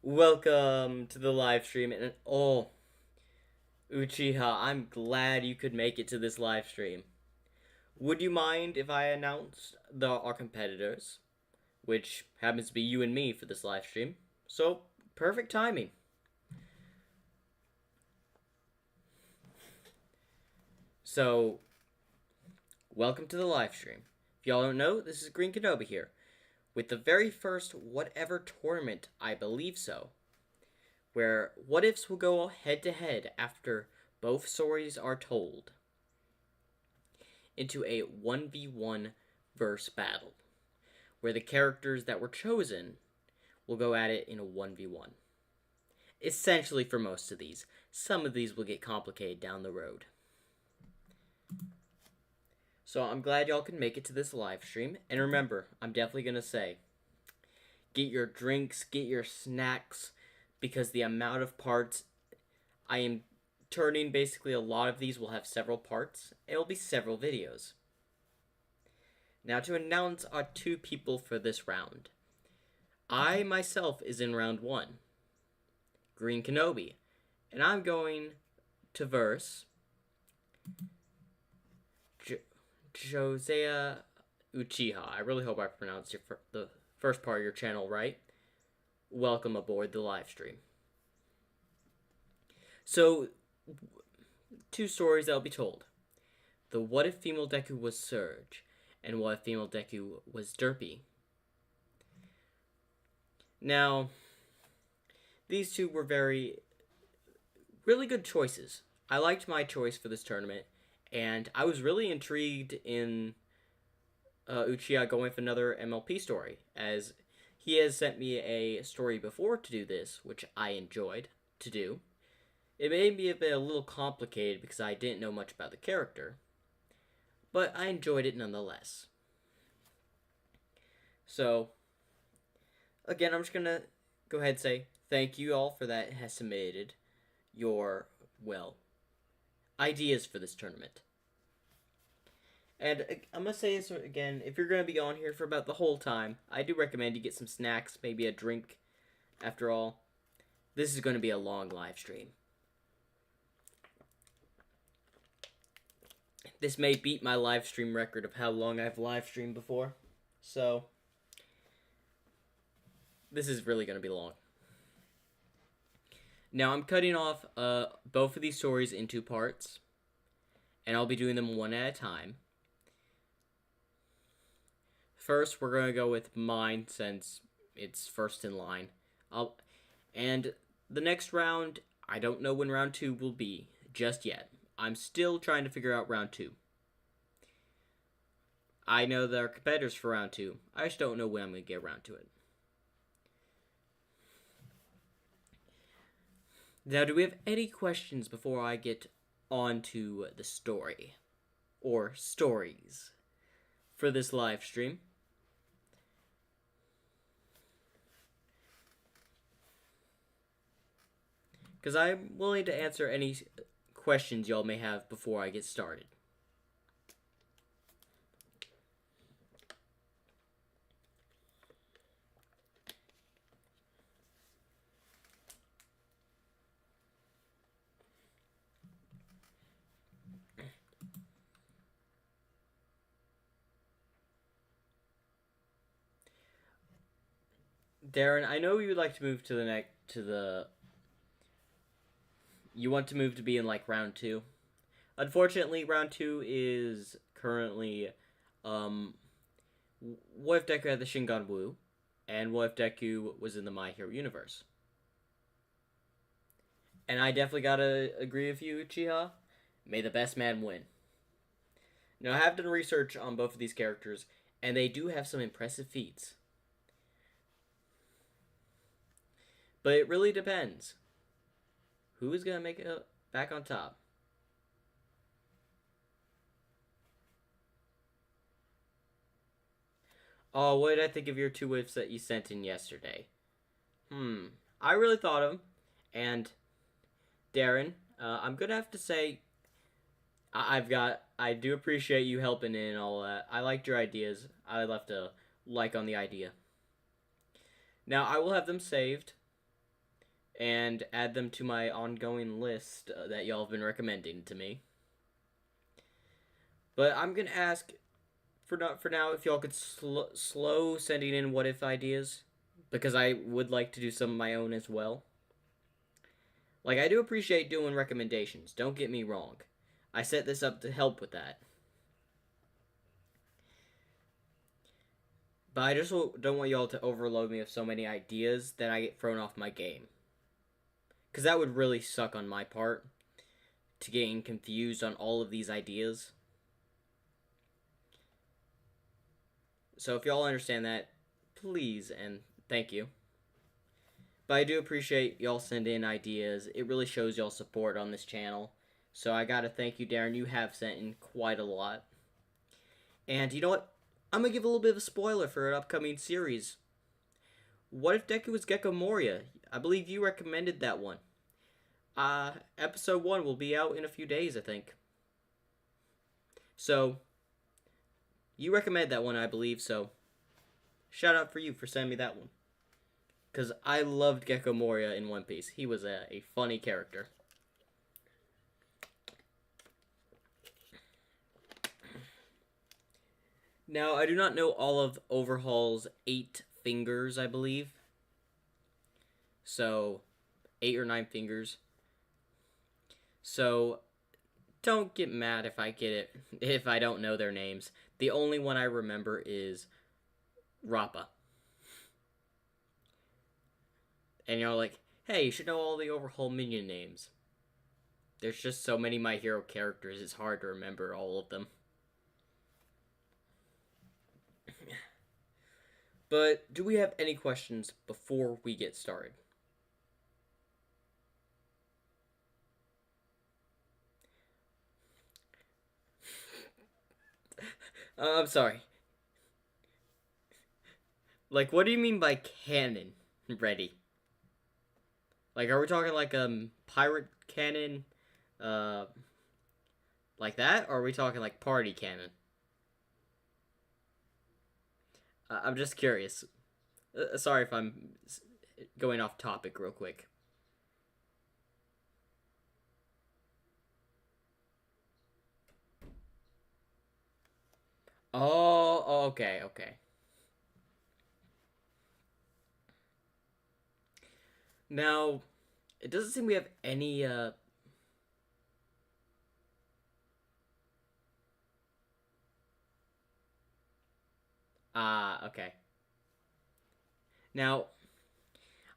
Welcome to the live stream. And oh, Uchiha, I'm glad you could make it to this live stream. Would you mind if I announced our competitors, which happens to be you and me for this live stream? So, perfect timing. So, welcome to the live stream. If y'all don't know, this is Green Kenobi here, with the very first whatever tournament, I believe so, where what ifs will go head to head after both stories are told into a 1v1 verse battle, where the characters that were chosen will go at it in a 1v1. Essentially, for most of these. Some of these will get complicated down the road. So I'm glad y'all can make it to this live stream. And remember, I'm definitely going to say, get your drinks, get your snacks, because the amount of parts I am turning, basically a lot of these will have several parts. It will be several videos. Now to announce our two people for this round. I myself is in round 1. Green Kenobi. And I'm going to verse Josea Uchiha. I really hope I pronounced the first part of your channel right. Welcome aboard the live stream. So, two stories that'll be told. The what if female Deku was Surge, and what if female Deku was Derpy. Now, these two were really good choices. I liked my choice for this tournament, and I was really intrigued in Uchiha going with another MLP story, as he has sent me a story before to do this, which I enjoyed to do. It made me a little complicated because I didn't know much about the character, but I enjoyed it nonetheless. So, again, I'm just going to go ahead and say thank you all for that has submitted your, ideas for this tournament. And I'm going to say this again, if you're going to be on here for about the whole time, I do recommend you get some snacks, maybe a drink. After all, this is going to be a long live stream. This may beat my live stream record of how long I've live streamed before. So, this is really going to be long. Now, I'm cutting off both of these stories in 2 parts, and I'll be doing them one at a time. First, we're going to go with mine, since it's first in line. And the next round, I don't know when round 2 will be just yet. I'm still trying to figure out round 2. I know there are competitors for round 2. I just don't know when I'm going to get around to it. Now, do we have any questions before I get on to the story? Or stories for this live stream? Because I'm willing to answer any questions y'all may have before I get started. Darren, I know you'd like to move you want to move to be in like round 2. Unfortunately, round 2 is currently what if Deku had the Shingon Wu, and what if Deku was in the My Hero universe. And I definitely gotta agree with you, Uchiha. May the best man win. Now, I have done research on both of these characters, and they do have some impressive feats. But it really depends. Who is going to make it back on top? Oh, what did I think of your 2 whiffs that you sent in yesterday? I really thought of them. And Darren, I'm going to have to say, I do appreciate you helping in and all that. I liked your ideas. I left a like on the idea. Now, I will have them saved and add them to my ongoing list that y'all have been recommending to me. But I'm gonna ask for now if y'all could slow sending in what if ideas, because I would like to do some of my own as well. Like, I do appreciate doing recommendations, don't get me wrong. I set this up to help with that. But I just don't want y'all to overload me with so many ideas that I get thrown off my game. Because that would really suck on my part, to getting confused on all of these ideas. So if y'all understand that, please and thank you. But I do appreciate y'all sending in ideas. It really shows y'all support on this channel. So I gotta thank you, Darren. You have sent in quite a lot. And you know what? I'm gonna give a little bit of a spoiler for an upcoming series. What if Deku was Gecko Moria? I believe you recommended that one. Episode 1 will be out in a few days, I think. So, you recommended that one, I believe, so shout out for you for sending me that one. Because I loved Gecko Moria in One Piece. He was a funny character. Now, I do not know all of Overhaul's 8 fingers, I believe. So, 8 or 9 fingers. So, don't get mad if I get it, if I don't know their names. The only one I remember is Rappa. And you're like, hey, you should know all the Overhaul minion names. There's just so many My Hero characters, it's hard to remember all of them. But do we have any questions before we get started? I'm sorry. Like, what do you mean by cannon ready? Like, are we talking like pirate cannon, like that, or are we talking like party cannon? I'm just curious. Sorry if I'm going off topic real quick. Oh, okay, okay. Now, it doesn't seem we have any, okay. Now,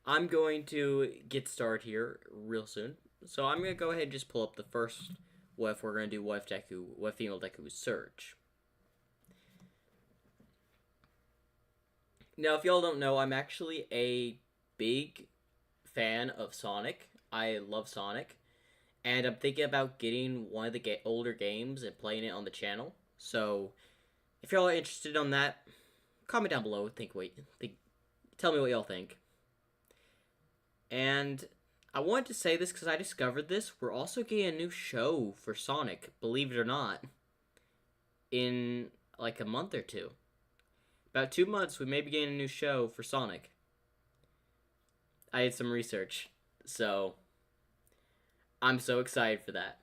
I'm going to get started here real soon. So I'm going to go ahead and just pull up the first what if we're going to do what if Deku, what if female Deku Surge. Now, if y'all don't know, I'm actually a big fan of Sonic. I love Sonic. And I'm thinking about getting one of the older games and playing it on the channel. So, if y'all are interested on that, comment down below. Tell me what y'all think. And I wanted to say this because I discovered this. We're also getting a new show for Sonic, believe it or not, in like a month or two. About 2 months, we may be getting a new show for Sonic. I did some research, so I'm so excited for that.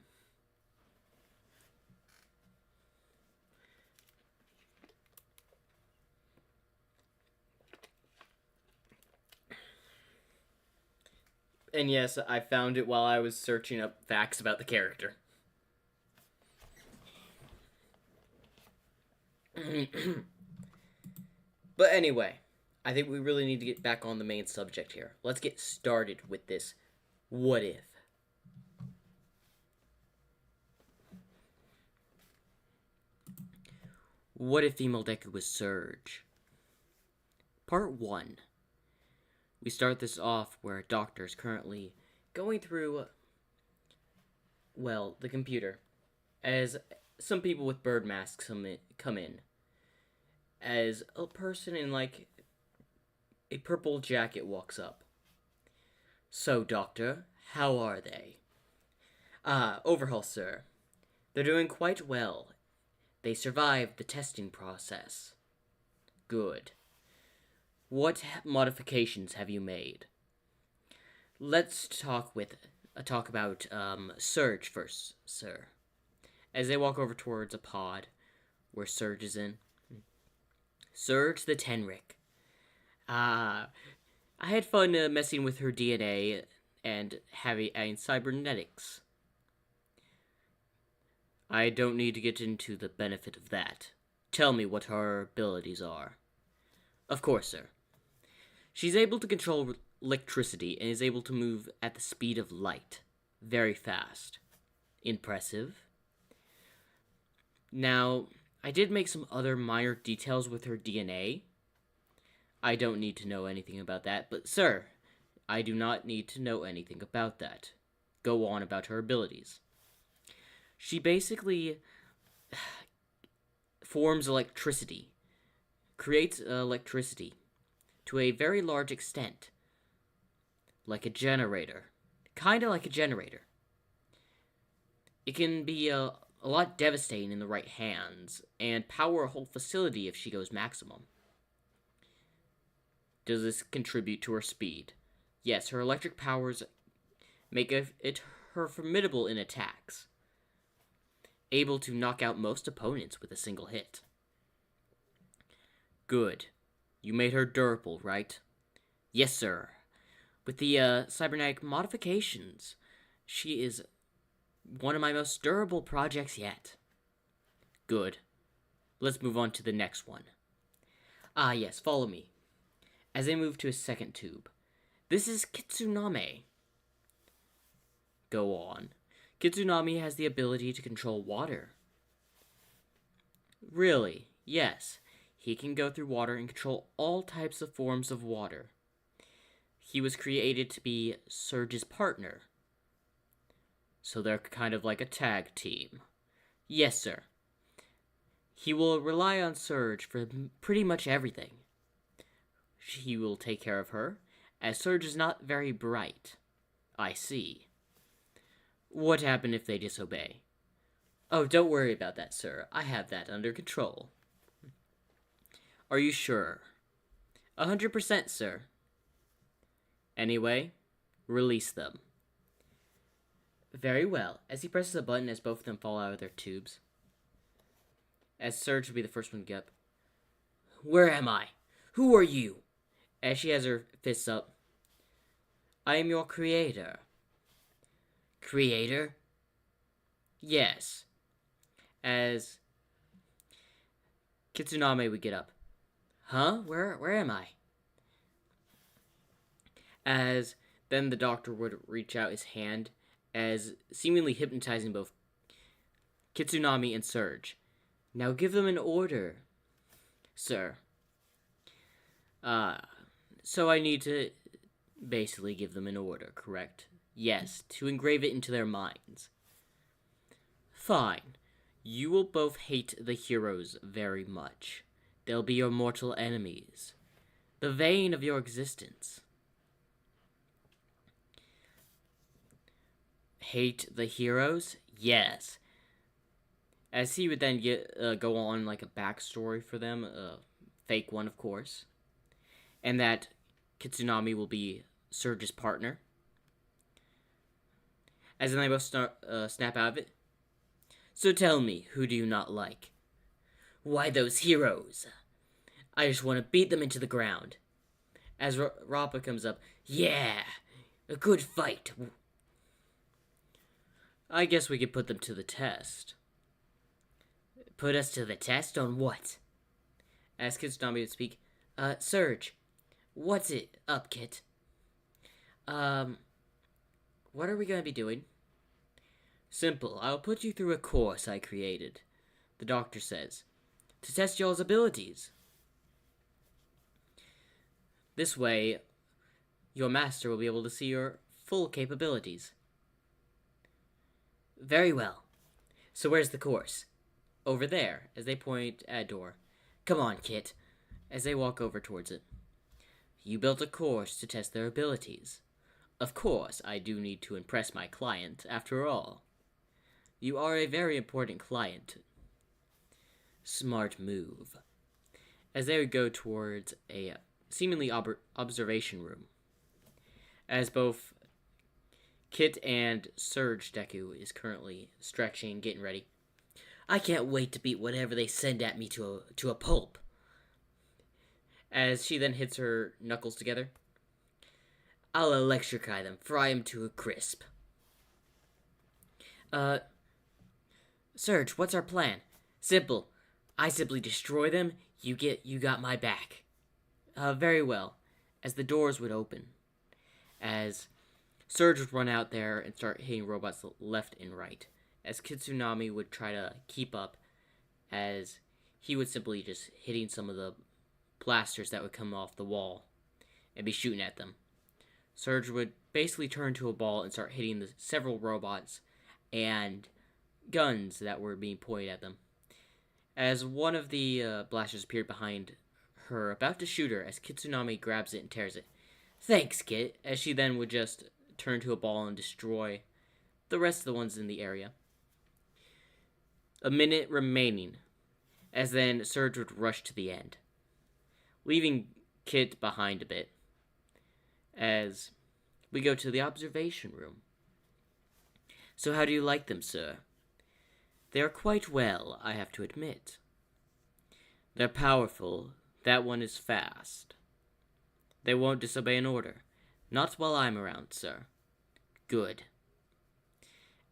And yes, I found it while I was searching up facts about the character. But anyway, I think we really need to get back on the main subject here. Let's get started with this what if. What if female Deku was Surge? Part 1. We start this off where a doctor is currently going through, well, the computer, as some people with bird masks come in. As a person in, like, a purple jacket walks up. So, doctor, how are they? Overhaul, sir. They're doing quite well. They survived the testing process. Good. What modifications have you made? Let's talk about Surge first, sir. As they walk over towards a pod where Surge is in. Surge the Tenric. Ah, I had fun messing with her DNA and having and cybernetics. I don't need to get into the benefit of that. Tell me what her abilities are. Of course, sir. She's able to control electricity and is able to move at the speed of light. Very fast. Impressive. Now, I did make some other minor details with her DNA. I don't need to know anything about that, but sir, I do not need to know anything about that. Go on about her abilities. She basically forms electricity, creates electricity to a very large extent, like a generator. Kinda like a generator. It can be a lot devastating in the right hands, and power a whole facility if she goes maximum. Does this contribute to her speed? Yes, her electric powers make it her formidable in attacks, able to knock out most opponents with a single hit. Good. You made her durable, right? Yes, sir. With the cybernetic modifications, she is one of my most durable projects yet. Good. Let's move on to the next one. Ah, yes, follow me. As they move to a second tube. This is Kitsuname. Go on. Kitsuname has the ability to control water. Really? Yes. He can go through water and control all types of forms of water. He was created to be Surge's partner. So they're kind of like a tag team. Yes, sir. He will rely on Surge for pretty much everything. He will take care of her, as Surge is not very bright. I see. What happened if they disobey? Oh, don't worry about that, sir. I have that under control. Are you sure? 100%, sir. Anyway, release them. Very well. As he presses a button as both of them fall out of their tubes. As Surge will be the first one to get up. Where am I? Who are you? As she has her fists up. I am your creator. Creator? Yes. As Kitsuname would get up. Huh? Where am I? As then the doctor would reach out his hand, as seemingly hypnotizing both Kitsunami and Surge. Now give them an order, sir. So I need to basically give them an order, correct? Yes, to engrave it into their minds. Fine. You will both hate the heroes very much. They'll be your mortal enemies. The bane of your existence. Hate the heroes? Yes. As he would then go on like a backstory for them, a fake one, of course. And that Kitsunami will be Surge's partner. As then they both snap out of it. So tell me, who do you not like? Why, those heroes. I just want to beat them into the ground. As Rappa comes up, yeah, a good fight. I guess we could put them to the test. Put us to the test on what? As Kitsunami would speak, Surge, what's it up, Kit? What are we going to be doing? Simple. I'll put you through a course I created, the doctor says, to test y'all's abilities. This way, your master will be able to see your full capabilities. Very well. So where's the course? Over there, as they point at a door. Come on, Kit, as they walk over towards it. You built a course to test their abilities. Of course, I do need to impress my client, after all. You are a very important client. Smart move. As they would go towards a seemingly observation room. As both Kit and Surge Deku is currently stretching, getting ready. I can't wait to beat whatever they send at me to a pulp. As she then hits her knuckles together. I'll electrify them, fry them to a crisp. Uh, Surge, what's our plan? Simple. I simply destroy them, you got my back. Very well. As the doors would open. As Surge would run out there and start hitting robots left and right. As Kitsunami would try to keep up. As he would simply just hitting some of the blasters that would come off the wall. And be shooting at them. Surge would basically turn to a ball and start hitting the several robots and guns that were being pointed at them. As one of the blasters appeared behind her, about to shoot her, as Kitsunami grabs it and tears it. Thanks, Kit, as she then would just turn to a ball and destroy the rest of the ones in the area. A minute remaining, as then Surge would rush to the end, leaving Kit behind a bit, as we go to the observation room. So how do you like them, sir? They are quite well, I have to admit. They're powerful. That one is fast. They won't disobey an order. Not while I'm around, sir. Good.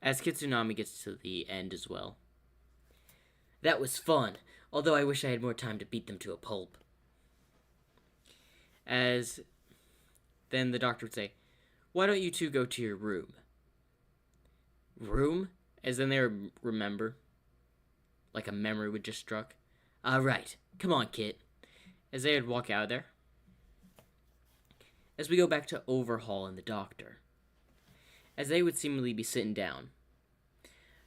As Kitsunami gets to the end as well. That was fun, although I wish I had more time to beat them to a pulp. As then the doctor would say, why don't you two go to your room? Room? As then they remember. Like a memory would just struck. Right. Come on, Kit. As they would walk out of there. As we go back to Overhaul and the doctor. As they would seemingly be sitting down.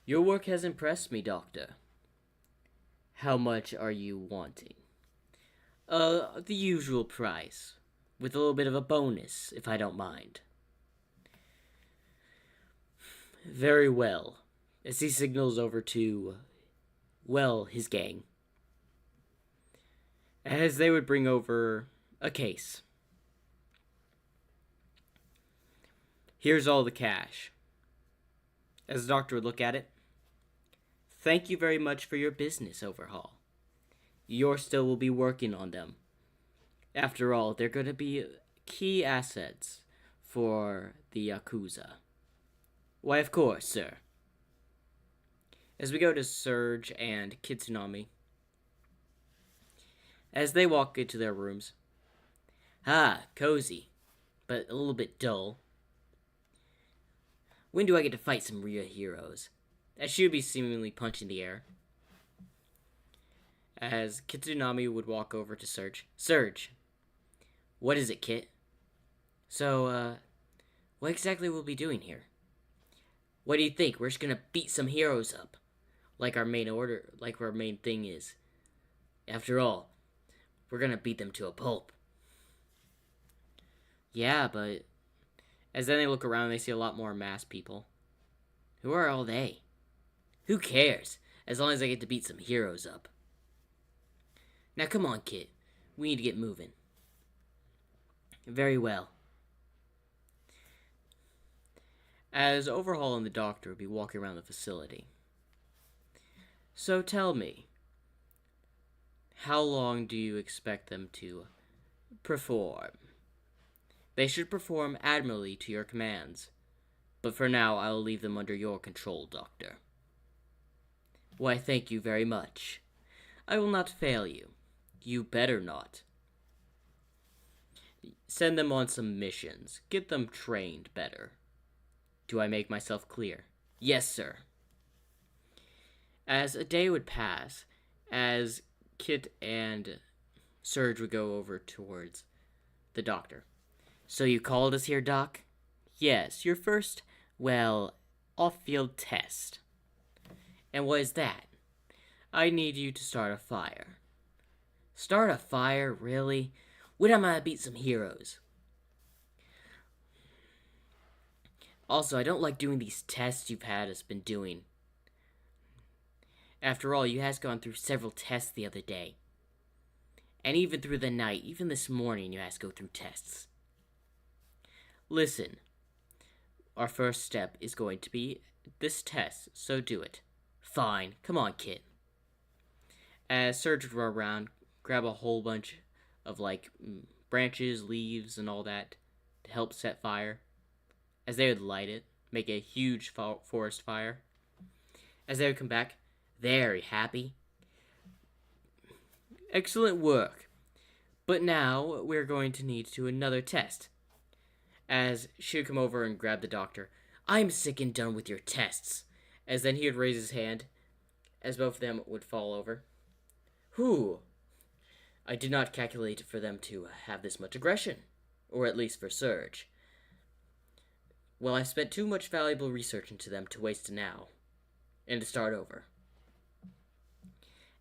Your work has impressed me, Doctor. How much are you wanting? The usual price. With a little bit of a bonus, if I don't mind. Very well. As he signals over to, well, his gang. As they would bring over a case. Here's all the cash. As the doctor would look at it. Thank you very much for your business, Overhaul. You still will be working on them. After all, they're going to be key assets for the Yakuza. Why, of course, sir. As we go to Surge and Kitsunami. As they walk into their rooms. Cozy. But a little bit dull. When do I get to fight some real heroes? As she would be seemingly punching the air. As Kitsunami would walk over to Surge. Surge. What is it, Kit? So, what exactly will we be doing here? What do you think? We're just gonna beat some heroes up. Like our main thing is. After all, we're gonna beat them to a pulp. Yeah, but as then they look around, they see a lot more masked people. Who are all they? Who cares? As long as I get to beat some heroes up. Now come on, Kit. We need to get moving. Very well. As Overhaul and the doctor would be walking around the facility. So tell me, how long do you expect them to perform? They should perform admirably to your commands, but for now I will leave them under your control, Doctor. Why, thank you very much. I will not fail you. You better not. Send them on some missions. Get them trained better. Do I make myself clear? Yes, sir. As a day would pass, as Kit and Surge would go over towards the doctor. So you called us here, Doc? Yes, your first, off-field test. And what is that? I need you to start a fire. Start a fire? Really? When am I gonna beat some heroes? Also, I don't like doing these tests you've had us been doing. After all, you has gone through several tests the other day. And even through the night, even this morning, you has to go through tests. Listen, our first step is going to be this test, so do it. Fine, come on, Kit. As Surge would run around, grab a whole bunch of branches, leaves, and all that to help set fire. As they would light it, make a huge forest fire. As they would come back, very happy. Excellent work. But now we're going to need to do another test. As she would come over and grab the doctor. I'm sick and done with your tests. As then he would raise his hand, as both of them would fall over. Whew. I did not calculate for them to have this much aggression. Or at least for Surge. Well, I spent too much valuable research into them to waste now. And to start over.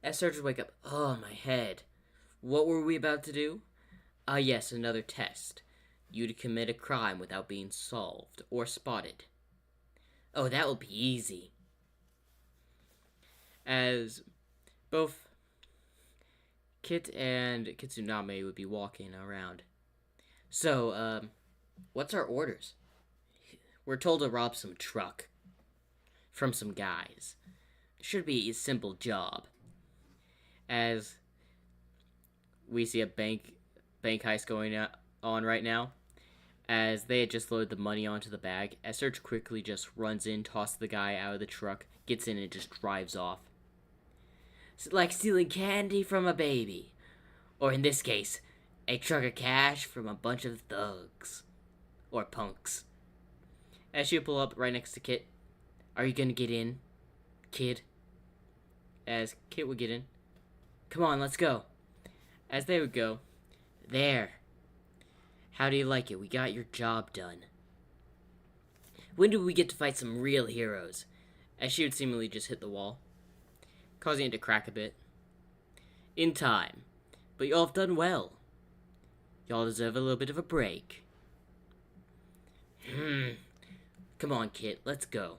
As Surge would wake up, oh, my head. What were we about to do? Yes, another test. You to commit a crime without being solved or spotted. Oh, that will be easy. As both Kit and Kitsuname would be walking around. So, what's our orders? We're told to rob some truck. From some guys. Should be a simple job. As we see a bank heist going on right now. As they had just loaded the money onto the bag. As Surge quickly just runs in, tosses the guy out of the truck, gets in and just drives off. It's like stealing candy from a baby. Or in this case, a truck of cash from a bunch of thugs. Or punks. As she would pull up right next to Kit. Are you gonna get in, kid? As Kit would get in. Come on, let's go. As they would go. There. How do you like it? We got your job done. When do we get to fight some real heroes? As she would seemingly just hit the wall, causing it to crack a bit. In time. But y'all have done well. Y'all deserve a little bit of a break. Come on, Kit, let's go.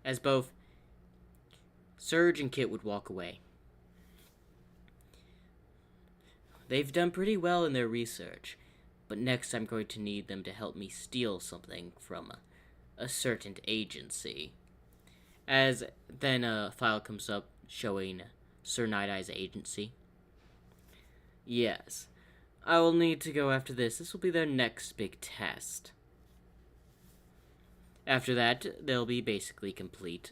As both Surge and Kit would walk away. They've done pretty well in their research, but next I'm going to need them to help me steal something from a certain agency. As then a file comes up showing Sir Night-Eye's agency. Yes, I will need to go after this. This will be their next big test. After that, they'll be basically complete.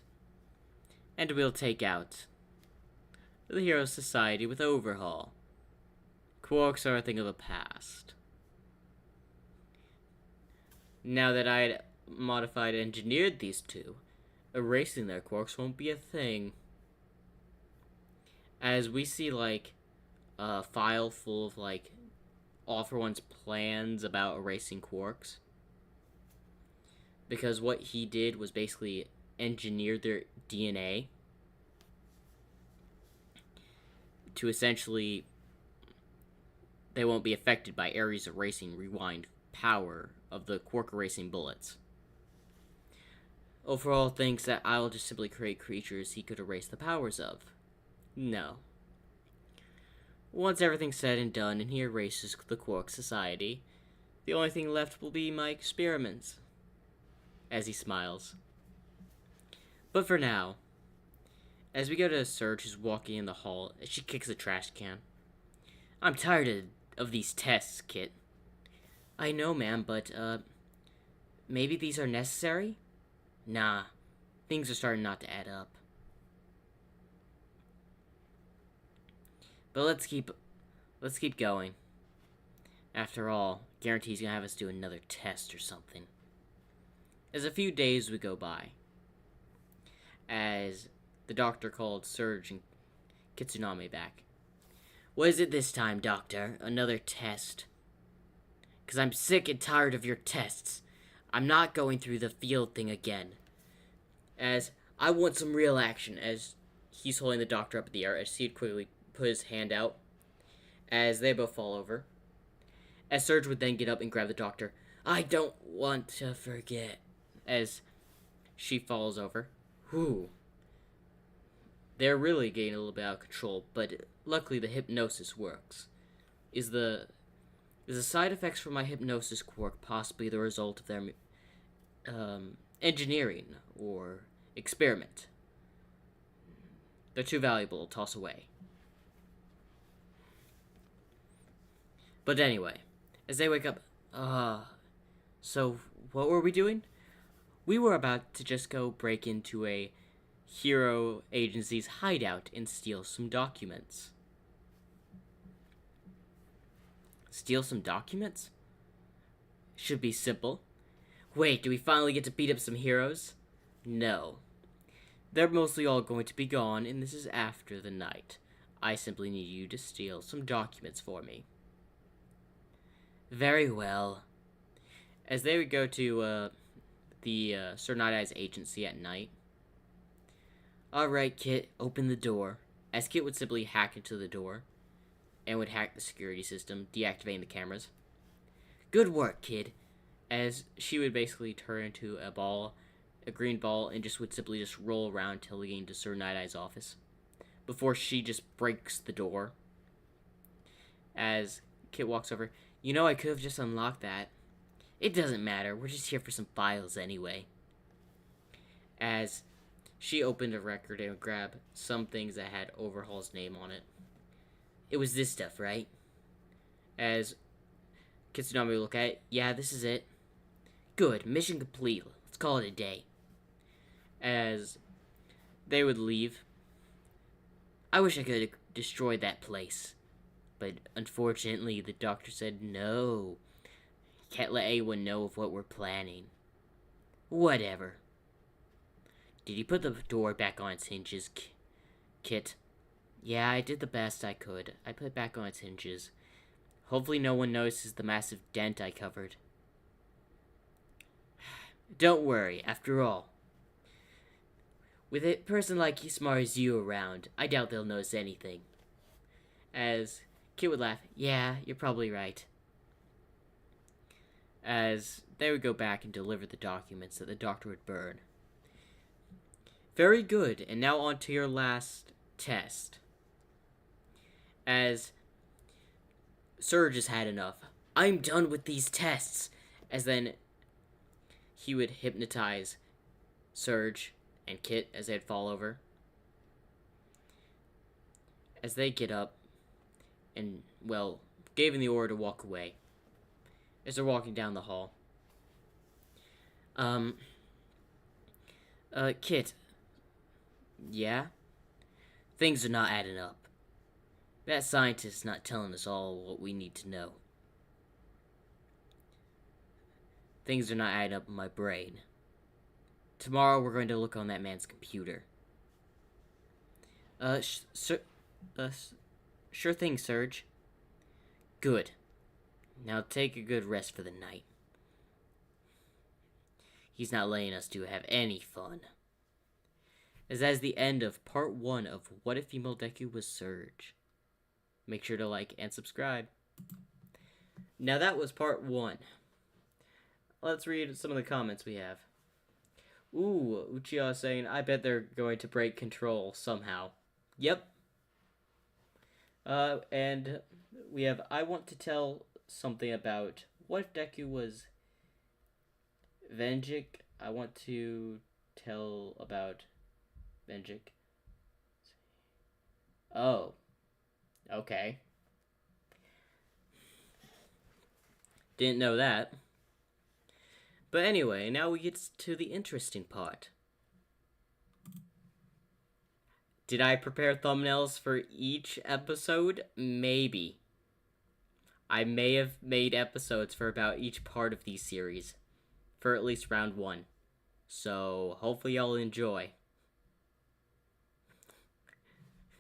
And we'll take out the Hero Society with overhaul. Quarks are a thing of the past. Now that I'd modified and engineered these two, erasing their quarks won't be a thing. As we see, a file full of, All For One's plans about erasing quarks. Because what he did was basically engineer their DNA to essentially they won't be affected by Ares erasing rewind power of the quark erasing bullets. Overall thinks that I'll just simply create creatures he could erase the powers of. No. Once everything's said and done and he erases the Quark Society, the only thing left will be my experiments. As he smiles. But for now, as we go to Surge, who's walking in the hall, as she kicks a trash can. I'm tired of these tests, Kit. I know, ma'am, but, maybe these are necessary? Nah, things are starting not to add up. But let's keep going. After all, guarantees gonna have us do another test or something. As a few days would go by, as the doctor called Surge and Kitsuname back. What is it this time, Doctor? Another test? 'Cause I'm sick and tired of your tests. I'm not going through the field thing again. As I want some real action, as he's holding the doctor up in the air, as he'd quickly put his hand out, as they both fall over. As Surge would then get up and grab the doctor. I don't want to forget. As she falls over. Whew. They're really getting a little bit out of control, but luckily the hypnosis works. Is the Is the side effects from my hypnosis quirk possibly the result of their engineering or experiment? They're too valuable to toss away. But anyway, as they wake up, so what were we doing? We were about to just go break into a hero agency's hideout and steal some documents. Steal some documents? Should be simple. Wait, do we finally get to beat up some heroes? No. They're mostly all going to be gone, and this is after the night. I simply need you to steal some documents for me. Very well. As they would go to the Sir Night-Eye's agency at night. Alright, Kit, open the door. As Kit would simply hack into the door and would hack the security system, deactivating the cameras. Good work, kid. As she would basically turn into a green ball, and would simply roll around until we get into Sir Night-Eye's office. Before she just breaks the door. As Kit walks over, you know I could have just unlocked that. It doesn't matter, we're just here for some files anyway. As she opened a record and grabbed some things that had Overhaul's name on it. It was this stuff, right? As Kitsunami would look at it, yeah, this is it. Good, mission complete. Let's call it a day. As they would leave, I wish I could have destroyed that place. But unfortunately, the doctor said no. Can't let anyone know of what we're planning. Whatever. Did you put the door back on its hinges, Kit? Yeah, I did the best I could. I put it back on its hinges. Hopefully no one notices the massive dent I covered. Don't worry, after all. With a person like as smart as you around, I doubt they'll notice anything. As Kit would laugh, yeah, you're probably right. As they would go back and deliver the documents that the doctor would burn. Very good, and now on to your last test. As Surge has had enough. I'm done with these tests. As then he would hypnotize Surge and Kit as they'd fall over. As they get up and, well, gave him the order to walk away. As they're walking down the hall. Kit. Yeah? Things are not adding up. That scientist's not telling us all what we need to know. Things are not adding up in my brain. Tomorrow we're going to look on that man's computer. Sure thing, Surge. Good. Now take a good rest for the night. He's not letting us have any fun. As that is the end of part 1 of What If Female Deku Was Surge. Make sure to like and subscribe. Now that was part 1. Let's read some of the comments we have. Ooh, Uchiha saying, I bet they're going to break control somehow. Yep. And we have, I want to tell something about what if Deku was Venjik. I want to tell about Venjik. Oh. Okay. Didn't know that. But anyway, now we get to the interesting part. Did I prepare thumbnails for each episode? Maybe. I may have made episodes for about each part of these series. For at least round 1. So, hopefully y'all enjoy.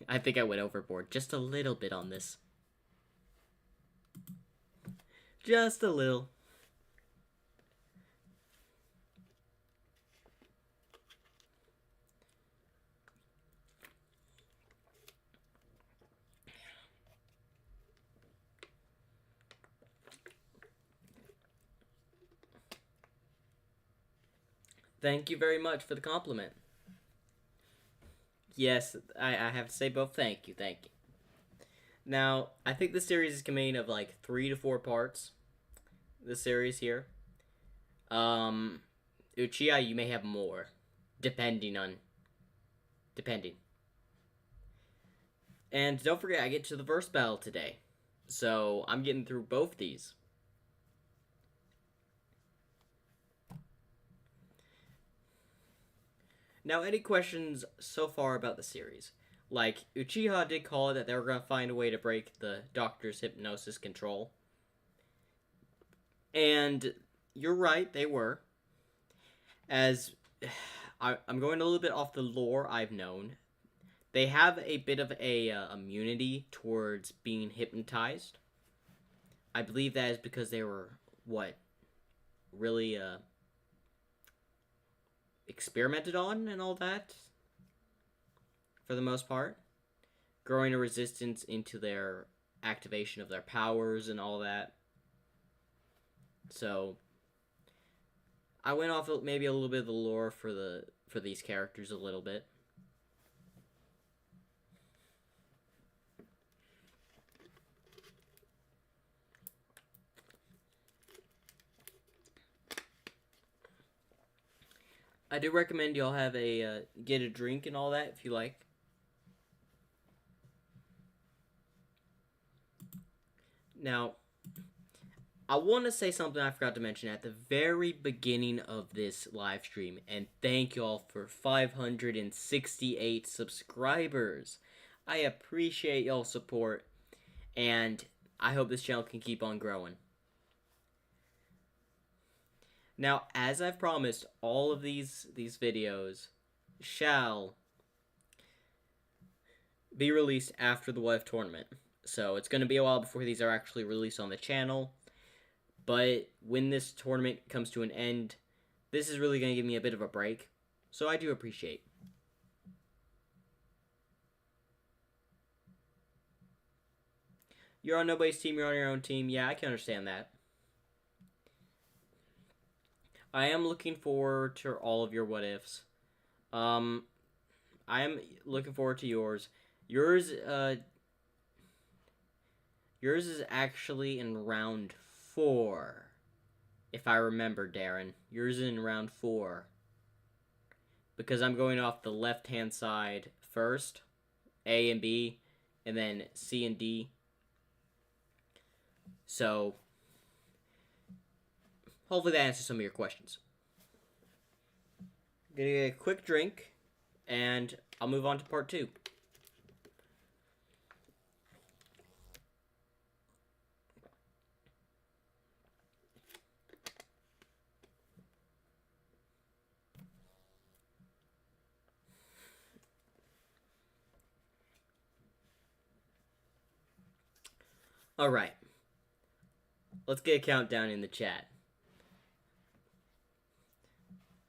I think I went overboard just a little bit on this. Just a little. Thank you very much for the compliment. Yes, I have to say both thank you. Now, I think the series is made of like 3 to 4 parts. The series here. Um, Uchiha, you may have more, depending on depending. And don't forget, I get to the verse battle today, so I'm getting through both these. Now, any questions so far about the series? Like, Uchiha did call it that they were going to find a way to break the doctor's hypnosis control. And you're right, they were. As I'm going a little bit off the lore I've known, they have a bit of a immunity towards being hypnotized. I believe that is because they were, really experimented on and all that, for the most part. Growing a resistance into their activation of their powers and all that. So I went off maybe a little bit of the lore for these characters a little bit. I do recommend y'all have a get a drink and all that if you like. Now, I want to say something I forgot to mention at the very beginning of this live stream, and thank y'all for 568 subscribers. I appreciate y'all's support, and I hope this channel can keep on growing. Now, as I've promised, all of these videos shall be released after the What If tournament. So it's going to be a while before these are actually released on the channel. But when this tournament comes to an end, this is really going to give me a bit of a break. So I do appreciate. You're on nobody's team, you're on your own team. Yeah, I can understand that. I am looking forward to all of your what ifs. I am looking forward to yours. Yours is actually in round 4. If I remember, Darren. Yours is in round 4. Because I'm going off the left-hand side first. A and B. And then C and D. So, hopefully that answers some of your questions. I'm gonna get a quick drink. And I'll move on to part 2. Alright. Let's get a countdown in the chat.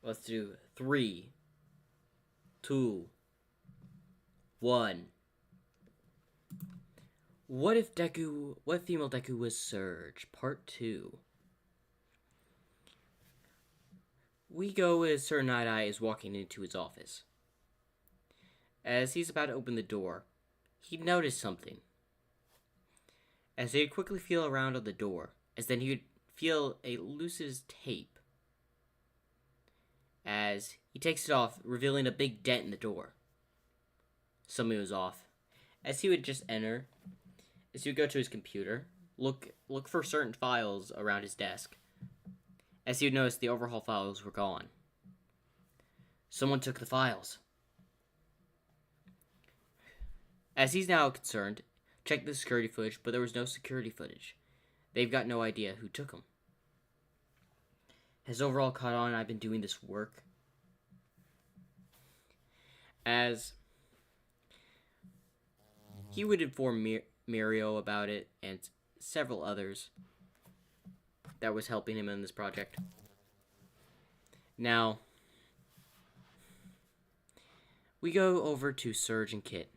Let's do 3, 2, 1. What if female Deku was Surge? Part 2. We go as Sir Night-Eye is walking into his office. As he's about to open the door, he noticed something. As he'd quickly feel around on the door, as then he would feel a loose tape. As he takes it off, revealing a big dent in the door. Something was off. As he would just enter, as he would go to his computer, look for certain files around his desk. As he would notice the overhaul files were gone. Someone took the files. As he's now concerned, checked the security footage, but there was no security footage. They've got no idea who took them. Has overall caught on I've been doing this work? As he would inform Mirio about it and several others that was helping him in this project. Now, we go over to Surge and Kit,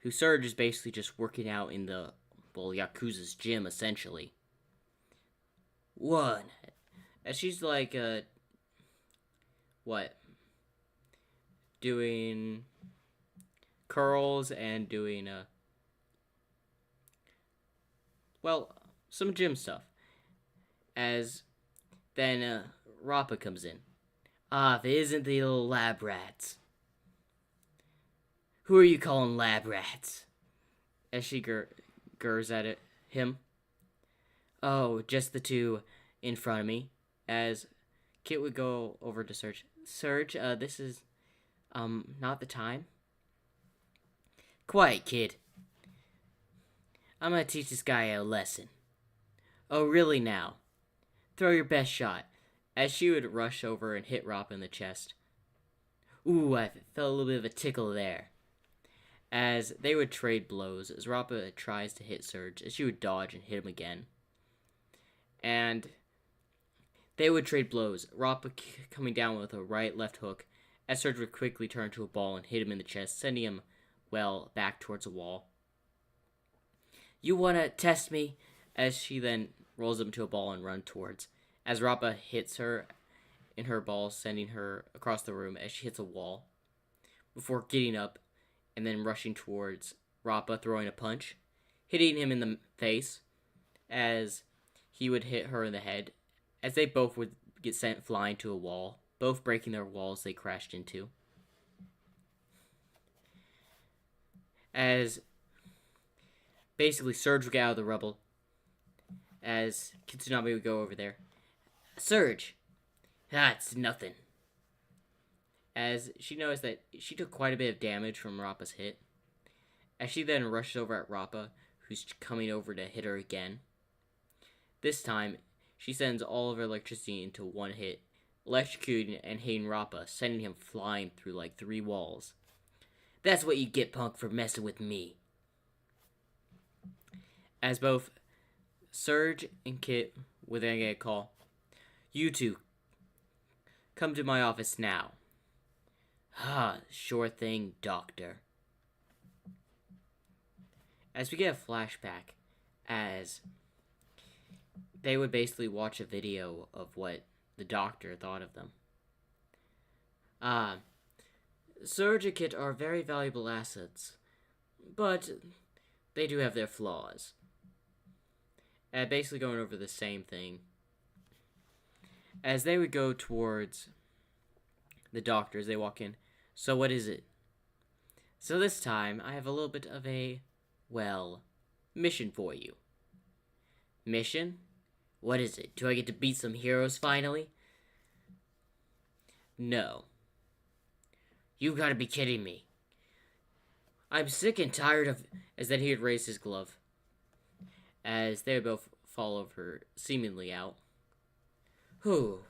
who Surge is basically just working out in the, Yakuza's gym, essentially. One. And she's like, doing curls and doing, well, some gym stuff. As then Rappa comes in. Ah, if it isn't the little lab rats. Who are you calling lab rats? As she gurs at him. Oh, just the two in front of me. As Kit would go over to Surge. Surge, this is, not the time. Quiet, kid. I'm gonna teach this guy a lesson. Oh, really now? Throw your best shot. As she would rush over and hit Rappa in the chest. Ooh, I felt a little bit of a tickle there. As they would trade blows, as Rappa tries to hit Surge, as she would dodge and hit him again. And they would trade blows, Rappa coming down with a right-left hook, as Surge would quickly turn to a ball and hit him in the chest, sending him, well, back towards a wall. You wanna test me? As she then rolls him to a ball and runs towards. As Rappa hits her in her ball, sending her across the room as she hits a wall. Before getting up and then rushing towards Rappa, throwing a punch, hitting him in the face as he would hit her in the head, as they both would get sent flying to a wall, both breaking their walls they crashed into. As basically Surge would get out of the rubble, as Kitsunami would go over there. Surge! That's nothing. As she noticed that she took quite a bit of damage from Rappa's hit. As she then rushes over at Rappa, who's coming over to hit her again. This time, she sends all of her electricity into one hit, electrocuting and hitting Rappa, sending him flying through like 3 walls. That's what you get, punk, for messing with me. As both Surge and Kit would then get a call. You two, come to my office now. Ah, sure thing, doctor. As we get a flashback, as they would basically watch a video of what the doctor thought of them. Surge and Kit are very valuable assets, but they do have their flaws. Basically going over the same thing. As they would go towards the doctor as they walk in. So what is it? So this time, I have a little bit of a, well, mission for you. Mission? What is it? Do I get to beat some heroes finally? No. You gotta be kidding me. I'm sick and tired of... As then he would raise his glove. As they would both fall over, seemingly out. Whew.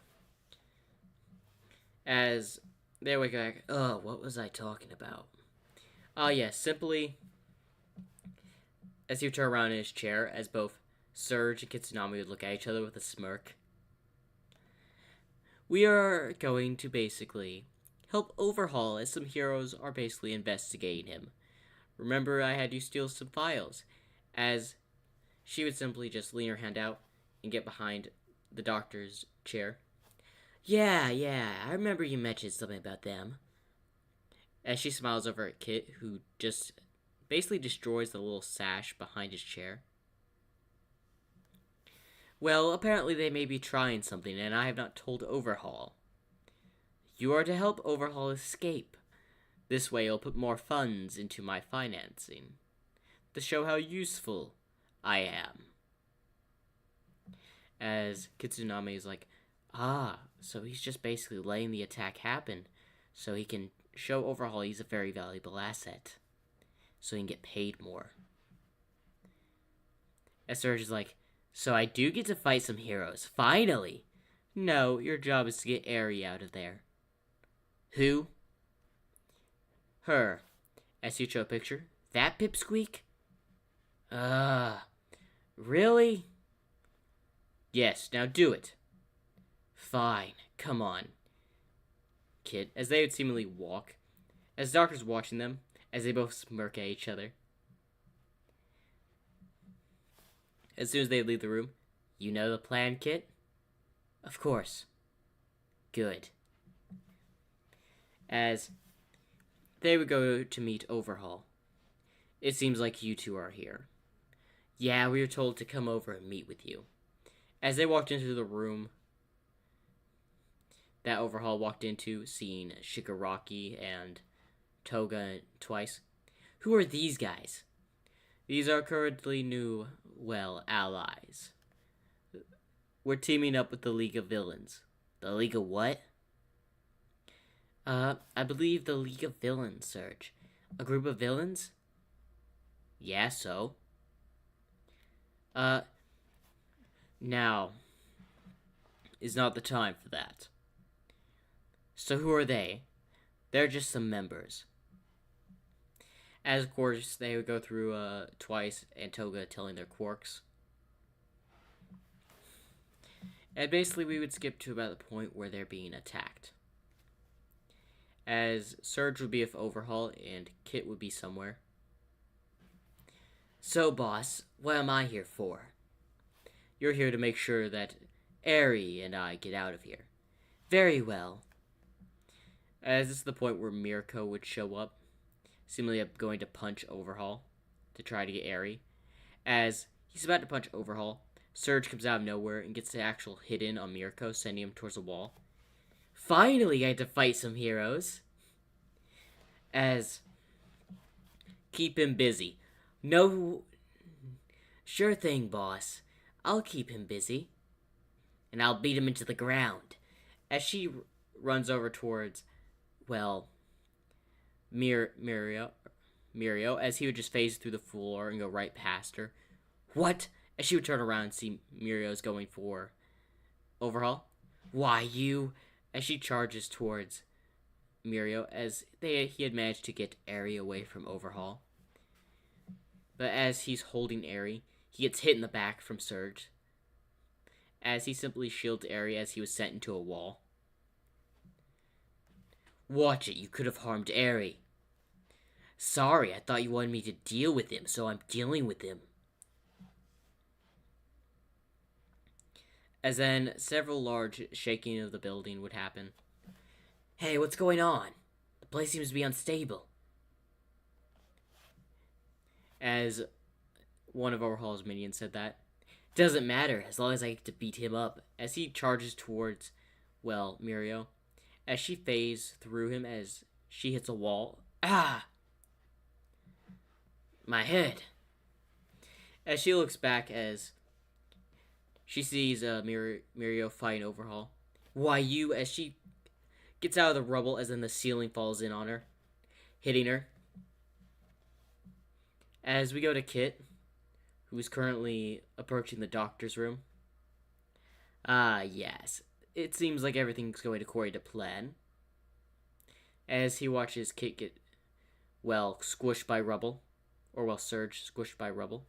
As they would go back, oh, what was I talking about? Oh, yes, simply... As he would turn around in his chair, as both Surge and Kitsunami would look at each other with a smirk. We are going to basically help Overhaul as some heroes are basically investigating him. Remember, I had you steal some files. As she would simply just lean her hand out and get behind the doctor's chair. Yeah, I remember you mentioned something about them. As she smiles over at Kit, who just basically destroys the little sash behind his chair. Well, apparently they may be trying something, and I have not told Overhaul. You are to help Overhaul escape. This way you'll put more funds into my financing, to show how useful I am. As Kitsunami is like, so he's just basically letting the attack happen, so he can show Overhaul he's a very valuable asset, so he can get paid more. As Surge is like, so I do get to fight some heroes, finally! No, your job is to get Eri out of there. Who? Her. As you show a picture. That pipsqueak? Really? Yes, now do it. Fine, come on. Kid, as they would seemingly walk, as the doctor's watching them, as they both smirk at each other. As soon as they leave the room, you know the plan, Kit? Of course. Good. As they would go to meet Overhaul. It seems like you two are here. Yeah, we were told to come over and meet with you. As they walked into the room that Overhaul walked into, seeing Shigaraki and Toga twice. Who are these guys? These are currently new, well, allies. We're teaming up with the League of Villains. The League of what? I believe the League of Villains, Serge. A group of villains? Yeah, so? Uh, now is not the time for that. So who are they? They're just some members. As of course, they would go through twice and Toga telling their quirks. And basically we would skip to about the point where they're being attacked. As Surge would be with Overhaul and Kit would be somewhere. So, boss, what am I here for? You're here to make sure that Eri and I get out of here. Very well. As this is the point where Mirko would show up, seemingly going to punch Overhaul to try to get Eri. As he's about to punch Overhaul, Surge comes out of nowhere and gets the actual hit in on Mirko, sending him towards the wall. Finally, I had to fight some heroes. As keep him busy. No, sure thing, boss. I'll keep him busy. And I'll beat him into the ground. As she runs over towards, well, Mirio, as he would just phase through the floor and go right past her. What? As she would turn around and see Mirio's going for Overhaul. Why, you? As she charges towards Mirio, as he had managed to get Eri away from Overhaul. But as he's holding Eri, he gets hit in the back from Surge. As he simply shields Eri as he was sent into a wall. Watch it, you could have harmed Eri. Sorry, I thought you wanted me to deal with him, so I'm dealing with him. As then several large shaking of the building would happen. Hey, what's going on? The place seems to be unstable. As one of Overhaul's minions said that. Doesn't matter, as long as I get to beat him up. As he charges towards, well, Mirio. As she phases through him as she hits a wall. Ah! My head. As she looks back as she sees Mirio fighting Overhaul. Why, you, as she gets out of the rubble as then the ceiling falls in on her, hitting her. As we go to Kit, who's currently approaching the doctor's room. Ah, yes. It seems like everything's going according to plan. As he watches Kit get, well, squished by rubble. Or, well, Surge squished by rubble.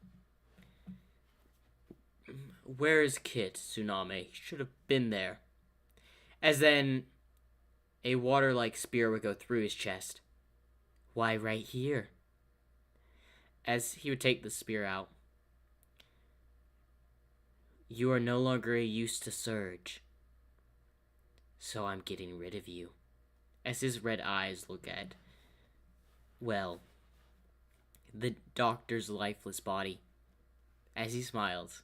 Where is Kit, Tsunami? He should have been there. As then a water-like spear would go through his chest. Why, right here. As he would take the spear out. You are no longer a use to Surge. So I'm getting rid of you. As his red eyes look at, well, the doctor's lifeless body. As he smiles.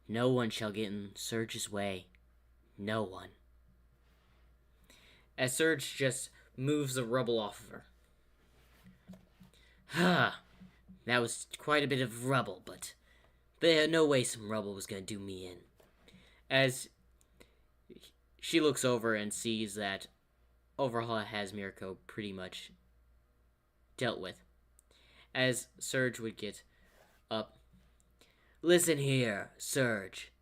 No one shall get in Surge's way. No one. As Surge just moves the rubble off of her. That was quite a bit of rubble, but there no way some rubble was going to do me in. As she looks over and sees that Overhaul has Mirko pretty much dealt with. As Surge would get up. Listen here, Surge.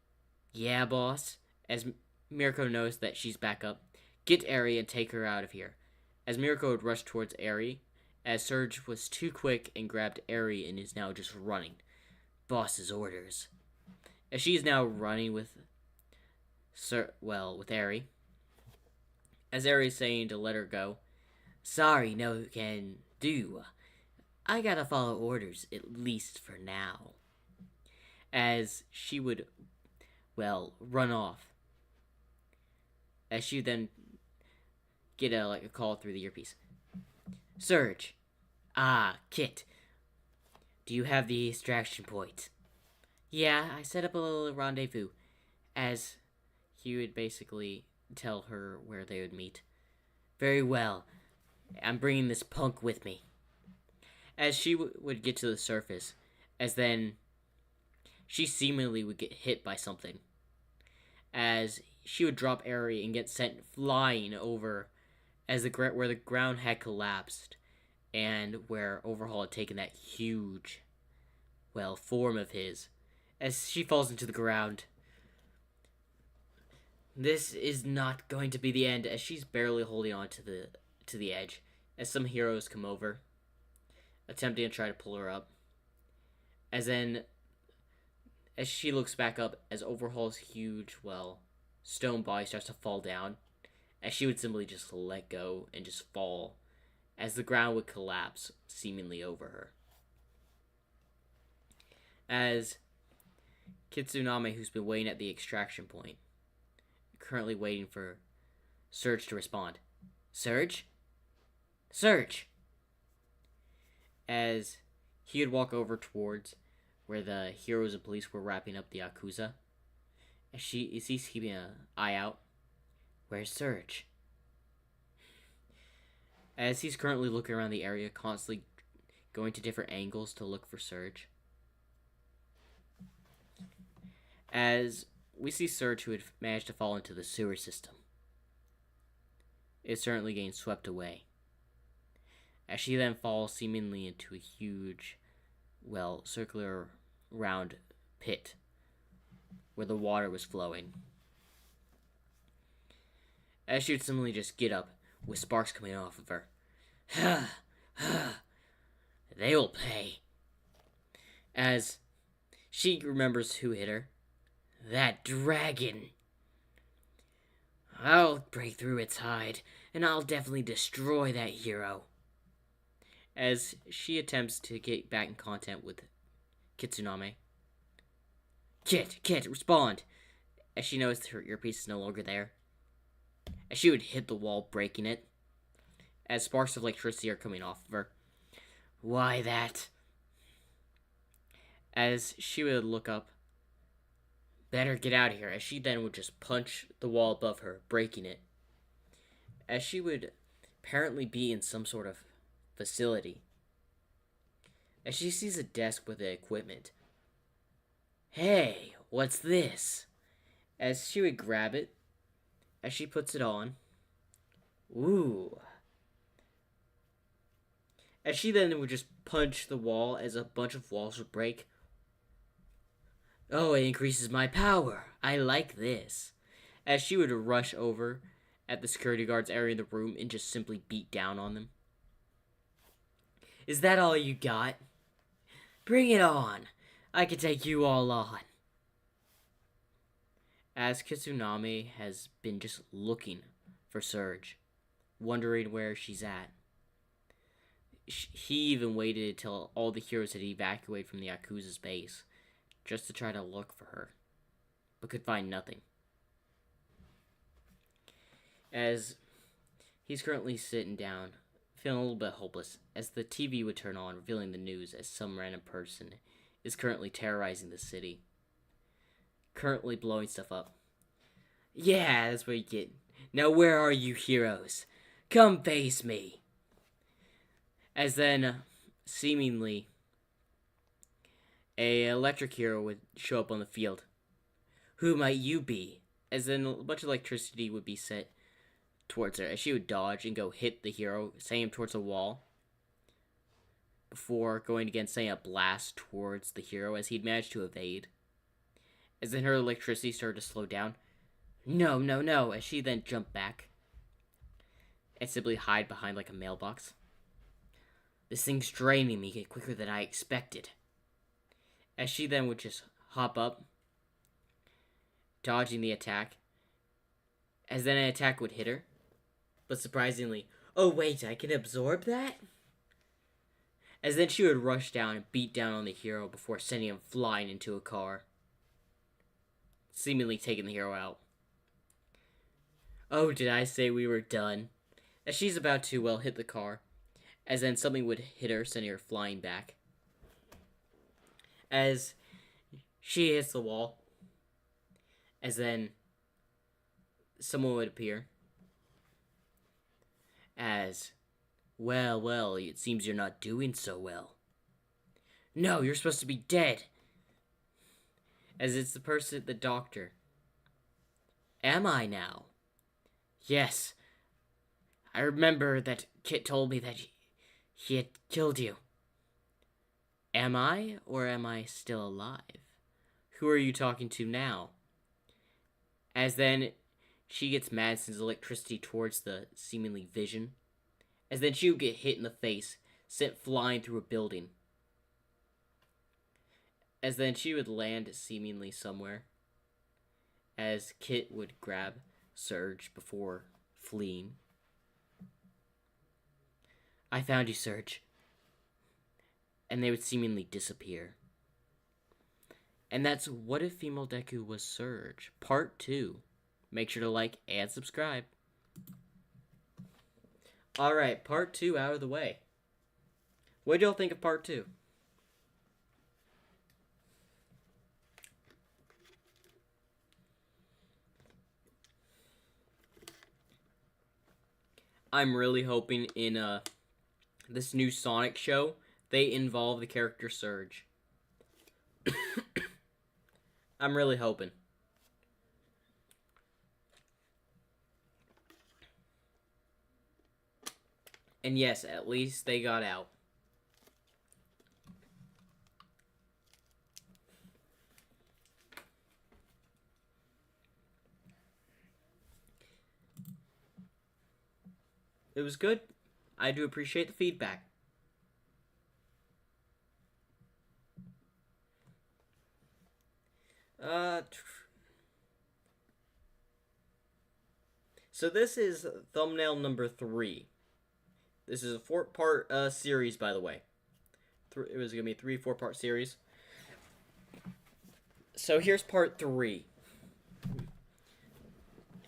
Yeah, boss? As Mirko knows that she's back up. Get Eri and take her out of here. As Mirko would rush towards Eri, as Surge was too quick and grabbed Eri and is now just running. Boss's orders. As she is now running with with Eri. As Eri is saying to let her go. Sorry, no can do. I gotta follow orders, at least for now. As she would, well, run off. As she then get a call through the earpiece. Surge. Ah, Kit. Do you have the extraction point? Yeah, I set up a little rendezvous, as he would basically tell her where they would meet. Very well. I'm bringing this punk with me. As she would get to the surface, as then she seemingly would get hit by something. As she would drop Aerie and get sent flying over as where the ground had collapsed and where Overhaul had taken that huge, form of his. As she falls into the ground, this is not going to be the end, as she's barely holding on to the edge, as some heroes come over, attempting to try to pull her up. As she looks back up, as Overhaul's huge, stone body starts to fall down, as she would simply just let go and just fall, as the ground would collapse, seemingly over her. As Kitsuname, who's been waiting at the extraction point, currently waiting for Surge to respond. Surge? Surge! As he would walk over towards where the heroes and police were wrapping up the Yakuza, as he's keeping an eye out. Where's Surge? As he's currently looking around the area, constantly going to different angles to look for Surge. As we see Surge, who had managed to fall into the sewer system, is certainly getting swept away. As she then falls seemingly into a huge, circular round pit where the water was flowing. As she would suddenly just get up with sparks coming off of her. They will pay. As she remembers who hit her. That dragon. I'll break through its hide, and I'll definitely destroy that hero. As she attempts to get back in contact with Kitsuname. Kit, respond! As she knows her earpiece is no longer there. As she would hit the wall, breaking it. As sparks of electricity are coming off of her. Why that? As she would look up. Better get out of here. As she then would just punch the wall above her, breaking it. As she would apparently be in some sort of facility. As she sees a desk with the equipment. Hey, what's this? As she would grab it. As she puts it on. Ooh. As she then would just punch the wall as a bunch of walls would break. Oh, it increases my power. I like this. As she would rush over at the security guard's area in the room and just simply beat down on them. Is that all you got? Bring it on. I can take you all on. As Kitsuname has been just looking for Surge, wondering where she's at. He even waited until all the heroes had evacuated from the Yakuza's base, just to try to look for her, but could find nothing. As he's currently sitting down, feeling a little bit hopeless, as the TV would turn on, revealing the news as some random person is currently terrorizing the city. Currently blowing stuff up. Yeah, that's what you get. Now where are you heroes? Come face me. As then, seemingly, a electric hero would show up on the field. Who might you be? As then a bunch of electricity would be set towards her, as she would dodge and go hit the hero, sending him towards a wall, before going again, sending a blast towards the hero as he'd managed to evade. As then her electricity started to slow down. No, as she then jumped back and simply hide behind like a mailbox. This thing's draining me quicker than I expected. As she then would just hop up, dodging the attack, as then an attack would hit her. But surprisingly, oh wait, I can absorb that? As then she would rush down and beat down on the hero before sending him flying into a car, seemingly taking the hero out. Oh, did I say we were done? As she's about to, hit the car, as then something would hit her, sending her flying back. As she hits the wall, as then someone would appear. As, well, it seems you're not doing so well. No, you're supposed to be dead. As it's the doctor. Am I now? Yes. I remember that Kit told me that he had killed you. Am I, or am I still alive? Who are you talking to now? As then she gets mad, sends electricity towards the seemingly vision. As then she would get hit in the face, sent flying through a building. As then she would land seemingly somewhere. As Kit would grab Surge before fleeing. I found you, Surge. And they would seemingly disappear. And that's What If Female Deku Was Surge, Part 2. Make sure to like and subscribe. Alright, Part 2 out of the way. What did y'all think of Part 2? I'm really hoping in this new Sonic show, they involve the character Surge. I'm really hoping. And yes, at least they got out. It was good. I do appreciate the feedback. So this is thumbnail number 3. This is a 4-part series, by the way. It was going to be a 3-4-part series. So here's part 3.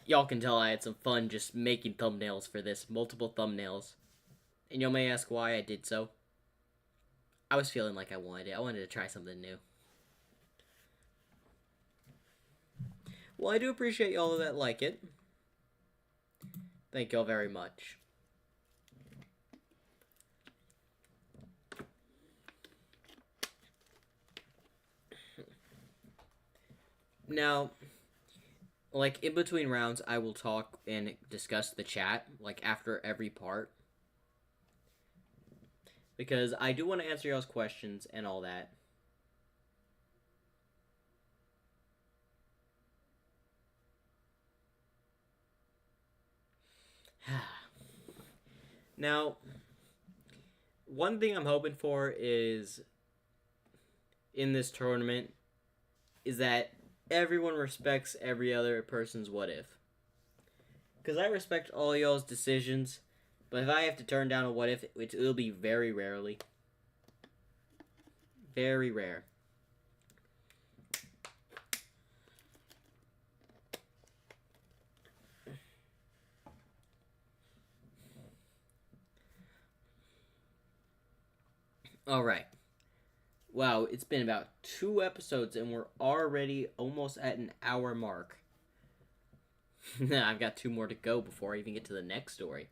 Y'all can tell I had some fun just making thumbnails for this. Multiple thumbnails. And y'all may ask why I did so. I was feeling like I wanted it. I wanted to try something new. Well, I do appreciate y'all that like it. Thank y'all very much. Now, like, in between rounds, I will talk and discuss the chat, like, after every part. Because I do want to answer y'all's questions and all that. Now, one thing I'm hoping for is, in this tournament, is that everyone respects every other person's what if. Because I respect all y'all's decisions, but if I have to turn down a what if, which will be very rarely. Very rare. Alright. Wow, it's been about 2 episodes and we're already almost at an hour mark. I've got 2 more to go before I even get to the next story.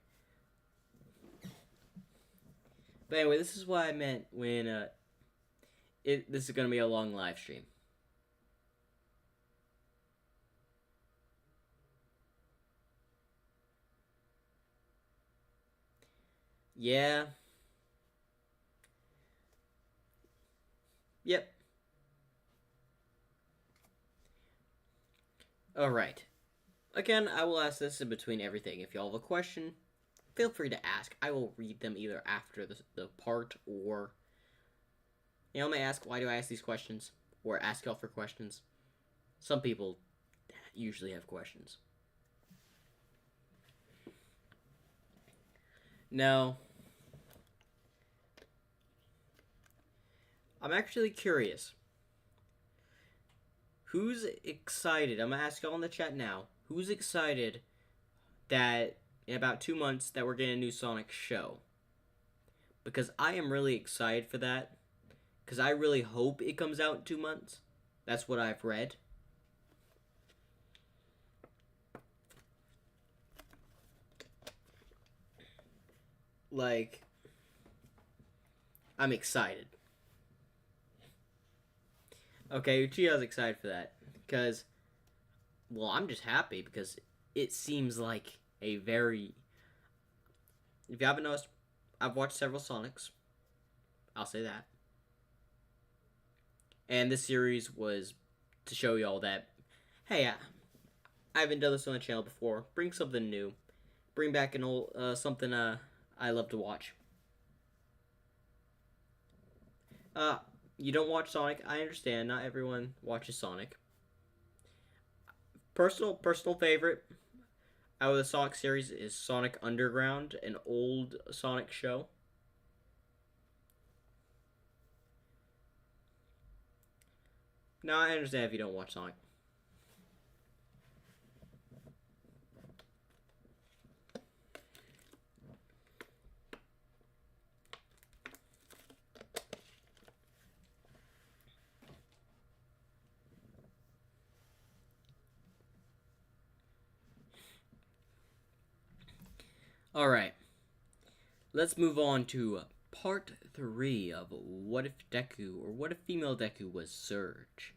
But anyway, this is what I meant when this is going to be a long live stream. Yeah. Yep. Alright. Again, I will ask this in between everything. If y'all have a question, feel free to ask. I will read them either after the part or... Y'all may ask, why do I ask these questions? Or ask y'all for questions. Some people usually have questions. Now, I'm actually curious. Who's excited? I'm going to ask y'all in the chat now. Who's excited that in about 2 months that we're getting a new Sonic show? Because I am really excited for that. because I really hope it comes out in 2 months. That's what I've read. Like, I'm excited. Okay, Uchiha's excited for that. Because, well, I'm just happy because it seems like a very... If you haven't noticed, I've watched several Sonics. I'll say that. And this series was to show y'all that, hey, I haven't done this on the channel before. Bring something new. Bring back an old something I love to watch. You don't watch Sonic. I understand. Not everyone watches Sonic. Personal favorite out of the Sonic series is Sonic Underground, an old Sonic show. Now I understand if you don't watch Sonic. Alright. Let's move on to part 3 of What If Deku, or What If Female Deku was Surge?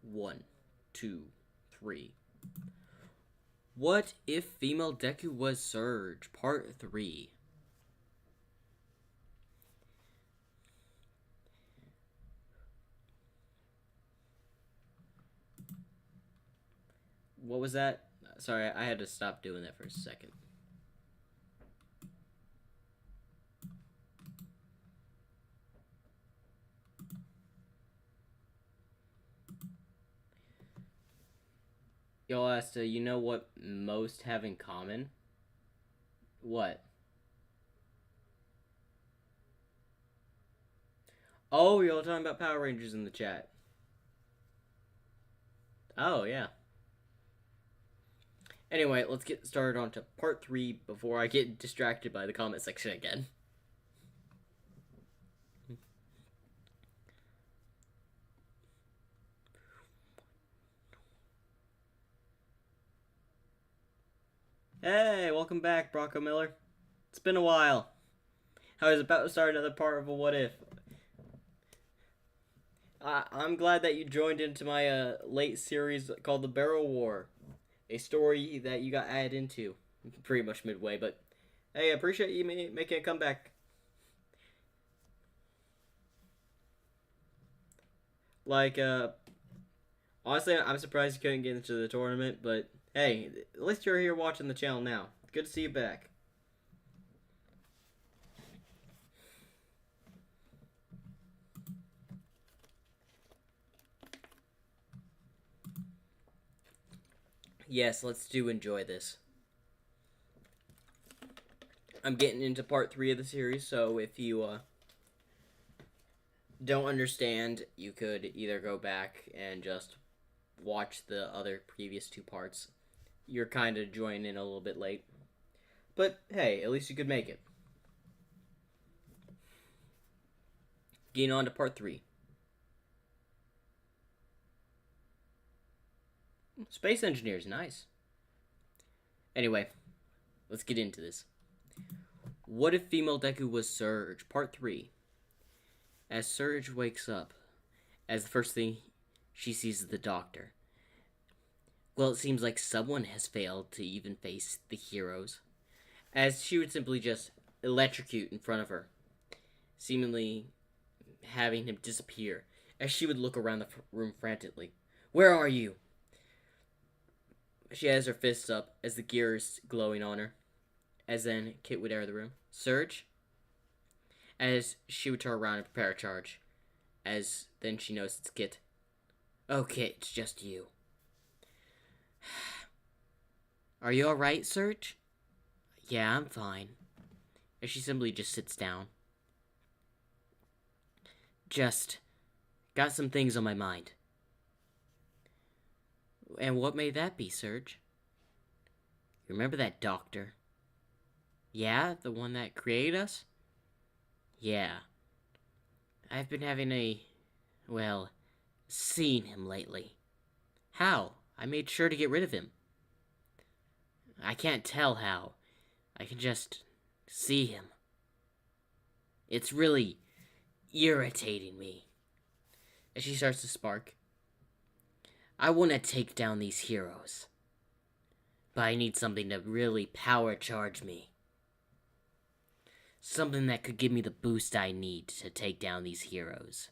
1, 2, 3. What If Female Deku was Surge? Part 3. What was that? Sorry, I had to stop doing that for a second. Y'all asked, you know what most have in common? What? Oh, y'all talking about Power Rangers in the chat. Oh, yeah. Anyway, let's get started on to part 3 before I get distracted by the comment section again. Hey, welcome back, Bronco Miller. It's been a while. I was about to start another part of a What If. I'm glad that you joined into my late series called The Barrel War. A story that you got added into pretty much midway, but hey, I appreciate you making a comeback. Like, honestly, I'm surprised you couldn't get into the tournament, but hey, at least you're here watching the channel now. Good to see you back. Yes, let's do enjoy this. I'm getting into part 3 of the series, so if you don't understand, you could either go back and just watch the other previous 2 parts. You're kind of joining in a little bit late. But hey, at least you could make it. Getting on to part 3. Space engineers, nice. Anyway, let's get into this. What if Female Deku was Surge? Part 3. As Surge wakes up, as the first thing she sees is the doctor. Well, it seems like someone has failed to even face the heroes, as she would simply just electrocute in front of her, seemingly having him disappear, as she would look around the room frantically. Where are you? She has her fists up as the gear is glowing on her, as then Kit would enter the room. Surge? As she would turn around and prepare a charge, as then she knows it's Kit. Oh, Kit, it's just you. Are you alright, Surge? Yeah, I'm fine. As she simply just sits down. Just got some things on my mind. And what may that be, Surge? You remember that doctor? Yeah, the one that created us? Yeah. I've been having well, seen him lately. How? I made sure to get rid of him. I can't tell how. I can just see him. It's really irritating me. As she starts to spark. I want to take down these heroes. But I need something to really power charge me. Something that could give me the boost I need to take down these heroes.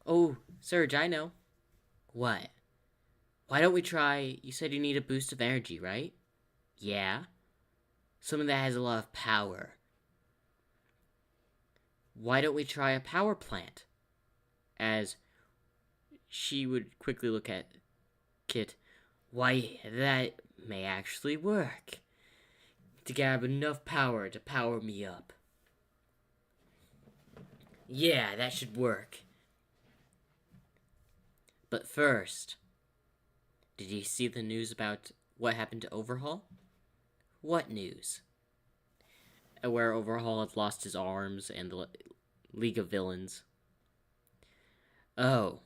Oh, Surge, I know. What? Why don't we try... You said you need a boost of energy, right? Yeah. Something that has a lot of power. Why don't we try a power plant? As she would quickly look at Kit. Why, that may actually work. To grab enough power to power me up. Yeah, that should work. But first, did you see the news about what happened to Overhaul? What news? Where Overhaul had lost his arms and the League of Villains. Oh,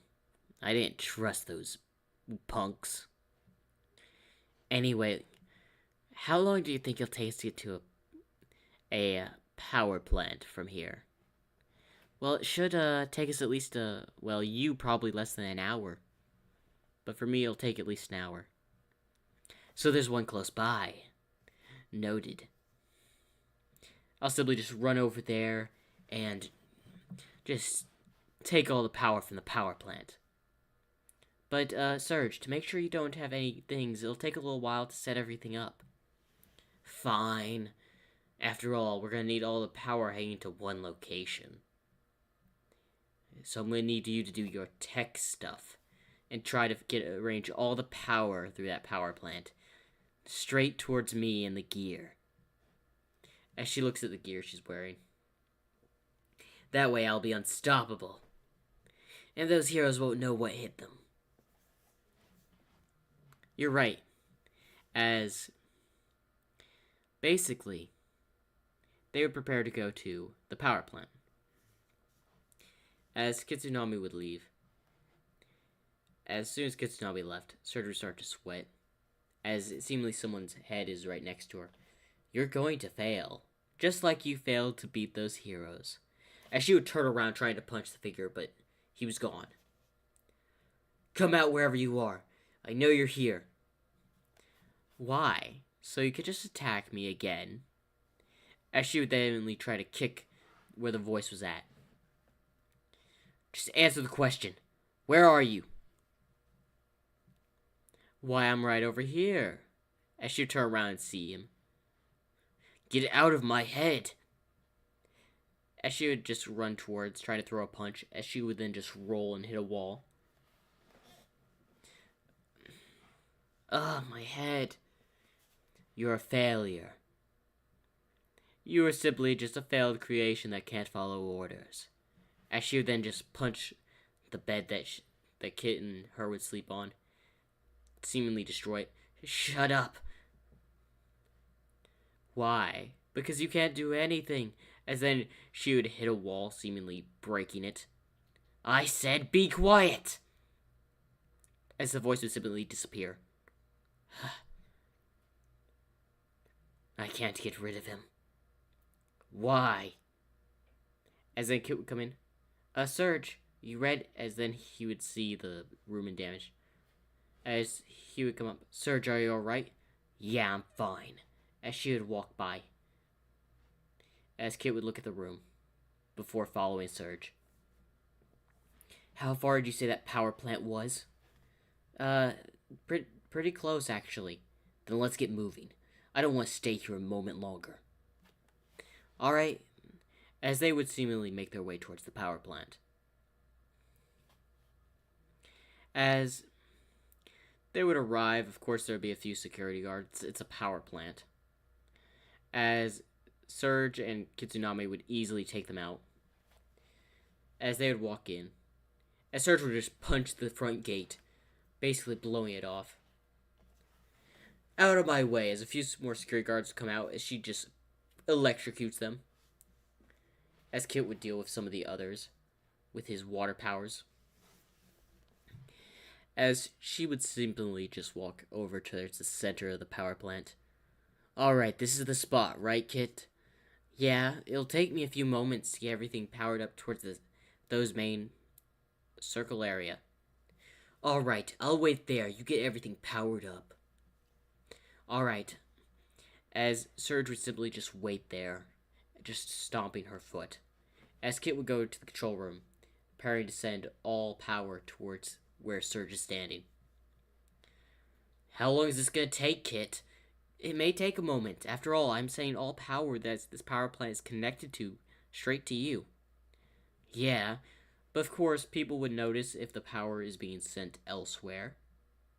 I didn't trust those punks. Anyway, how long do you think it'll take to get to a power plant from here? Well, it should take us at least well, you probably less than an hour. But for me, it'll take at least an hour. So there's one close by. Noted. I'll simply just run over there and just take all the power from the power plant. But, Surge, to make sure you don't have any things, it'll take a little while to set everything up. Fine. After all, we're gonna need all the power hanging to one location. So I'm gonna need you to do your tech stuff and try to arrange all the power through that power plant straight towards me and the gear. As she looks at the gear she's wearing. That way I'll be unstoppable. And those heroes won't know what hit them. You're right. As basically, they would prepare to go to the power plant. As Kitsunami would leave. As soon as Kitsunami left, Surge would start to sweat. As seemingly someone's head is right next to her. You're going to fail. Just like you failed to beat those heroes. As she would turn around trying to punch the figure, but he was gone. Come out wherever you are. I know you're here. Why? So you could just attack me again. As she would then try to kick where the voice was at. Just answer the question. Where are you? Why, I'm right over here. As she would turn around and see him. Get out of my head. As she would just run towards, trying to throw a punch. As she would then just roll and hit a wall. Ugh, my head. You're a failure. You are simply just a failed creation that can't follow orders. As she would then just punch the bed that Kit and her would sleep on. Seemingly destroy it. Shut up. Why? Because you can't do anything. As then she would hit a wall, seemingly breaking it. I said be quiet! As the voice would simply disappear. I can't get rid of him. Why? As then Kit would come in. Surge, you read? As then he would see the room in damage. As he would come up. Surge, are you alright? Yeah, I'm fine. As she would walk by. As Kit would look at the room. Before following Surge. How far did you say that power plant was? Pretty close, actually. Then let's get moving. I don't want to stay here a moment longer. Alright. As they would seemingly make their way towards the power plant. As they would arrive, of course there would be a few security guards. It's a power plant. As Surge and Kitsunami would easily take them out. As they would walk in. As Surge would just punch the front gate, basically blowing it off. Out of my way, as a few more security guards come out, as she just electrocutes them. as Kit would deal with some of the others with his water powers. As she would simply just walk over to the center of the power plant. Alright, this is the spot, right, Kit? Yeah, it'll take me a few moments to get everything powered up towards those main circle area. Alright, I'll wait there. You get everything powered up. Alright. As Surge would simply just wait there, just stomping her foot. As Kit would go to the control room, preparing to send all power towards where Surge is standing. How long is this gonna take, Kit? It may take a moment. After all, I'm saying all power that this power plant is connected to, straight to you. Yeah, but of course, people would notice if the power is being sent elsewhere.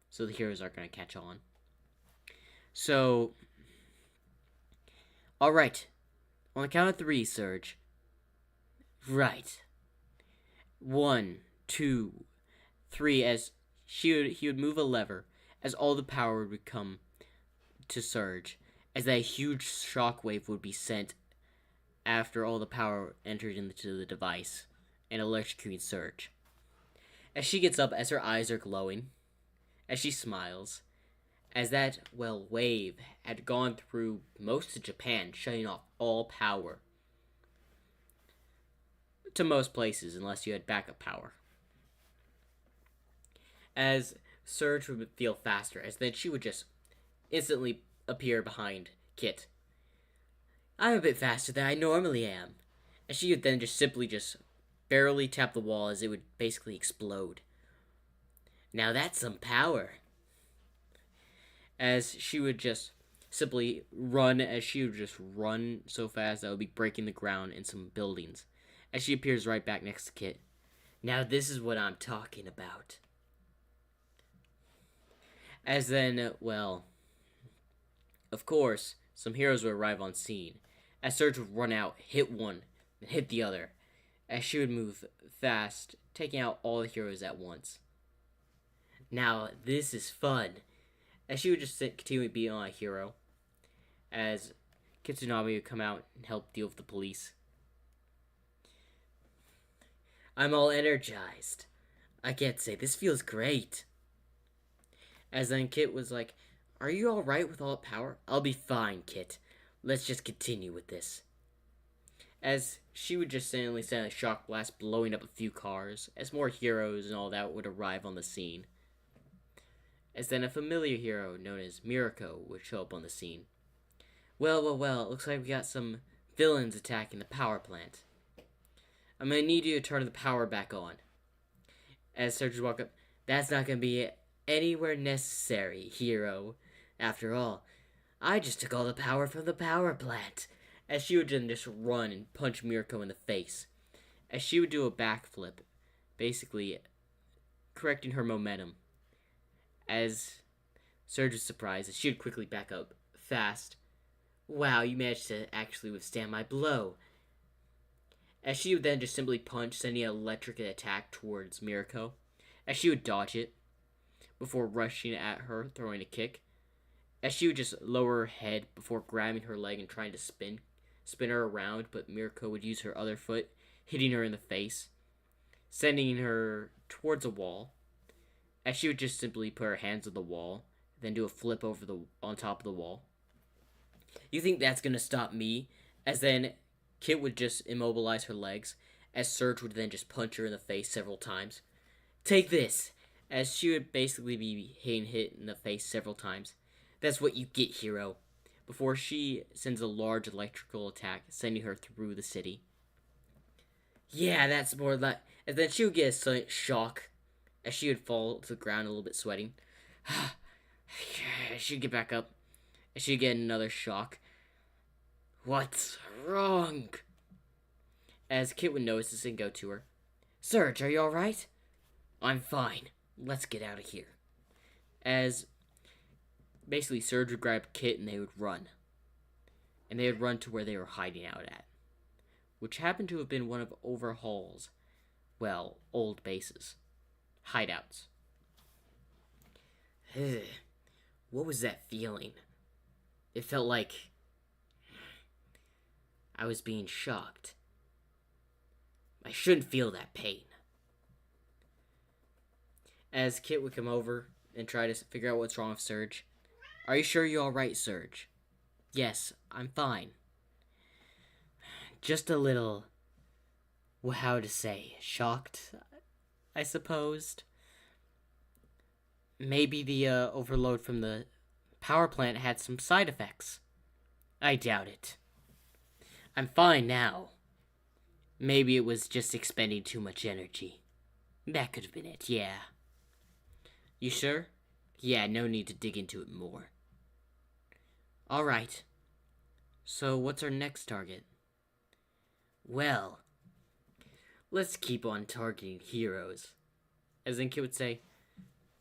So the heroes aren't going to catch on. So, alright. On the count of 3, Surge. Right. 1, 2, 3, as he would move a lever, as all the power would come to Surge, as that huge shockwave would be sent after all the power entered into the device, and electrocuting Surge. As she gets up, as her eyes are glowing, as she smiles, as that, wave had gone through most of Japan, shutting off all power. To most places, unless you had backup power. As Surge would feel faster, as then she would just instantly appear behind Kit. I'm a bit faster than I normally am. And she would then just simply barely tap the wall as it would basically explode. Now that's some power. As she would just simply run, as she would just run so fast that would be breaking the ground in some buildings. As she appears right back next to Kit. Now this is what I'm talking about. As then, of course, some heroes would arrive on scene. As Surge would run out, hit one, then hit the other. As she would move fast, taking out all the heroes at once. Now, this is fun. As she would just continue to be on a hero. As Kitsunami would come out and help deal with the police. I'm all energized. I can't say, this feels great. As then Kit was like, are you alright with all that power? I'll be fine, Kit. Let's just continue with this. As she would just suddenly send a shock blast blowing up a few cars, as more heroes and all that would arrive on the scene. As then a familiar hero known as Mirako would show up on the scene. Well, it looks like we got some villains attacking the power plant. I'm gonna need you to turn the power back on. As Surge would walk up, that's not gonna be anywhere necessary, hero. After all, I just took all the power from the power plant. As she would then just run and punch Mirko in the face. As she would do a backflip, basically correcting her momentum. As Surge was surprised, as she would quickly back up fast. Wow, you managed to actually withstand my blow. As she would then just simply punch, sending an electric attack towards Mirko. As she would dodge it, before rushing at her, throwing a kick. As she would just lower her head before grabbing her leg and trying to spin her around, but Mirko would use her other foot, hitting her in the face, sending her towards a wall. As she would just simply put her hands on the wall, then do a flip on top of the wall. You think that's gonna stop me? As then Kit would just immobilize her legs, as Surge would then just punch her in the face several times. Take this! As she would basically be hit in the face several times. That's what you get, hero. Before she sends a large electrical attack, sending her through the city. Yeah, that's more like... And then she would get a sudden shock, as she would fall to the ground a little bit sweating. She'd get back up, and she'd get another shock. What's wrong? As Kit would notice this and go to her. Surge, are you alright? I'm fine. Let's get out of here. As basically Surge would grab Kit and they would run. And they would run to where they were hiding out at. Which happened to have been one of Overhaul's, old bases. Hideouts. What was that feeling? It felt like I was being shocked. I shouldn't feel that pain. As Kit would come over and try to figure out what's wrong with Surge. Are you sure you're alright, Surge? Yes, I'm fine. Just a little, how to say, shocked, I supposed. Maybe the overload from the power plant had some side effects. I doubt it. I'm fine now. Maybe it was just expending too much energy. That could have been it, yeah. You sure? Yeah, no need to dig into it more. Alright. So what's our next target? Well, let's keep on targeting heroes. As Kit would say,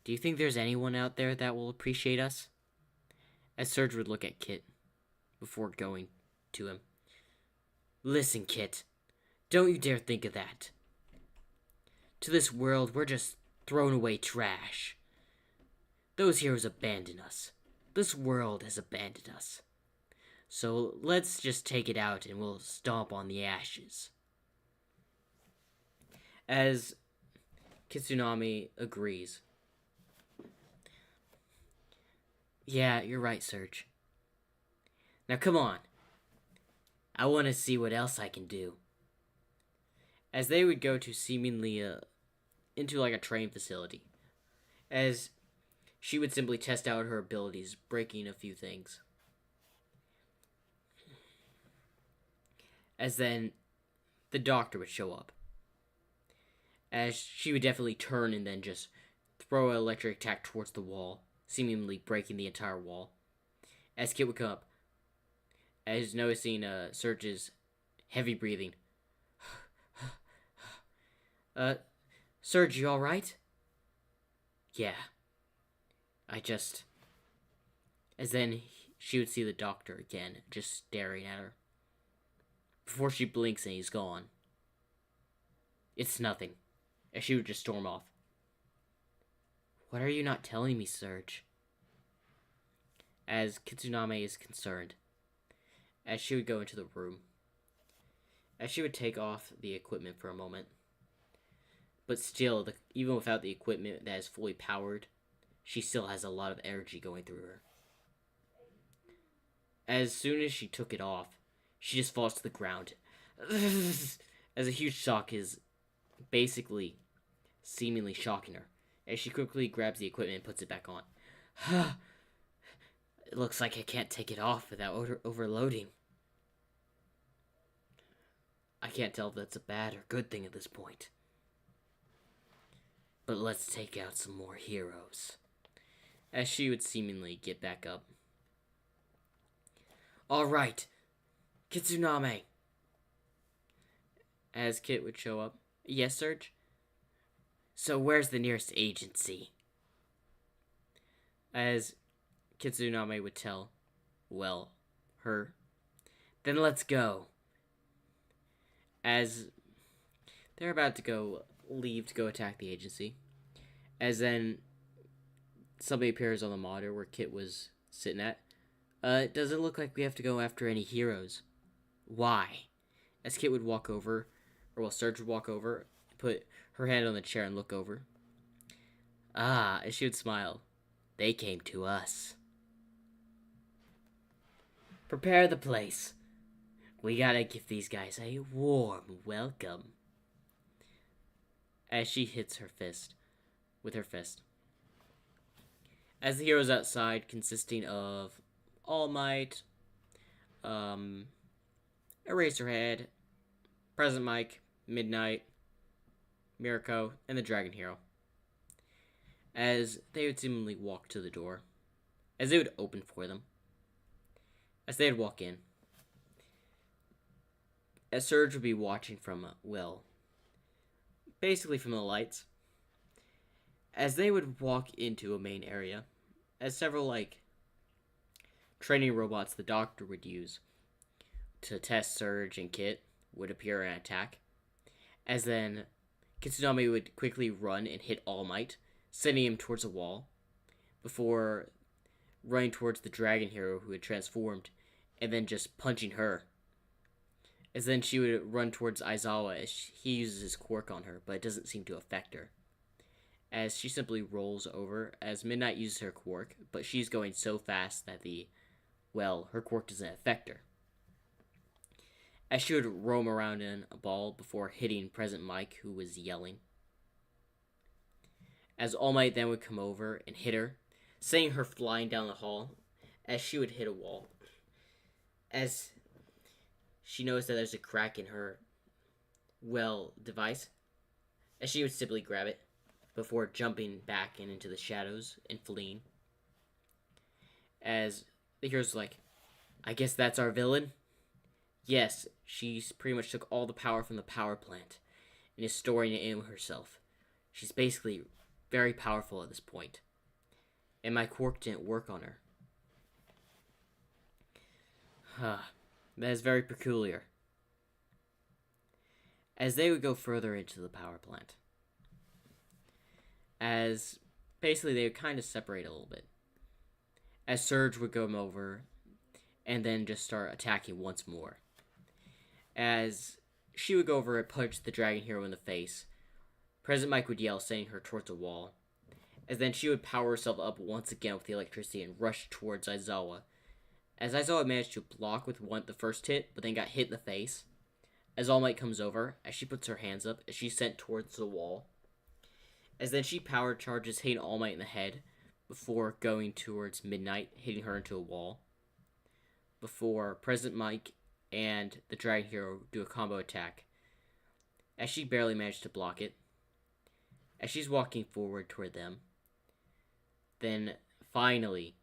do you think there's anyone out there that will appreciate us? As Surge would look at Kit before going to him. Listen, Kit. Don't you dare think of that. To this world, we're just thrown away trash. Those heroes abandoned us. This world has abandoned us. So let's just take it out and we'll stomp on the ashes. As Kitsunami agrees. Yeah, you're right, Surge. Now come on. I want to see what else I can do. As they would go to seemingly into like a training facility. As she would simply test out her abilities, breaking a few things. As then the doctor would show up. As she would definitely turn and then just throw an electric attack towards the wall, seemingly breaking the entire wall. As Kit would come up, as noticing Surge's heavy breathing. Surge, you alright? Yeah. As then she would see the doctor again, just staring at her. Before she blinks and he's gone. It's nothing. As she would just storm off. What are you not telling me, Surge? As Kitsuname is concerned. As she would go into the room. As she would take off the equipment for a moment. But still, even without the equipment that is fully powered, she still has a lot of energy going through her. As soon as she took it off, she just falls to the ground. As a huge shock is basically seemingly shocking her. As she quickly grabs the equipment and puts it back on. It looks like I can't take it off without overloading. I can't tell if that's a bad or good thing at this point. But let's take out some more heroes. As she would seemingly get back up. Alright, Kitsuname. As Kit would show up. Yes, Surge? So where's the nearest agency? As Kitsuname would tell, her. Then let's go. As they're about to leave to go attack the agency. As then somebody appears on the monitor where Kit was sitting at. Does it look like we have to go after any heroes? Why? As Kit would walk over, Surge would walk over, put her hand on the chair and look over. As she would smile. They came to us. Prepare the place. We gotta give these guys a warm welcome. As she hits her fist. With her fist. As the heroes outside, consisting of All Might, Eraserhead, Present Mike, Midnight, Mirko, and the Dragon Hero. As they would seemingly walk to the door. As they would open for them. As they would walk in. As Surge would be watching from, basically from the lights. As they would walk into a main area. As several, training robots the doctor would use to test Surge and Kit would appear and attack. As then Kitsunami would quickly run and hit All Might, sending him towards a wall, before running towards the Dragon Hero who had transformed, and then just punching her. As then she would run towards Aizawa as he uses his quirk on her, but it doesn't seem to affect her. As she simply rolls over as Midnight uses her quirk, but she's going so fast that her quirk doesn't affect her. As she would roam around in a ball before hitting Present Mike, who was yelling. As All Might then would come over and hit her, sending her flying down the hall, as she would hit a wall. As she noticed that there's a crack in her, device, as she would simply grab it before jumping back into the shadows and fleeing. As the hero's like, I guess that's our villain? Yes, she's pretty much took all the power from the power plant and is storing it in herself. She's basically very powerful at this point. And my quirk didn't work on her. That is very peculiar. As they would go further into the power plant. As basically they would kind of separate a little bit. As Surge would come over and then just start attacking once more. As she would go over and punch the dragon hero in the face, President Mike would yell, sending her towards a wall. As then she would power herself up once again with the electricity and rush towards Aizawa. As Aizawa managed to block with the first hit, but then got hit in the face. As All Might comes over, as she puts her hands up, as she's sent towards the wall. As then she power charges, hitting All Might in the head, before going towards Midnight, hitting her into a wall. Before President Mike and the Dragon Hero do a combo attack, as she barely managed to block it. As she's walking forward toward them, then finally,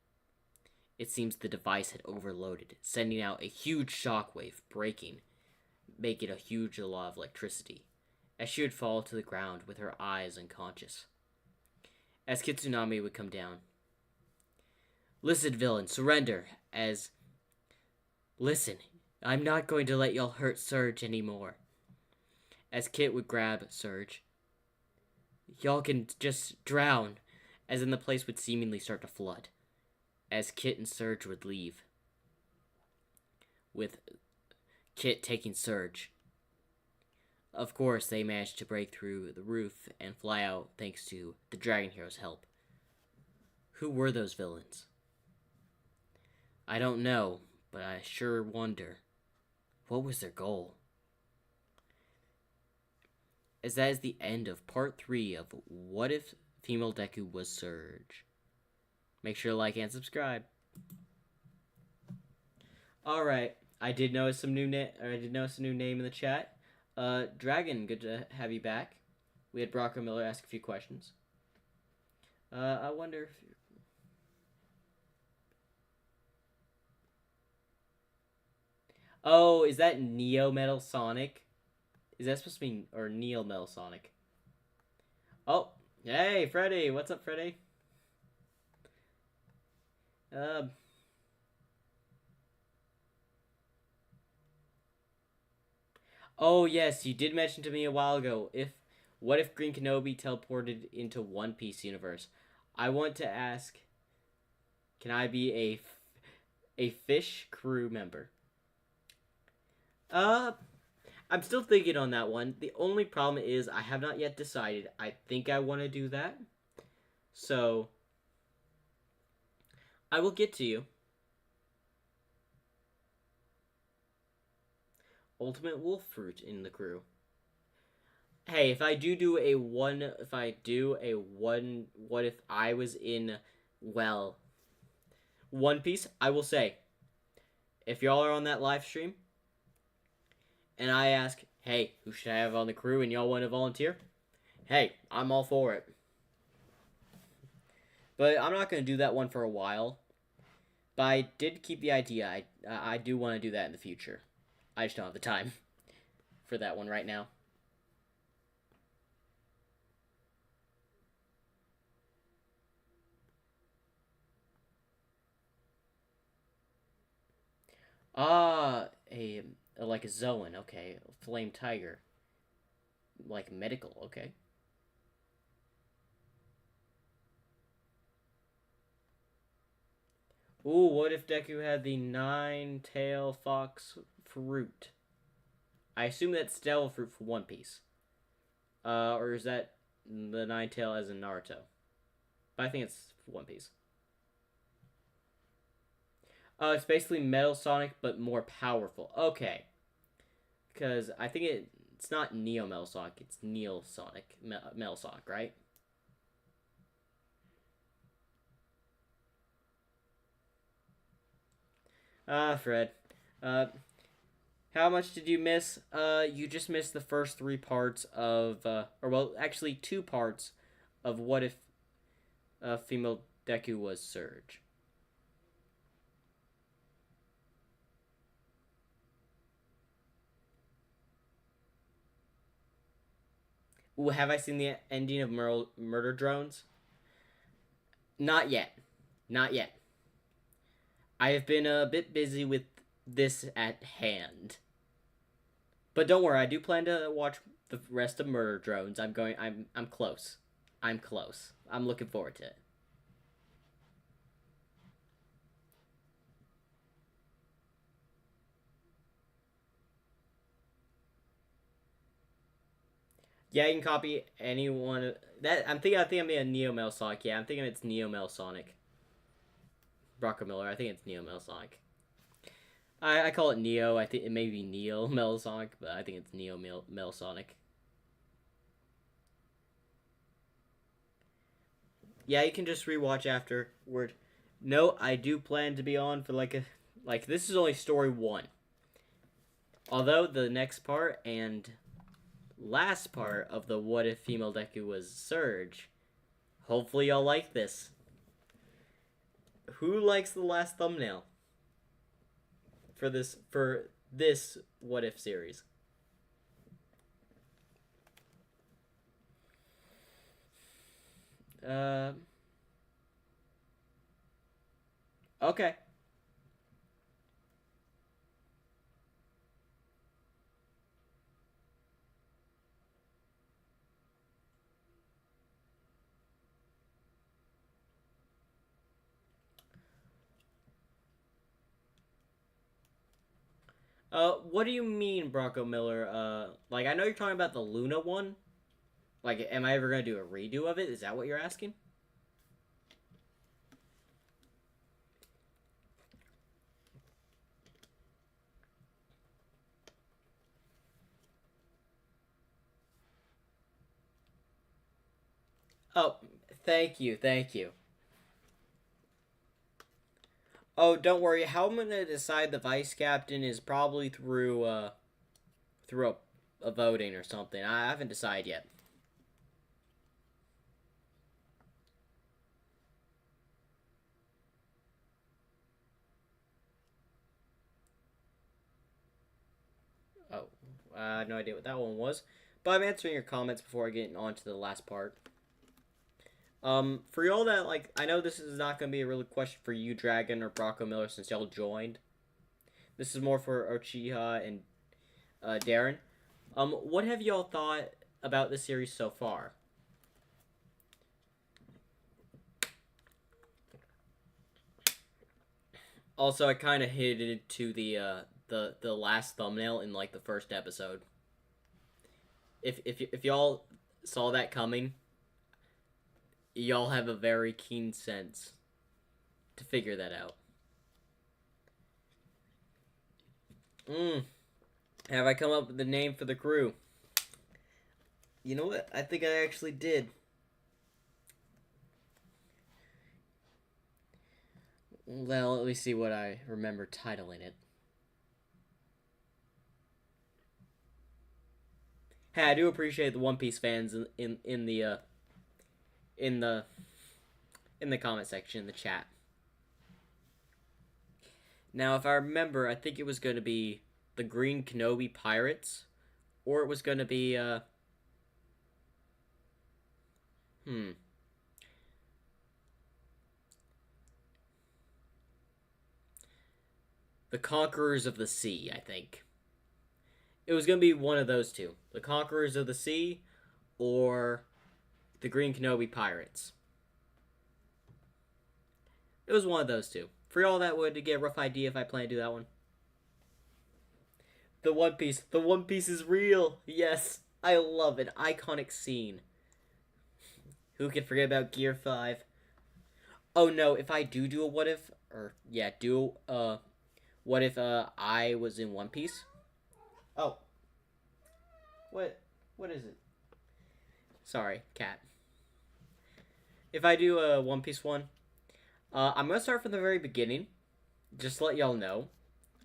it seems the device had overloaded, sending out a huge shockwave, breaking, making a huge lot of electricity, as she would fall to the ground with her eyes unconscious. As Kitsunami would come down. Listen, villain, surrender, as... Listen, I'm not going to let y'all hurt Surge anymore. As Kit would grab Surge. Y'all can just drown, as in the place would seemingly start to flood. As Kit and Surge would leave. With Kit taking Surge. Of course, they managed to break through the roof and fly out thanks to the Dragon Hero's help. Who were those villains? I don't know, but I sure wonder. What was their goal? As that is the end of part 3 of What If Female Deku Was Surge. Make sure to like and subscribe. Alright, I did notice a new name in the chat. Dragon, good to have you back. We had Brock Miller ask a few questions. I wonder if... Oh, is that Neo Metal Sonic? Is that supposed to be... Or Neo Metal Sonic? Oh, hey, Freddy. What's up, Freddy? Oh, yes, you did mention to me a while ago, what if Green Kenobi teleported into One Piece universe? I want to ask, can I be a fish crew member? I'm still thinking on that one. The only problem is I have not yet decided. I think I want to do that. So, I will get to you. Ultimate wolf fruit in the crew. Hey, what if I was in, One Piece, I will say, if y'all are on that live stream, and I ask, hey, who should I have on the crew, and y'all want to volunteer? Hey, I'm all for it. But I'm not going to do that one for a while. But I did keep the idea. I do want to do that in the future. I just don't have the time for that one right now. Like a Zoan, okay. Flame Tiger. Like medical, okay. Ooh, what if Deku had the 9-tail fox fruit? I assume that's Devil Fruit for One Piece. Or is that the Nine Tail as in Naruto? But I think it's One Piece. It's basically Metal Sonic, but more powerful. Okay. Because I think it's not Neo Metal Sonic, it's Neo Sonic. Metal Sonic, right? Fred. Uh, how much did you miss? You just missed the first three parts of, or well, actually two parts of What If Female Deku was Surge. Ooh, have I seen the ending of Murder Drones? Not yet. Not yet. I have been a bit busy with this at hand. But don't worry, I do plan to watch the rest of Murder Drones. I'm close. I'm close. I'm looking forward to it. Yeah, you can copy anyone that I think I'm a Neo Mel Sonic. Yeah, I'm thinking it's Neo Mel Sonic. Rocco Miller, I think it's Neo Mel Sonic. I call it Neo. I think it may be Neo Mel Sonic, but I think it's Neo Mel Sonic. Yeah, you can just rewatch afterward. No, I do plan to be on for like this is only story one. Although the next part and last part of the What If Female Deku was Surge. Hopefully y'all like this. Who likes the last thumbnail for this What If series? Uh okay. What do you mean, Bronco Miller? Like I know you're talking about the Luna one. Like, am I ever gonna do a redo of it? Is that what you're asking? Oh, thank you, thank you. Oh, don't worry. How I'm gonna decide the vice captain is probably through a voting or something. I haven't decided yet. Oh, I have no idea what that one was. But I'm answering your comments before I get on to the last part. For y'all that like, I know this is not gonna be a real question for you, Dragon or Bronco Miller, since y'all joined. This is more for Ochiha and Darren. What have y'all thought about the series so far? Also, I kind of hinted to the last thumbnail in like the first episode. If y'all saw that coming, y'all have a very keen sense to figure that out. Have I come up with the name for the crew? You know what? I think I actually did. Well, let me see what I remember titling it. Hey, I do appreciate the One Piece fans in the in the comment section in the chat. Now, if I remember, I think it was going to be the Green Kenobi Pirates, or it was going to be hmm the Conquerors of the Sea. I think it was going to be one of those two: the Conquerors of the Sea, or the Green Kenobi Pirates. It was one of those two. For y'all that would get a rough idea if I plan to do that one. The One Piece is real. Yes, I love it. Iconic scene. Who can forget about Gear 5? Oh no, if I do a what if, or yeah, do what if I was in One Piece? Oh, what what is it? Sorry, cat. If I do a One Piece one, I'm gonna start from the very beginning. Just to let y'all know,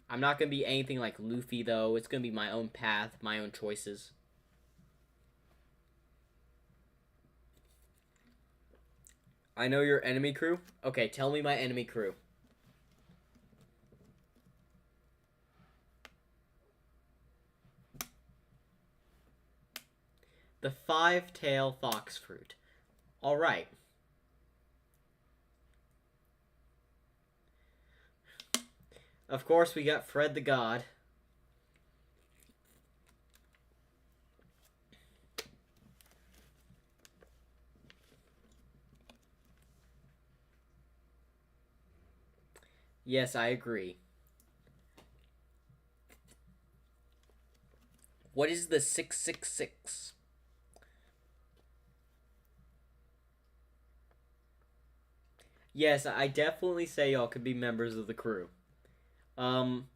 I'm not gonna be anything like Luffy though. It's gonna be my own path, my own choices. I know your enemy crew. Okay, tell me my enemy crew. The five-tail fox fruit. All right. Of course, we got Fred the God. Yes, I agree. What is the 666? Yes, I definitely say y'all could be members of the crew. Um,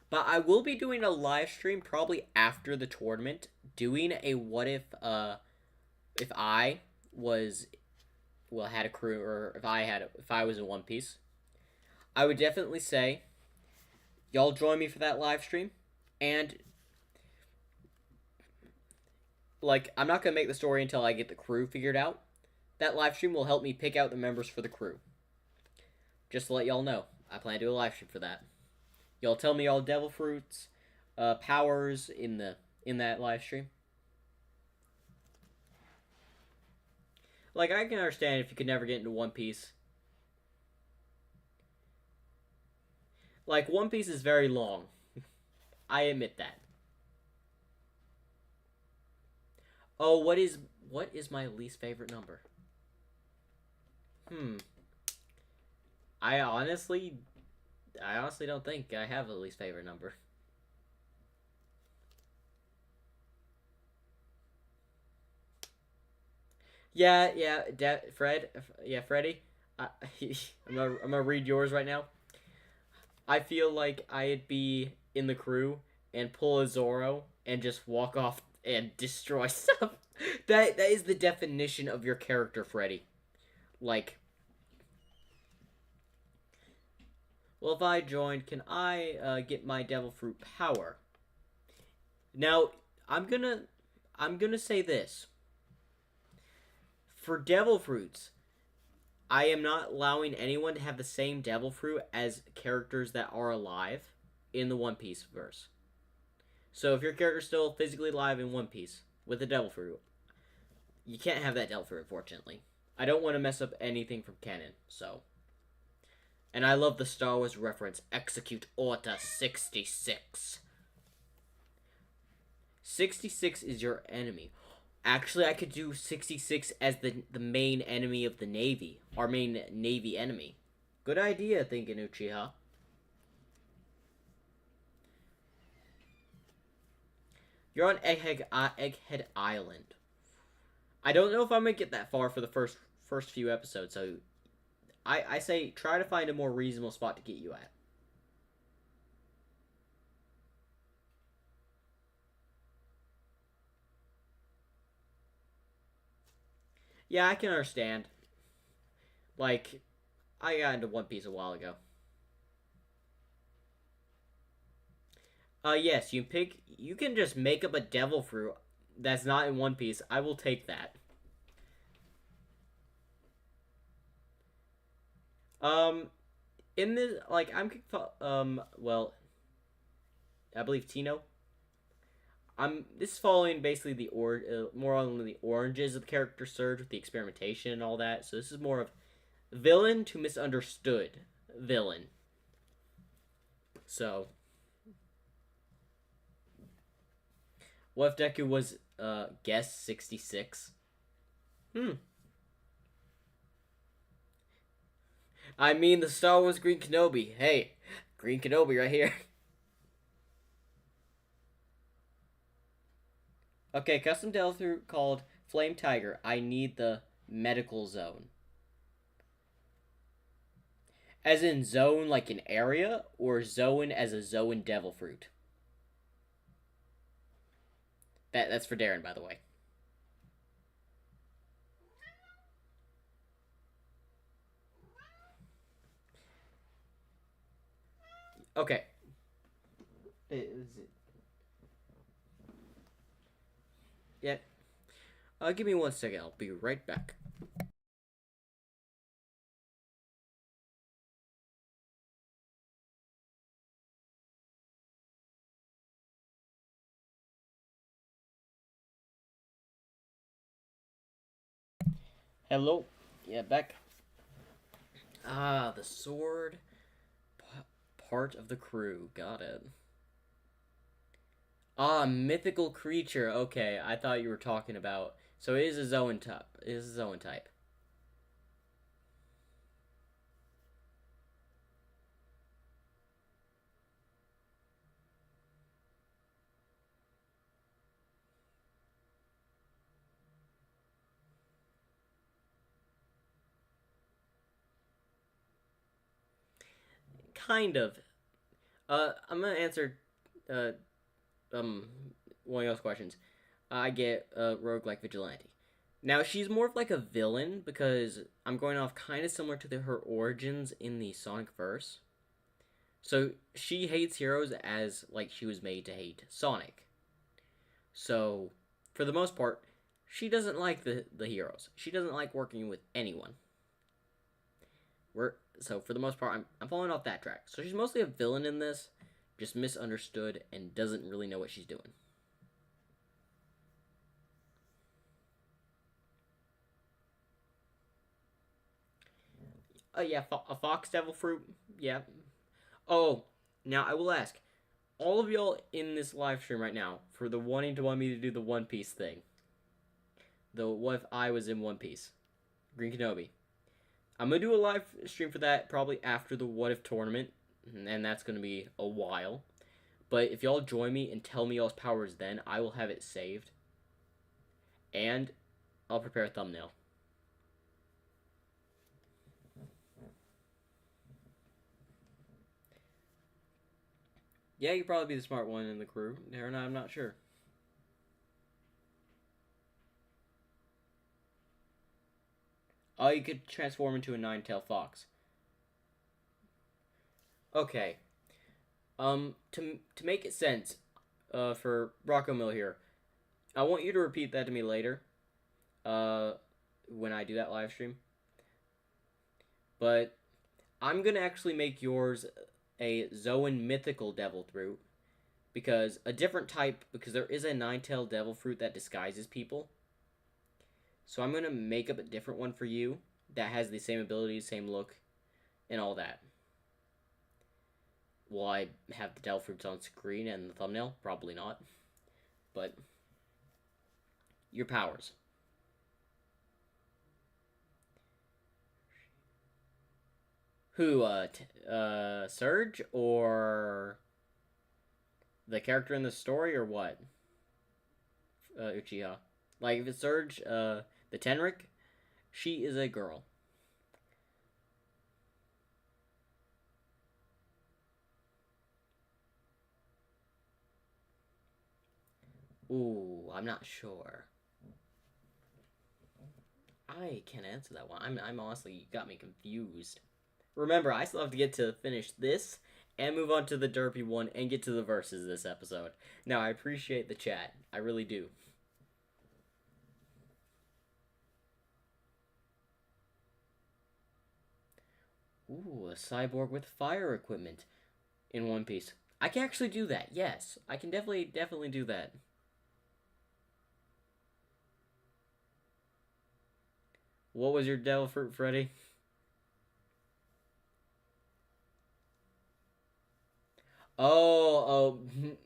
but I will be doing a live stream probably after the tournament, doing a what if I was had a crew, or if I was in One Piece. I would definitely say y'all join me for that live stream, and like I'm not gonna make the story until I get the crew figured out. That live stream will help me pick out the members for the crew. Just to let y'all know, I plan to do a live stream for that. Y'all tell me all devil fruits, powers in that live stream. Like I can understand if you could never get into One Piece. Like One Piece is very long. I admit that. Oh, what is my least favorite number? Hmm. I honestly don't think I have a least favorite number. Yeah, yeah, Freddie. I, I'm gonna read yours right now. I feel like I'd be in the crew and pull a Zoro and just walk off and destroy stuff. That is the definition of your character, Freddy. Like, well, if I joined, can I get my devil fruit power? Now, I'm gonna I'm gonna say this. For devil fruits, I am not allowing anyone to have the same devil fruit as characters that are alive in the One Piece verse. So if your character's still physically alive in One Piece with a devil fruit, you can't have that devil fruit, unfortunately. I don't want to mess up anything from canon, so. And I love the Star Wars reference, execute Order 66. 66 is your enemy. Actually, I could do 66 as the main enemy of the Navy. Our main Navy enemy. Good idea, thinking Uchiha. You're on Egghead Island. I don't know if I'm gonna get that far for the first few episodes, so I say try to find a more reasonable spot to get you at. Yeah, I can understand. Like, I got into One Piece a while ago. Yes, you can just make up a devil fruit that's not in One Piece. I will take that. Um, in this, like, well, I believe Tino. This is following basically more on the oranges of the character surge with the experimentation and all that. So this is more of villain to misunderstood villain. So, what if Deku was guess 66? Hmm. I mean the Star Wars Green Kenobi. Hey, Green Kenobi right here. Okay, custom delve through called Flame Tiger. I need the medical zone. As in zone like an area, or zone as a zone devil fruit? That's for Darren, by the way. Okay. Is it? Yeah. Give me 1 second. I'll be right back. Hello. Yeah, back. Ah, the sword. Part of the crew. Got it. Ah, mythical creature. Okay, I thought you were talking about. So it is a zone type. It is a zone type. Kind of. I'm gonna answer uh um one of those questions. I get rogue like vigilante. Now she's more of like a villain because I'm going off kind of similar to her origins in the Sonic verse. So she hates heroes as like she was made to hate Sonic. So for the most part, she doesn't like the heroes. She doesn't like working with anyone. So for the most part, I'm following off that track. So she's mostly a villain in this, just misunderstood and doesn't really know what she's doing. Yeah, a fox devil fruit. Yeah. Oh, now I will ask all of y'all in this live stream right now for the wanting to want me to do the One Piece thing. The what if I was in One Piece? Green Kenobi. I'm gonna do a live stream for that probably after the What If tournament, and that's gonna be a while. But if y'all join me and tell me y'all's powers then, I will have it saved, and I'll prepare a thumbnail. Yeah, you'd probably be the smart one in the crew. Aaron, I'm not sure. Oh, you could transform into a nine-tailed fox. Okay. To make it sense, for Rocco Mill here, I want you to repeat that to me later. Uh, when I do that live stream. But I'm gonna actually make yours a Zoan mythical devil fruit because a different type because there is a nine-tailed devil fruit that disguises people. So I'm gonna make up a different one for you that has the same abilities, same look, and all that. Will I have the devil fruits on screen and the thumbnail? Probably not. But your powers. Who? Surge or the character in the story or what? Uchiha. Like if it's Surge, the Tenrik, she is a girl. Ooh, I'm not sure. I can't answer that one. I'm honestly got me confused. Remember, I still have to get to finish this and move on to the derpy one and get to the verses this episode. Now, I appreciate the chat. I really do. Ooh, a cyborg with fire equipment in One Piece. I can actually do that. Yes, I can definitely do that. What was your devil fruit, Freddy? Oh,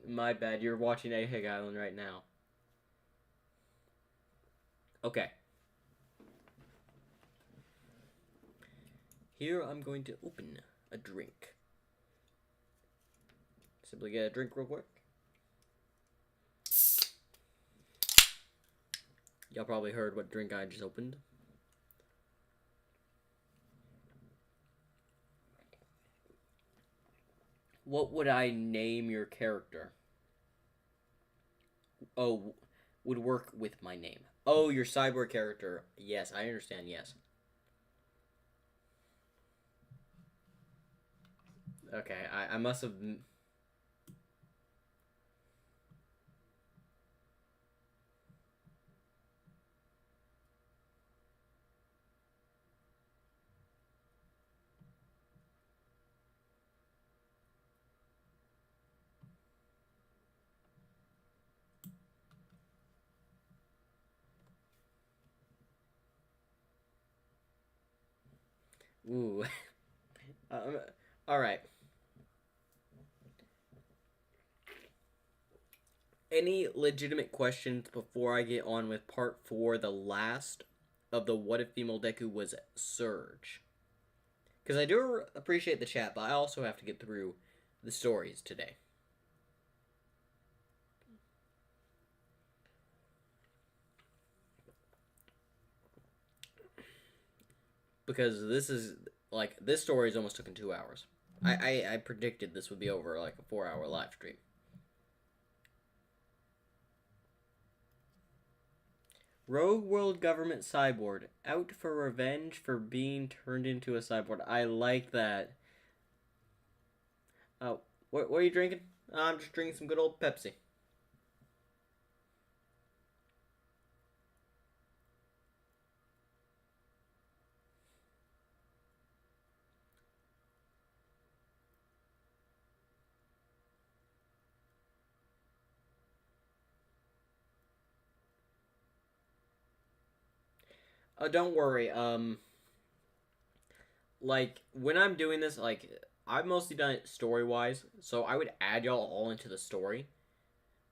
my bad. You're watching Egghead Island right now. Okay. Here I'm going to open a drink. Simply get a drink real quick. Y'all probably heard what drink I just opened. What would I name your character? Oh, would work with my name. Oh, your cyborg character. Yes, I understand. Yes. Okay, I must have. Ooh. um, all right. Any legitimate questions before I get on with part four, the last of the what if female Deku was Surge? Because I do appreciate the chat, but I also have to get through the stories today. Because this is like this story is almost taken 2 hours. I predicted this would be over like a 4 hour live stream. Rogue World Government Cyborg out for revenge for being turned into a cyborg. I like that. Oh, what are you drinking? I'm just drinking some good old Pepsi. Oh, don't worry. Like when I'm doing this, like I've mostly done it story wise, so I would add y'all all into the story.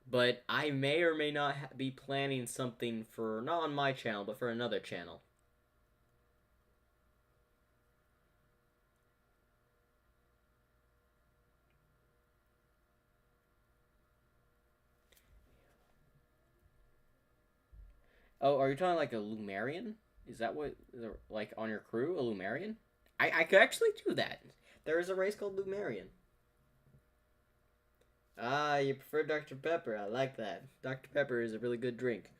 But I may or may not be planning something for not on my channel, but for another channel. Oh, are you talking like a Lumerian? Is that what like on your crew, a Lumerian? I could actually do that. There is a race called Lumerian. Ah, you prefer Dr. Pepper. I like that. Dr. Pepper is a really good drink.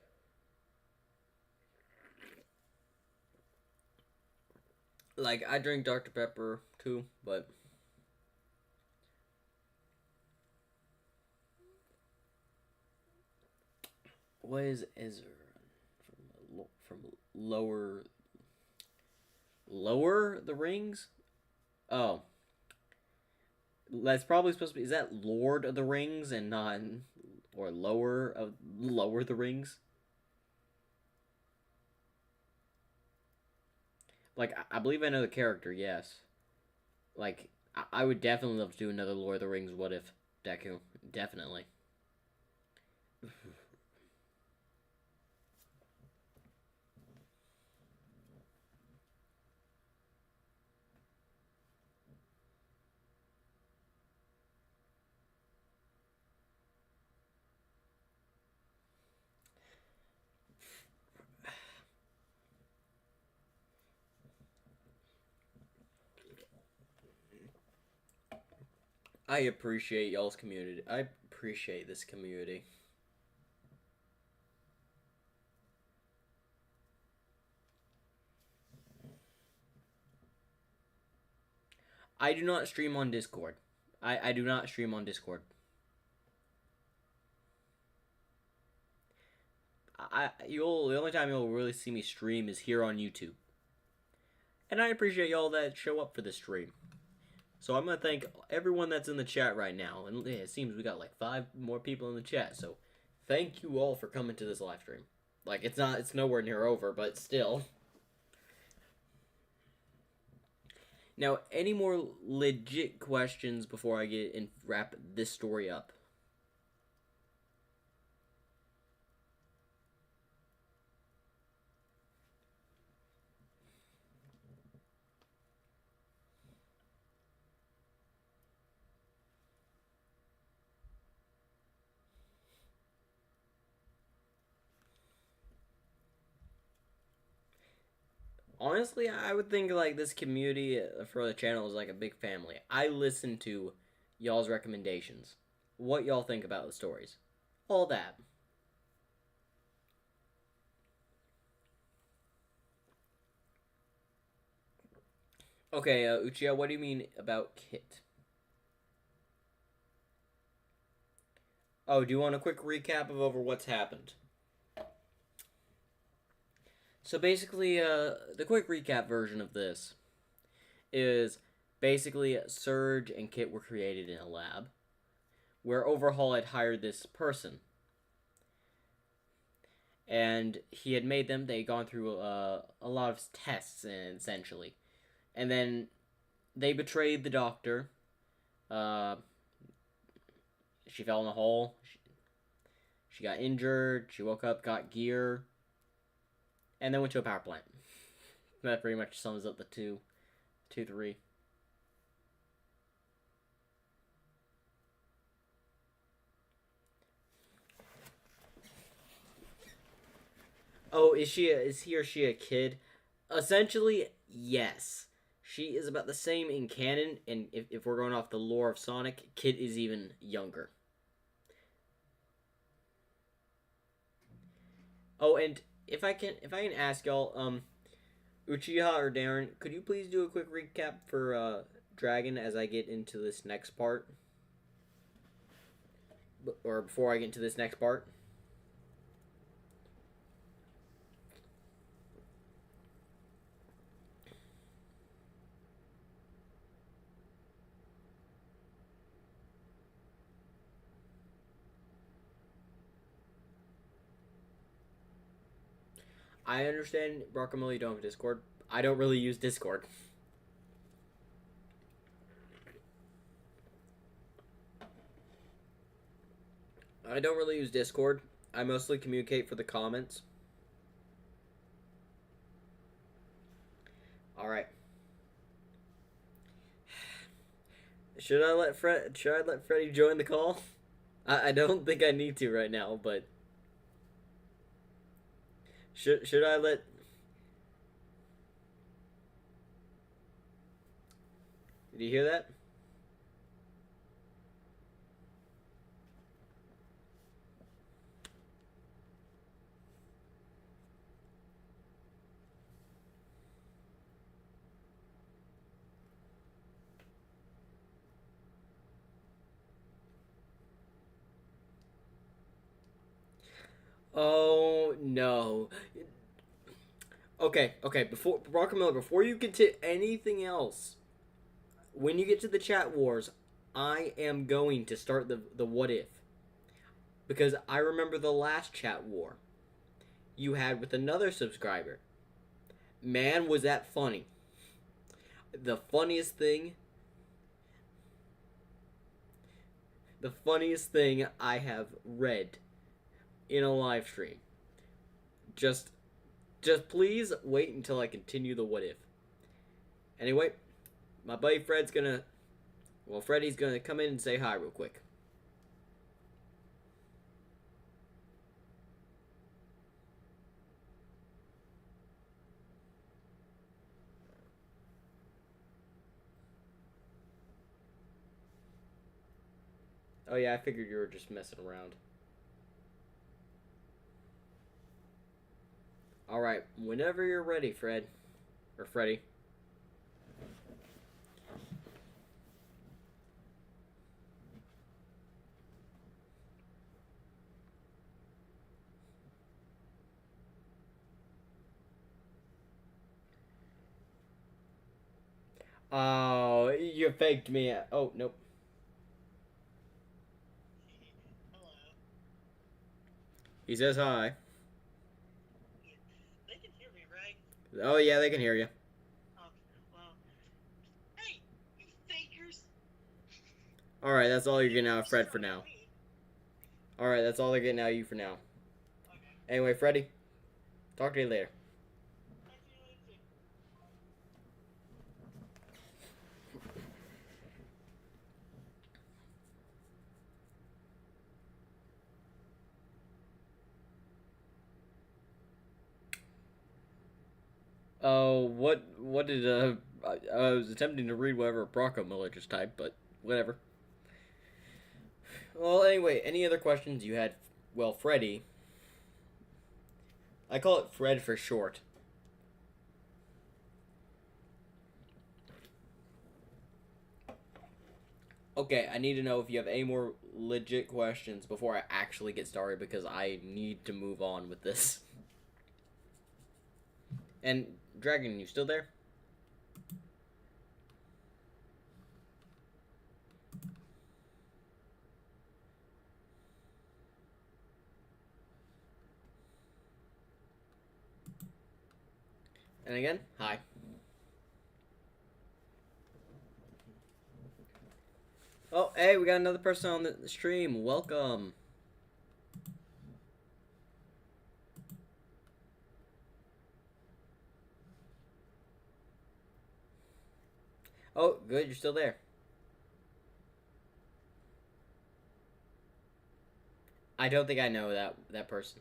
Like I drink Dr. Pepper too, but what is from lower the rings? Oh, that's probably supposed to be. Is that Lord of the Rings and not or lower the rings? Like I believe I know the character. Yes. Like I would definitely love to do another Lord of the Rings. What if Deku? Definitely. I appreciate y'all's community. I appreciate this community. I do not stream on Discord. I do not stream on Discord. The only time you'll really see me stream is here on YouTube. And I appreciate y'all that show up for this stream. So I'm gonna thank everyone that's in the chat right now. And it seems we got like 5 more people in the chat. So thank you all for coming to this live stream. Like it's nowhere near over, but still. Now, any more legit questions before I get and wrap this story up? Honestly, I would think like this community for the channel is like a big family. I listen to y'all's recommendations. What y'all think about the stories. All that. Okay, Uchiha, what do you mean about Kit? Oh, do you want a quick recap of over what's happened? So basically, the quick recap version of this is basically Surge and Kit were created in a lab where Overhaul had hired this person. And he had made them, they had gone through a lot of tests, essentially. And then they betrayed the doctor. Uh, she fell in a hole. She got injured. She woke up, got gear, and then went to a power plant. That pretty much sums up the three. Oh, is he or she a kid? Essentially, yes. She is about the same in canon, and if we're going off the lore of Sonic, Kid is even younger. Oh, and if I can ask y'all, Uchiha or Darren, could you please do a quick recap for Dragon as I get into this next part, or before I get into this next part? I understand, Rockamole, you don't have Discord. I don't really use Discord. I don't really use Discord. I mostly communicate for the comments. All right. Should I let Freddy join the call? I don't think I need to right now, but should I let? Did you hear that? Oh no. Okay. Before Rocker Miller, before you get to anything else, when you get to the chat wars, I am going to start the what if, because I remember the last chat war you had with another subscriber. Man, was that funny. The funniest thing the funniest thing I have read in a live stream. Just please wait until I continue the what if. Anyway, my buddy Freddy's gonna come in and say hi real quick. Oh yeah, I figured you were just messing around. Alright, whenever you're ready, Fred. Or Freddy. Oh, you faked me. Oh, nope. He says hi. They can hear me, right? Oh yeah, they can hear you. Okay, well, hey, you fakers! Alright, that's all you're getting out of Fred for now. Me. Alright, that's all they're getting out of you for now. Okay. Anyway, Freddy, talk to you later. Talk to you later, too. Oh, what did I was attempting to read whatever Bronco Miller just typed, but whatever. Well, anyway, any other questions you had? Well, Freddy. I call it Fred for short. Okay, I need to know if you have any more legit questions before I actually get started because I need to move on with this. And Dragon, you still there? And again, hi. Oh, hey, we got another person on the stream. Welcome. Oh, good, you're still there. I don't think I know that person.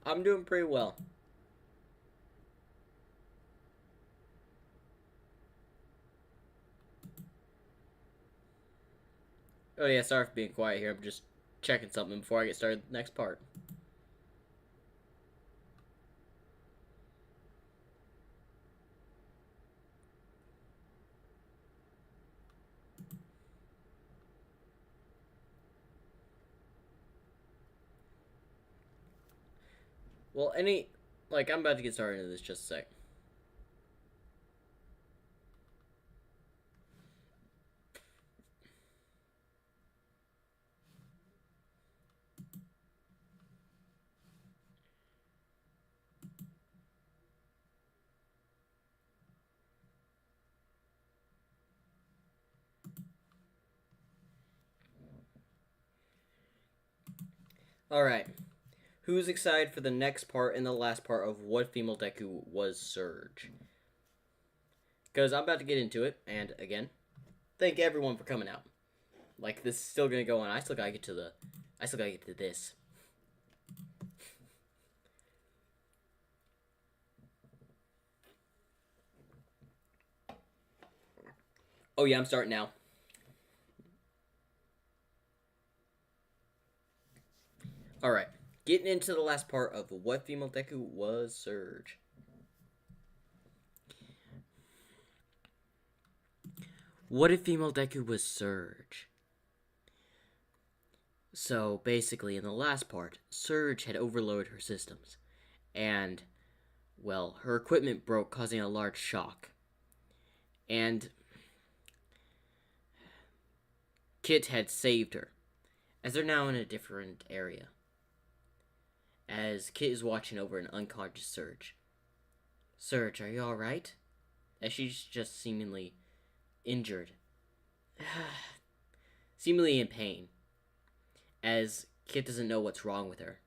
I'm doing pretty well. Oh yeah, sorry for being quiet here. I'm just checking something before I get started. Next part. Well, I'm about to get started into this just a sec. All right. Who's excited for the next part and the last part of what female Deku was Surge? Because I'm about to get into it, and again, thank everyone for coming out. Like this is still gonna go on. I still gotta get to this. Oh yeah, I'm starting now. All right, getting into the last part of what female Deku was Surge. What if female Deku was Surge? So basically, in the last part, Surge had overloaded her systems, and well, her equipment broke, causing a large shock. And Kit had saved her, as they're now in a different area. As Kit is watching over an unconscious Surge. Surge, are you alright? As she's just seemingly injured. Seemingly in pain. As Kit doesn't know what's wrong with her.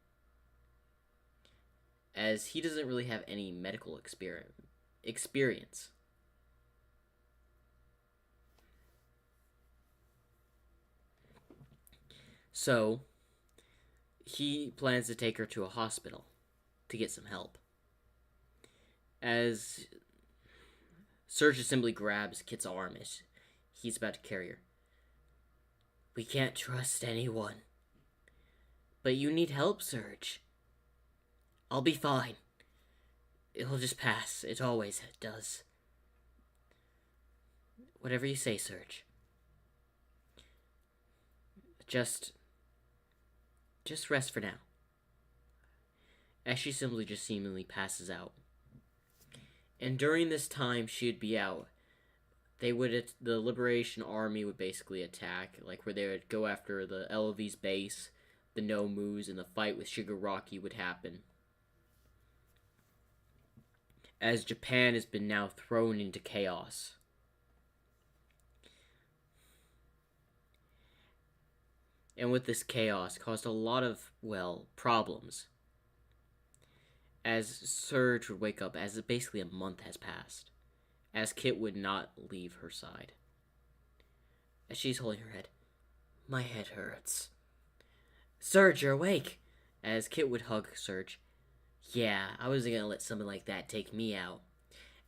As he doesn't really have any medical experience. So, he plans to take her to a hospital to get some help. As Surge simply grabs Kit's arm as he's about to carry her. We can't trust anyone. But you need help, Surge. I'll be fine. It'll just pass. It always does. Whatever you say, Surge. Just rest for now. As she simply just seemingly passes out. And during this time she'd be out, the Liberation Army would basically attack, like where they would go after the LOV's base, the Nomus, and the fight with Shigaraki would happen. As Japan has been now thrown into chaos. And with this chaos caused a lot of, well, problems. As Surge would wake up as basically a month has passed. as Kit would not leave her side. As she's holding her head, my head hurts. Surge, you're awake! As Kit would hug Surge. Yeah, I wasn't gonna let something like that take me out.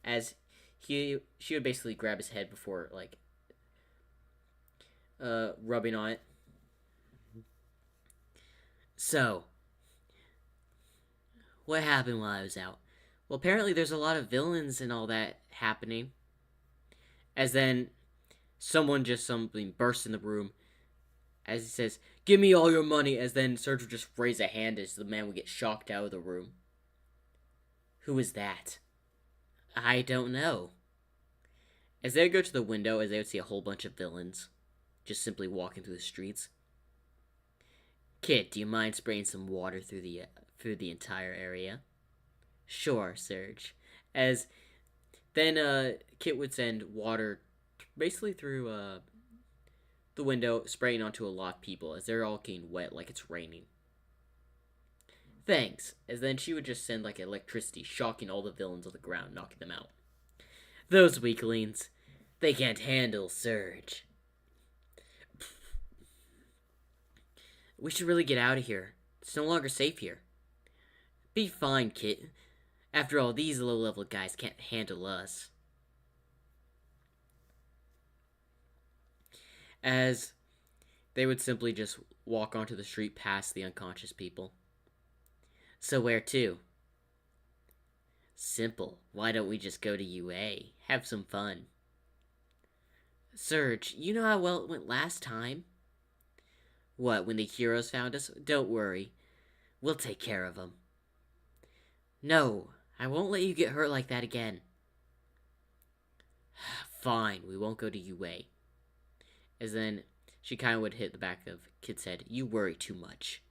As she would basically grab his head before, like, rubbing on it. So, what happened while I was out? Well, apparently there's a lot of villains and all that happening. As then, something bursts in the room. As he says, give me all your money. As then Surge would just raise a hand as the man would get shocked out of the room. Who is that? I don't know. As they would go to the window, as they would see a whole bunch of villains just simply walking through the streets. Kit, do you mind spraying some water through the entire area? Sure, Surge. As then Kit would send water basically through the window, spraying onto a lot of people as they're all getting wet like it's raining. Thanks. As then she would just send like electricity, shocking all the villains on the ground, knocking them out. Those weaklings, they can't handle Surge. We should really get out of here. It's no longer safe here. Be fine, Kit. After all, these low-level guys can't handle us. As they would simply just walk onto the street past the unconscious people. So where to? Simple. Why don't we just go to UA? Have some fun. Surge, you know how well it went last time? What, when the heroes found us? Don't worry. We'll take care of them. No, I won't let you get hurt like that again. Fine, we won't go to UA. As then she kind of would hit the back of Kit's head. You worry too much.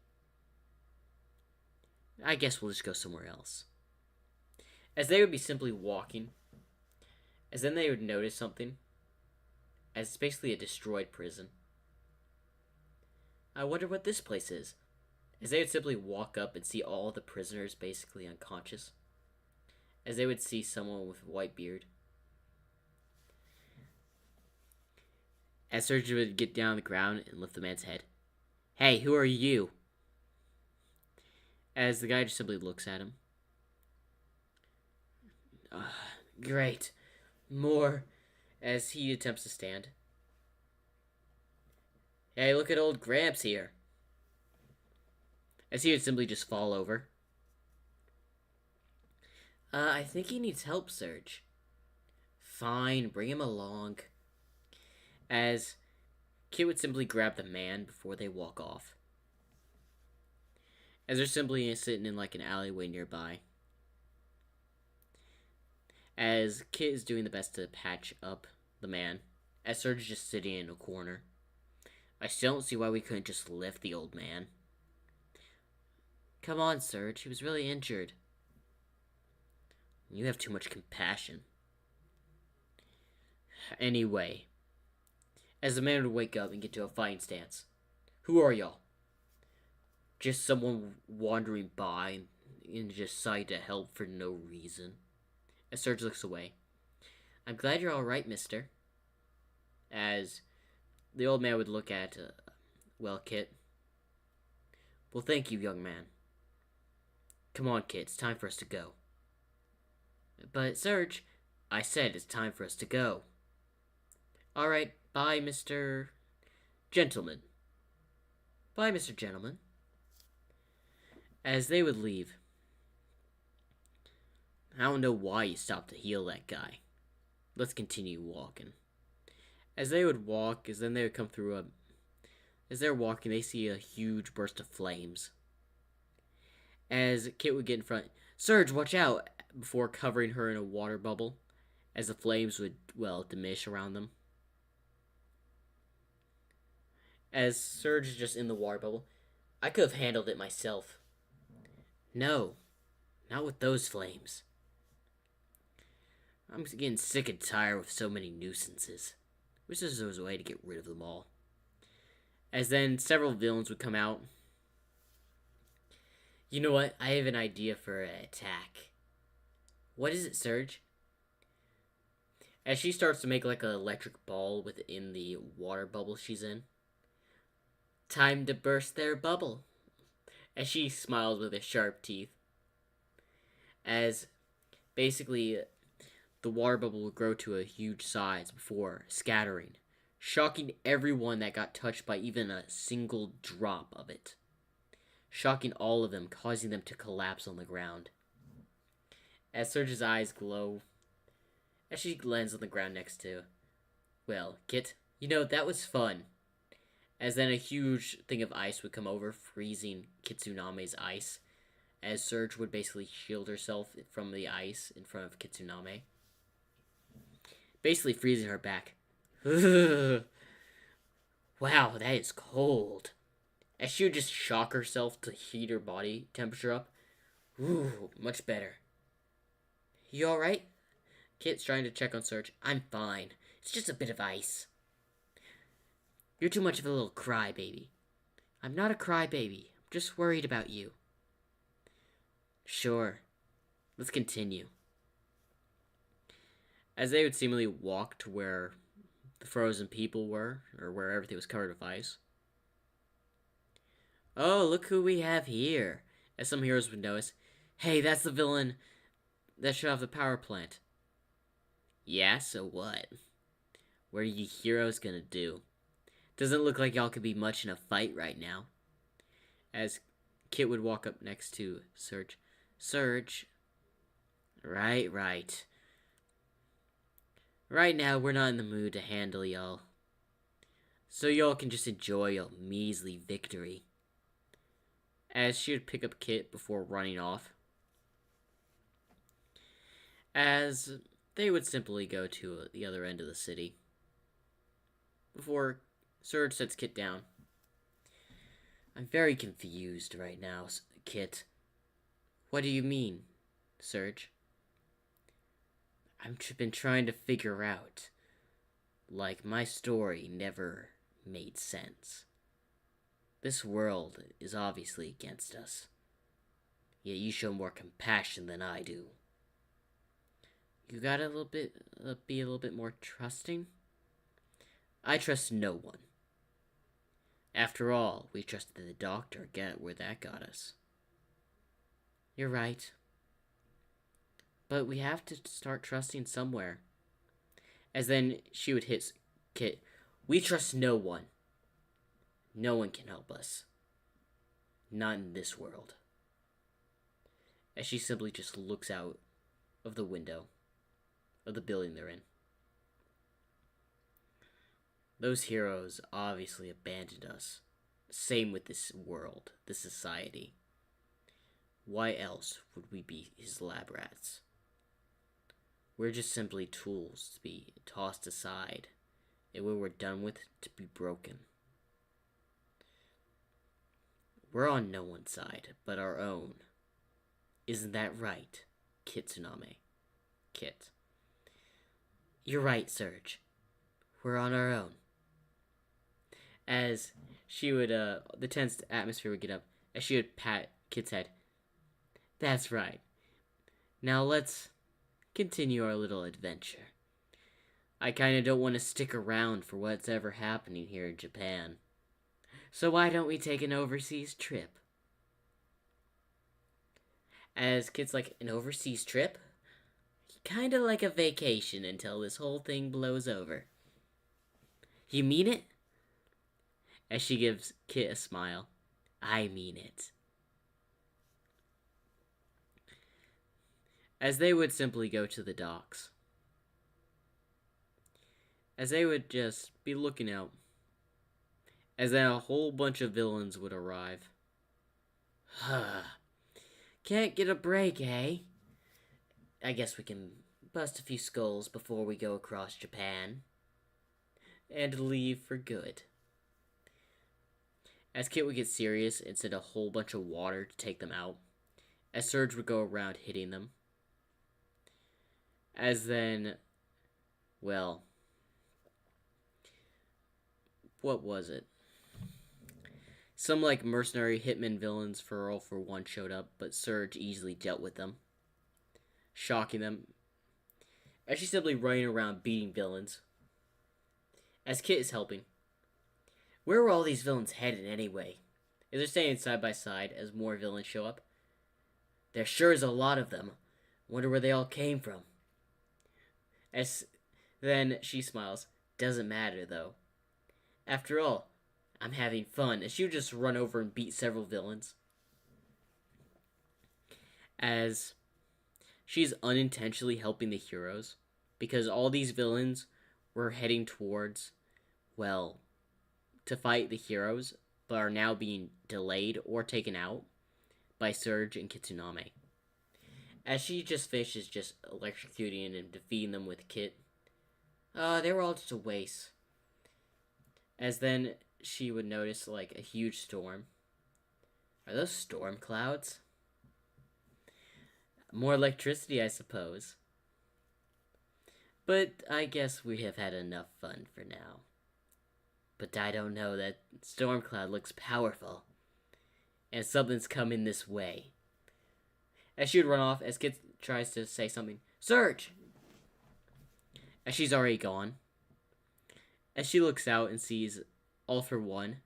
I guess we'll just go somewhere else. As they would be simply walking, as then they would notice something. As it's basically a destroyed prison. I wonder what this place is. As they would simply walk up and see all the prisoners basically unconscious. As they would see someone with a white beard. As Surge would get down on the ground and lift the man's head. Hey, who are you? As the guy just simply looks at him. Great. More. As he attempts to stand. Hey, look at old Gramps here. As he would simply just fall over. I think he needs help, Surge. Fine, bring him along. As Kit would simply grab the man before they walk off. As they're simply sitting in like an alleyway nearby. As Kit is doing the best to patch up the man. As Surge is just sitting in a corner. I still don't see why we couldn't just lift the old man. Come on, Surge. He was really injured. You have too much compassion. Anyway. As the man would wake up and get to a fighting stance. Who are y'all? Just someone wandering by and just decide to help for no reason. As Surge looks away. I'm glad you're alright, mister. As the old man would look at, well, Kit. Well, thank you, young man. Come on, Kit, it's time for us to go. But, Surge, I said it's time for us to go. Alright, bye, Mr. Gentleman. Bye, Mr. Gentleman. As they would leave. I don't know why you stopped to heal that guy. Let's continue walking. As they would walk, as then they would come through a... As they're walking, they see a huge burst of flames. As Kit would get in front, Surge, watch out! Before covering her in a water bubble. As the flames would, well, diminish around them. As Surge is just in the water bubble. I could have handled it myself. No. Not with those flames. I'm getting sick and tired with so many nuisances. Wish there was a way to get rid of them all. As then several villains would come out. You know what? I have an idea for an attack. What is it, Surge? As she starts to make like an electric ball within the water bubble she's in. Time to burst their bubble. As she smiles with her sharp teeth. As basically the water bubble will grow to a huge size before scattering, shocking everyone that got touched by even a single drop of it. Shocking all of them, causing them to collapse on the ground. As Surge's eyes glow, as she lands on the ground next to, well, Kit, that was fun. As then a huge thing of ice would come over, freezing Kitsuname's ice, as Surge would basically shield herself from the ice in front of Kitsuname, basically freezing her back. Wow, that is cold. As she would just shock herself to heat her body temperature up. Ooh, much better. You alright? Kit's trying to check on Surge. I'm fine. It's just a bit of ice. You're too much of a little crybaby. I'm not a crybaby. I'm just worried about you. Sure. Let's continue. As they would seemingly walk to where the frozen people were, or where everything was covered with ice. Oh, look who we have here. As some heroes would notice. Hey, that's the villain that shut off the power plant. Yeah, so what? What are you heroes gonna do? Doesn't look like y'all could be much in a fight right now. As Kit would walk up next to Surge. Surge. Right. Right now, we're not in the mood to handle y'all. So y'all can just enjoy your measly victory. As she would pick up Kit before running off. As they would simply go to the other end of the city. Before Surge sets Kit down. I'm very confused right now, Kit. What do you mean, Surge? I've been trying to figure out. Like, my story never made sense. This world is obviously against us. Yet you show more compassion than I do. You gotta be a little bit more trusting? I trust no one. After all, we trusted the doctor, get where that got us. You're right. But we have to start trusting somewhere. As then she would hit Kit. We trust no one. No one can help us. Not in this world. As she simply just looks out of the window of the building they're in. Those heroes obviously abandoned us. Same with this world, this society. Why else would we be his lab rats? We're just simply tools to be tossed aside, and when we're done with, to be broken. We're on no one's side, but our own. Isn't that right, Kitsuname? Kit. You're right, Surge. We're on our own. As she would, the tense atmosphere would get up, as she would pat Kit's head. That's right. Now let's continue our little adventure. I kinda don't want to stick around for what's ever happening here in Japan. So why don't we take an overseas trip? As Kit's like, an overseas trip? Kinda like a vacation until this whole thing blows over. You mean it? As she gives Kit a smile. I mean it. As they would simply go to the docks. As they would just be looking out. As then a whole bunch of villains would arrive. Can't get a break, eh? I guess we can bust a few skulls before we go across Japan. And leave for good. As Kit would get serious and send a whole bunch of water to take them out. As Surge would go around hitting them. As then, well, what was it? Some like mercenary hitman villains for All For One showed up, but Surge easily dealt with them, shocking them. as she's simply running around beating villains. As Kit is helping. Where were all these villains headed anyway? As they're standing side by side as more villains show up. There sure is a lot of them. Wonder where they all came from. As then she smiles. Doesn't matter though. After all, I'm having fun. As she would just run over and beat several villains. As she's unintentionally helping the heroes. Because all these villains were heading towards, well, to fight the heroes, but are now being delayed or taken out by Surge and Kitsuname. As she just finishes just electrocuting and defeating them with Kit, they were all just a waste. As then she would notice like a huge storm. Are those storm clouds? More electricity, I suppose. But I guess we have had enough fun for now. But I don't know, that storm cloud looks powerful. And something's coming this way. As she would run off, as Kit tries to say something. Surge! As she's already gone. As she looks out and sees All for One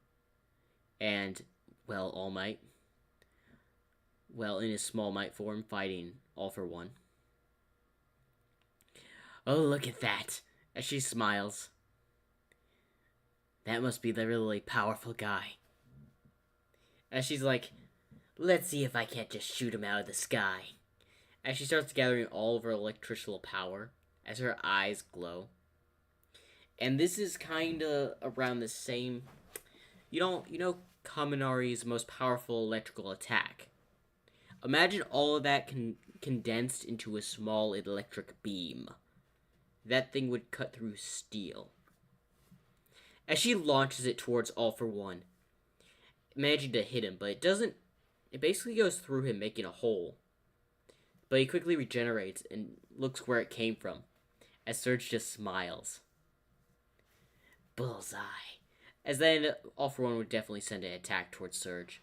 and, well, All Might. Well, in his small might form, fighting All for One. Oh, look at that! As she smiles. That must be the really powerful guy. As she's like, let's see if I can't just shoot him out of the sky. As she starts gathering all of her electrical power, as her eyes glow. And this is kind of around the same... You know Kaminari's most powerful electrical attack. Imagine all of that condensed into a small electric beam. That thing would cut through steel. As she launches it towards All for One, managing to hit him, but it doesn't. It basically goes through him, making a hole. But he quickly regenerates and looks where it came from, as Surge just smiles. Bullseye. As then All for One would definitely send an attack towards Surge.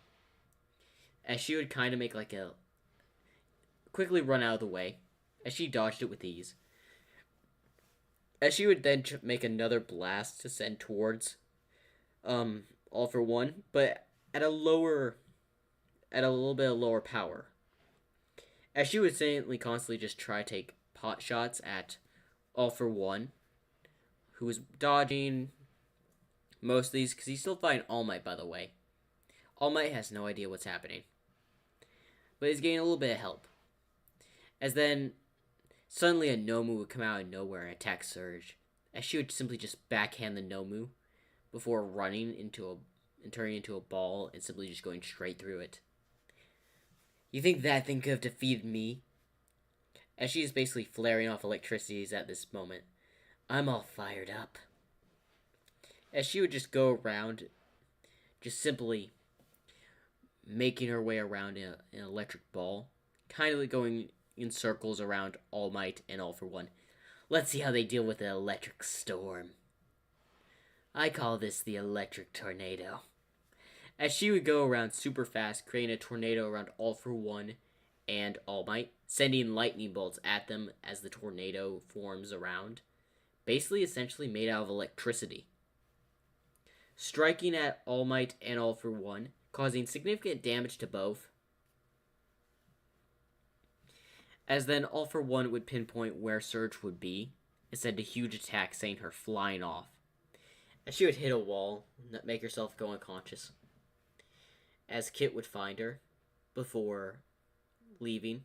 As she would kind of make like a... quickly run out of the way, as she dodged it with ease. As she would then make another blast to send towards All for One, but at a little bit of lower power. As she would constantly just try to take pot shots at All for One, who was dodging most of these, because he's still fighting All Might, by the way. All Might has no idea what's happening, but he's getting a little bit of help. As then suddenly a Nomu would come out of nowhere and attack Surge, as she would simply just backhand the Nomu before running and turning into a ball and simply just going straight through it. You think that thing could have defeated me? As she is basically flaring off electricities at this moment. I'm all fired up. As she would just go around, just simply making her way around in an electric ball, kind of going in circles around All Might and All for One. Let's see how they deal with the electric storm. I call this the electric tornado. As she would go around super fast, creating a tornado around All for One and All Might, sending lightning bolts at them as the tornado forms around. Basically, essentially made out of electricity. Striking at All Might and All for One, causing significant damage to both. As then All for One would pinpoint where Surge would be, and send a huge attack, sending her flying off. As she would hit a wall, make herself go unconscious. As Kit would find her, before leaving.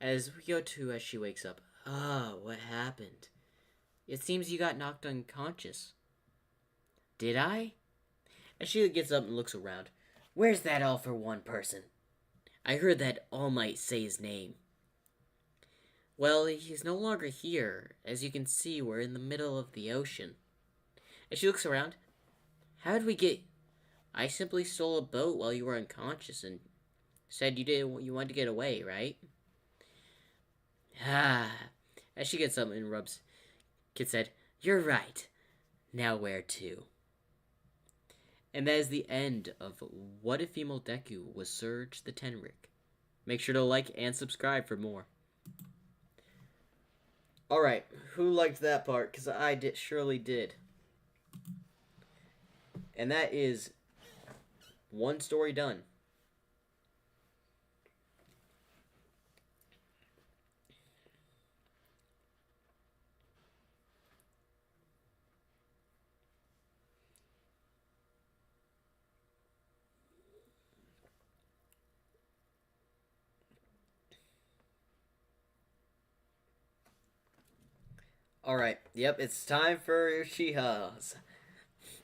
As we go to as she wakes up. What happened? It seems you got knocked unconscious. Did I? As she gets up and looks around. Where's that All for One person? I heard that All Might say his name. Well, he's no longer here. As you can see, we're in the middle of the ocean. As she looks around. How did we get... I simply stole a boat while you were unconscious and said you wanted to get away, right? As she gets up and rubs, Kit said, You're right. Now where to? And that is the end of What If Female Deku Was Surge the Tenrik. Make sure to like and subscribe for more. All right, who liked that part? Because I did, surely did. And that is one story done. All right, yep, it's time for Uchiha's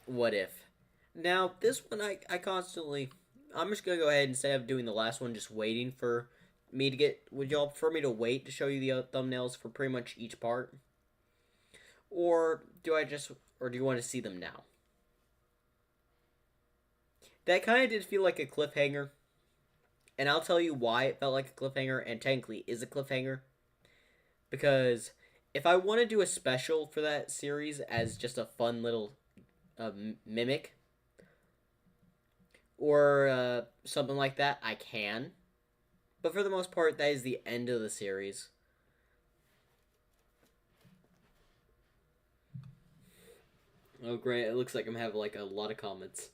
What If. Now, this one I constantly. I'm just gonna go ahead instead of doing the last one, just waiting for me to get. Would y'all prefer me to wait to show you the thumbnails for pretty much each part, or do I just, or do you want to see them now? That kind of did feel like a cliffhanger, and I'll tell you why it felt like a cliffhanger, and technically is a cliffhanger, because if I want to do a special for that series as just a fun little mimic or something like that, I can. But for the most part, that is the end of the series. Oh, great. It looks like I'm having like a lot of comments.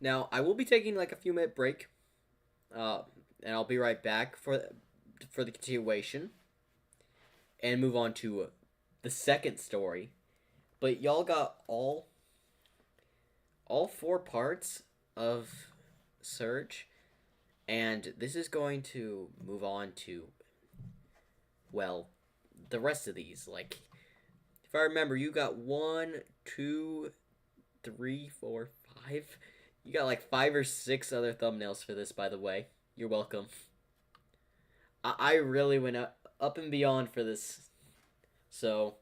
Now, I will be taking like a few minute break, uh, and I'll be right back for the continuation and move on to the second story. But y'all got all four parts of Surge, and this is going to move on to, well, the rest of these. Like, if I remember, you got one, two, three, four, five. You got like five or six other thumbnails for this, by the way. You're welcome. I really went up and beyond for this. So,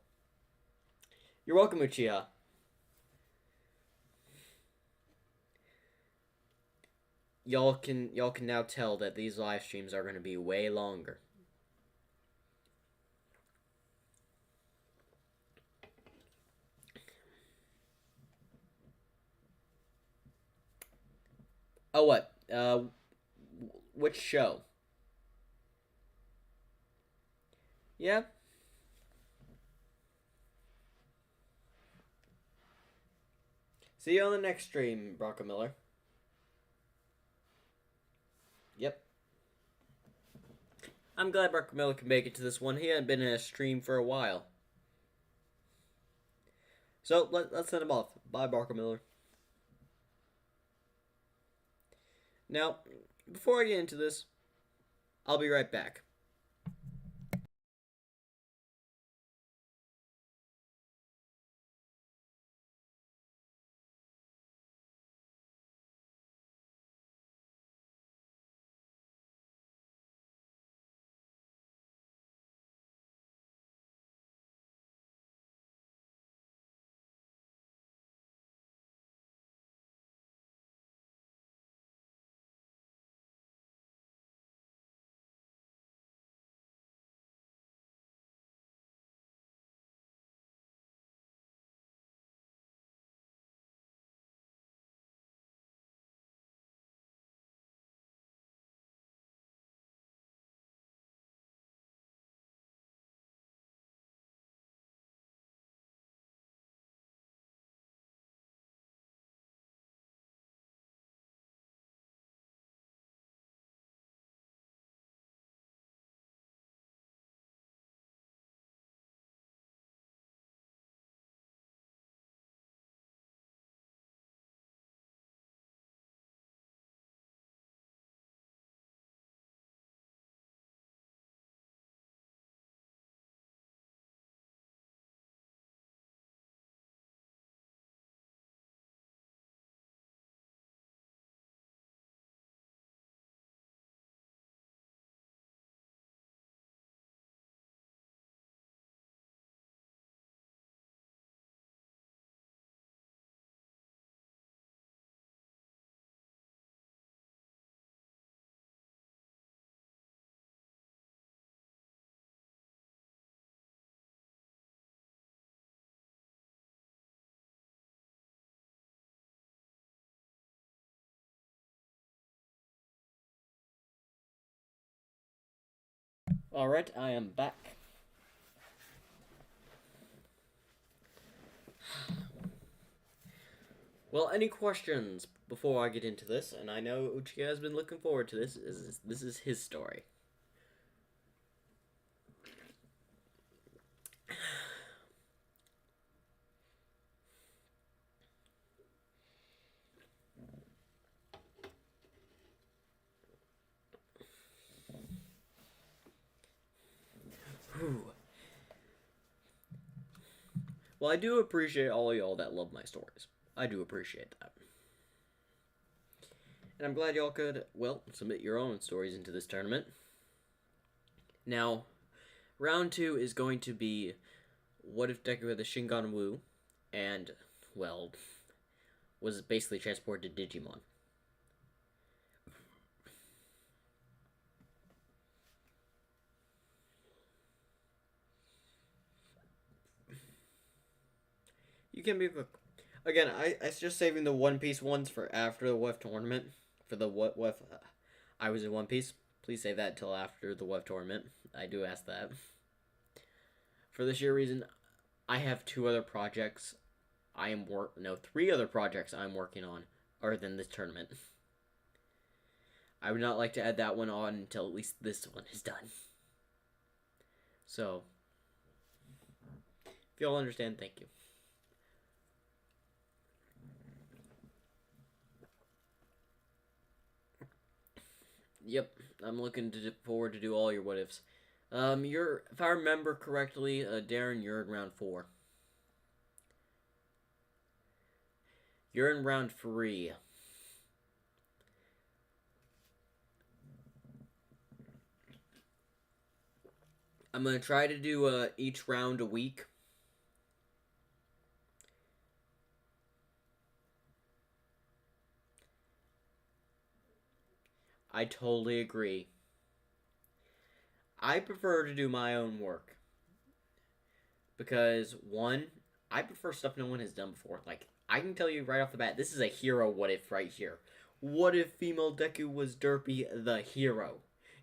you're welcome, Uchiha. Y'all can now tell that these live streams are going to be way longer. Oh, what? Which show? Yeah. See you on the next stream, Bronco Miller. Yep. I'm glad Bronco Miller can make it to this one. He hadn't been in a stream for a while. So let's send him off. Bye, Bronco Miller. Now, before I get into this, I'll be right back. Alright, I am back. Well, any questions before I get into this? And I know Uchiha has been looking forward to this. This is his story. Whew. Well, I do appreciate all y'all that love my stories. I do appreciate that. And I'm glad y'all could, well, submit your own stories into this tournament. Now, round 2 is going to be what if Deku had the Shingon Wu and, well, was basically transported to Digimon. You can be again. I just saving the One Piece ones for after the WEF tournament. For the what WEF, I was in One Piece. Please save that until after the WEF tournament. I do ask that. For the sheer reason, I have 2 other projects. Three other projects I'm working on, other than this tournament. I would not like to add that one on until at least this one is done. So, if y'all understand, thank you. Yep, I'm looking forward to do all your what ifs. If I remember correctly, Darren, you're in round 4. You're in round 3. I'm gonna try to do each round a week. I totally agree. I prefer to do my own work. Because, one, I prefer stuff no one has done before. Like, I can tell you right off the bat, this is a hero what if right here. What if female Deku was Derpy the hero?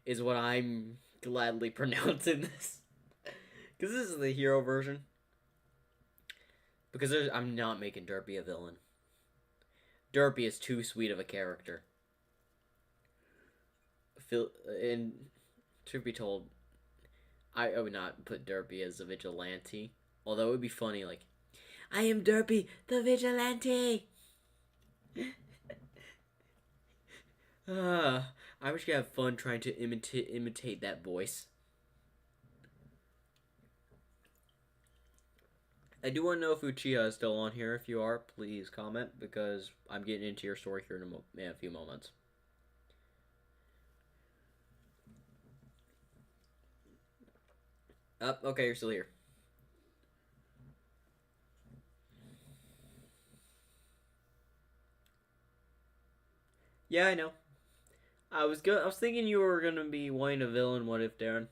Is what I'm gladly pronouncing this. Because this is the hero version. Because I'm not making Derpy a villain. Derpy is too sweet of a character. And truth be told, I would not put Derpy as a vigilante. Although it would be funny, like, I am Derpy, the vigilante! I wish you could have fun trying to imitate that voice. I do want to know if Uchiha is still on here. If you are, please comment, because I'm getting into your story here in a few moments. Okay, you're still here. Yeah, I know. I was thinking you were gonna be wanting a villain. What if, Darren?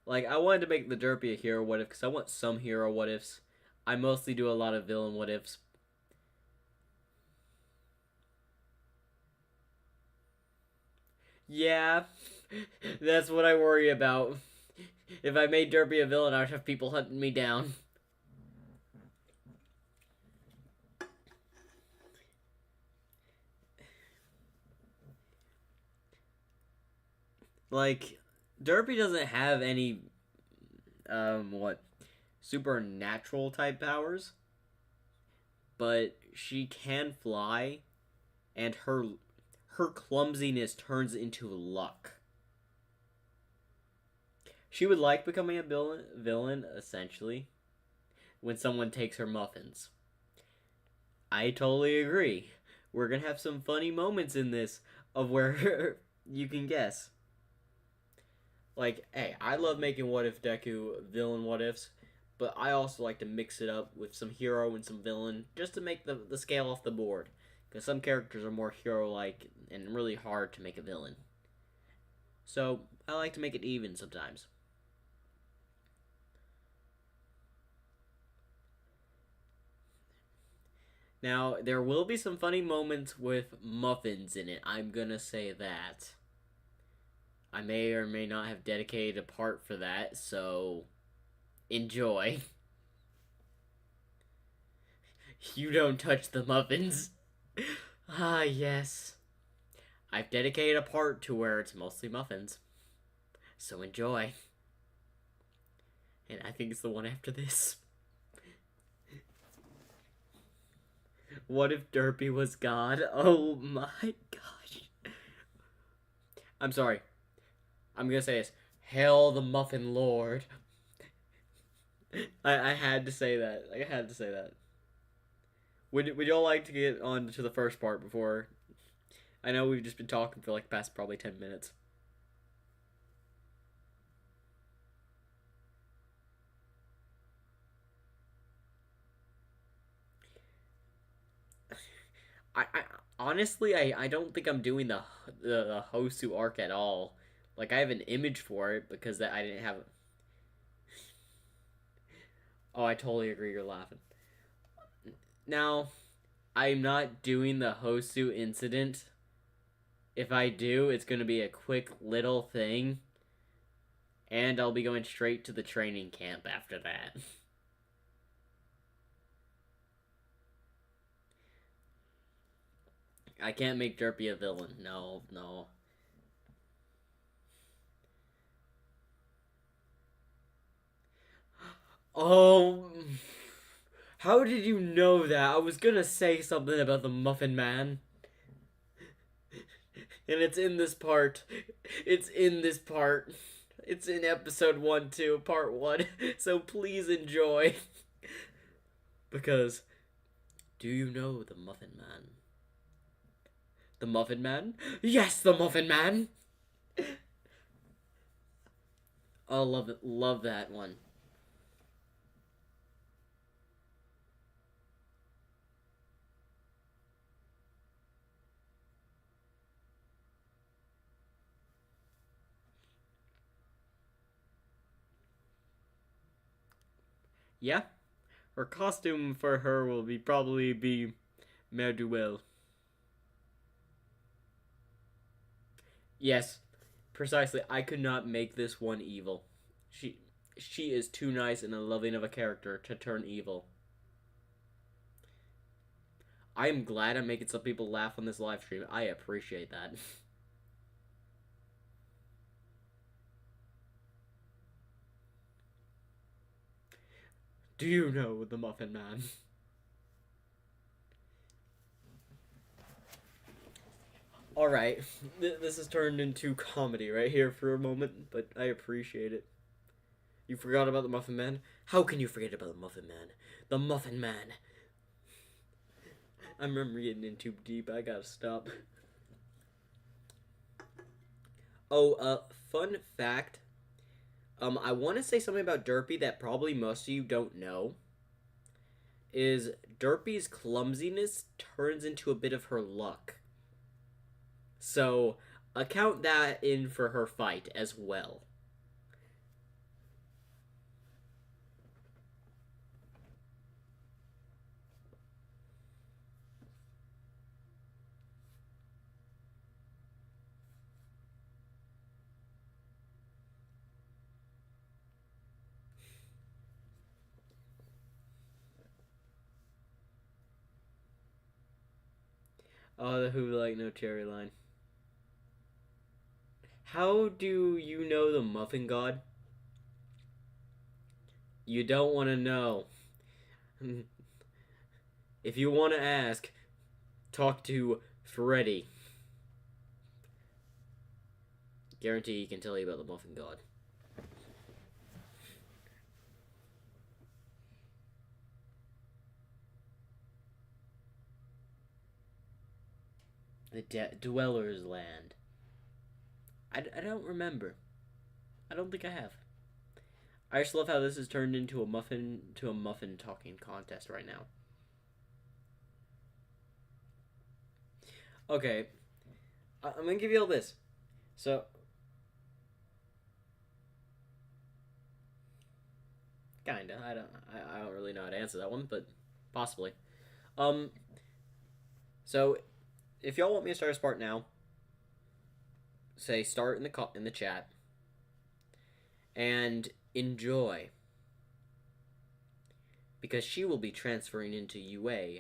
Like, I wanted to make the Derpy a hero what if, because I want some hero what ifs. I mostly do a lot of villain what ifs. Yeah, that's what I worry about. If I made Derpy a villain, I'd have people hunting me down. Like, Derpy doesn't have any, supernatural type powers, but she can fly, and her clumsiness turns into luck. She would like becoming a villain essentially, when someone takes her muffins. I totally agree. We're gonna have some funny moments in this of where you can guess. Like, hey, I love making what if Deku villain what ifs, but I also like to mix it up with some hero and some villain just to make the scale off the board. Because some characters are more hero like and really hard to make a villain. So I like to make it even sometimes. Now, there will be some funny moments with muffins in it. I'm gonna say that. I may or may not have dedicated a part for that, so enjoy. You don't touch the muffins. Ah, yes. I've dedicated a part to where it's mostly muffins. So enjoy. And I think it's the one after this. What if Derpy was God? Oh my gosh. I'm sorry. I'm gonna say this. Hail the Muffin Lord. I had to say that. I had to say that. Would y'all like to get on to the first part before? I know we've just been talking for like past probably 10 minutes. I honestly I don't think I'm doing the Hosu arc at all. Like I have an image for it because that I didn't have. Oh, I totally agree. You're laughing. Now, I'm not doing the Hosu incident. If I do, it's gonna be a quick little thing, and I'll be going straight to the training camp after that. I can't make Derpy a villain. No, no. Oh, how did you know that? I was gonna say something about the Muffin Man. And it's in this part. It's in this part. It's in episode 1 too, part 1. So please enjoy. Because, do you know the Muffin Man? The Muffin Man? Yes, the Muffin Man! Oh, love it. Love that one. Yeah, her costume for her will be probably be Mère Duel. Yes, precisely. I could not make this one evil. She she is too nice and loving of a character to turn evil. I am glad I'm making some people laugh on this live stream. I appreciate that. Do you know the Muffin Man? Alright, this has turned into comedy right here for a moment, but I appreciate it. You forgot about the Muffin Man? How can you forget about the Muffin Man? The Muffin Man! I remember getting in too deep, I gotta stop. Oh, fun fact. I want to say something about Derpy that probably most of you don't know. Is Derpy's clumsiness turns into a bit of her luck. So, account that in for her fight as well. Oh, the Who Like No Cherry line. How do you know the Muffin God? You don't want to know. If you want to ask, talk to Freddy. Guarantee he can tell you about the Muffin God. The Dweller's Land. I don't remember. I don't think I have. I just love how this has turned into a muffin talking contest right now. Okay, I'm gonna give you all this. So, kinda. I don't really know how to answer that one, but possibly. Um, So, if y'all want me to start a part now, say start in the chat and enjoy, because she will be transferring into UA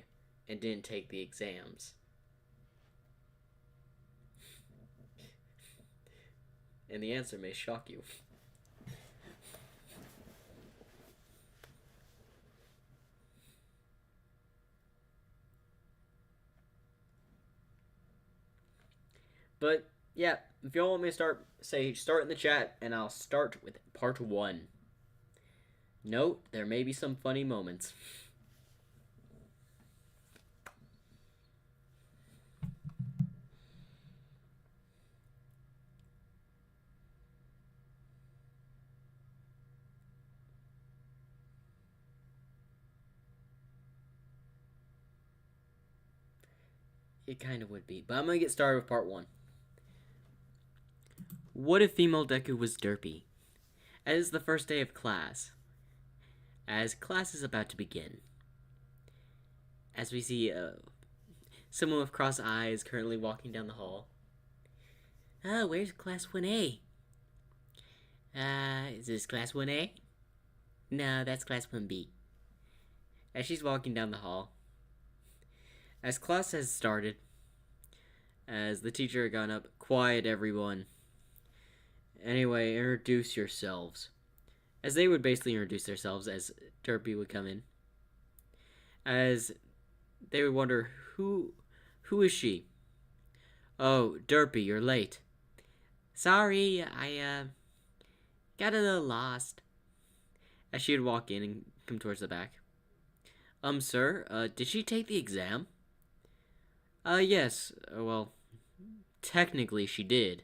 and didn't take the exams. And the answer may shock you. But yeah, if y'all want me to start, say start in the chat, and I'll start with part 1. Note, there may be some funny moments. It kind of would be, but I'm gonna get started with part 1. What if female Deku was derpy? As the first day of class, as class is about to begin, as we see someone with crossed eyes currently walking down the hall. Oh, where's class 1A? Is this class 1A? No, that's class 1B. As she's walking down the hall, as class has started, as the teacher had gone up, quiet everyone. Anyway, introduce yourselves. As they would basically introduce themselves as Derpy would come in. As they would wonder, who is she? Oh, Derpy, you're late. Sorry, I got a little lost. As she would walk in and come towards the back. Sir, did she take the exam? Yes. Well, technically she did.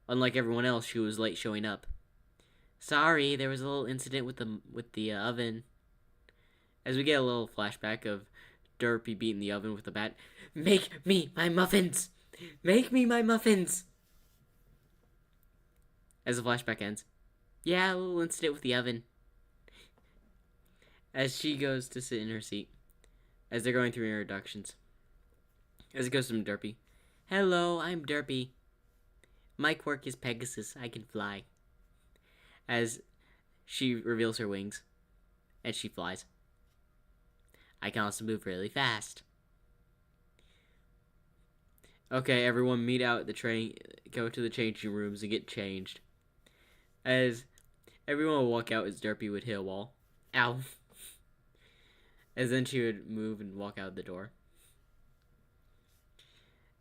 Unlike everyone else, she was late showing up. Sorry, there was a little incident with the oven. As we get a little flashback of Derpy beating the oven with a bat. Make me my muffins! Make me my muffins! As the flashback ends. Yeah, a little incident with the oven. As she goes to sit in her seat. As they're going through introductions. As it goes to Derpy. Hello, I'm Derpy. My quirk is Pegasus. I can fly. As she reveals her wings. And she flies. I can also move really fast. Okay, everyone meet out at the train. Go to the changing rooms and get changed. As everyone will walk out as Derpy would hit a wall. Ow. As then she would move and walk out the door.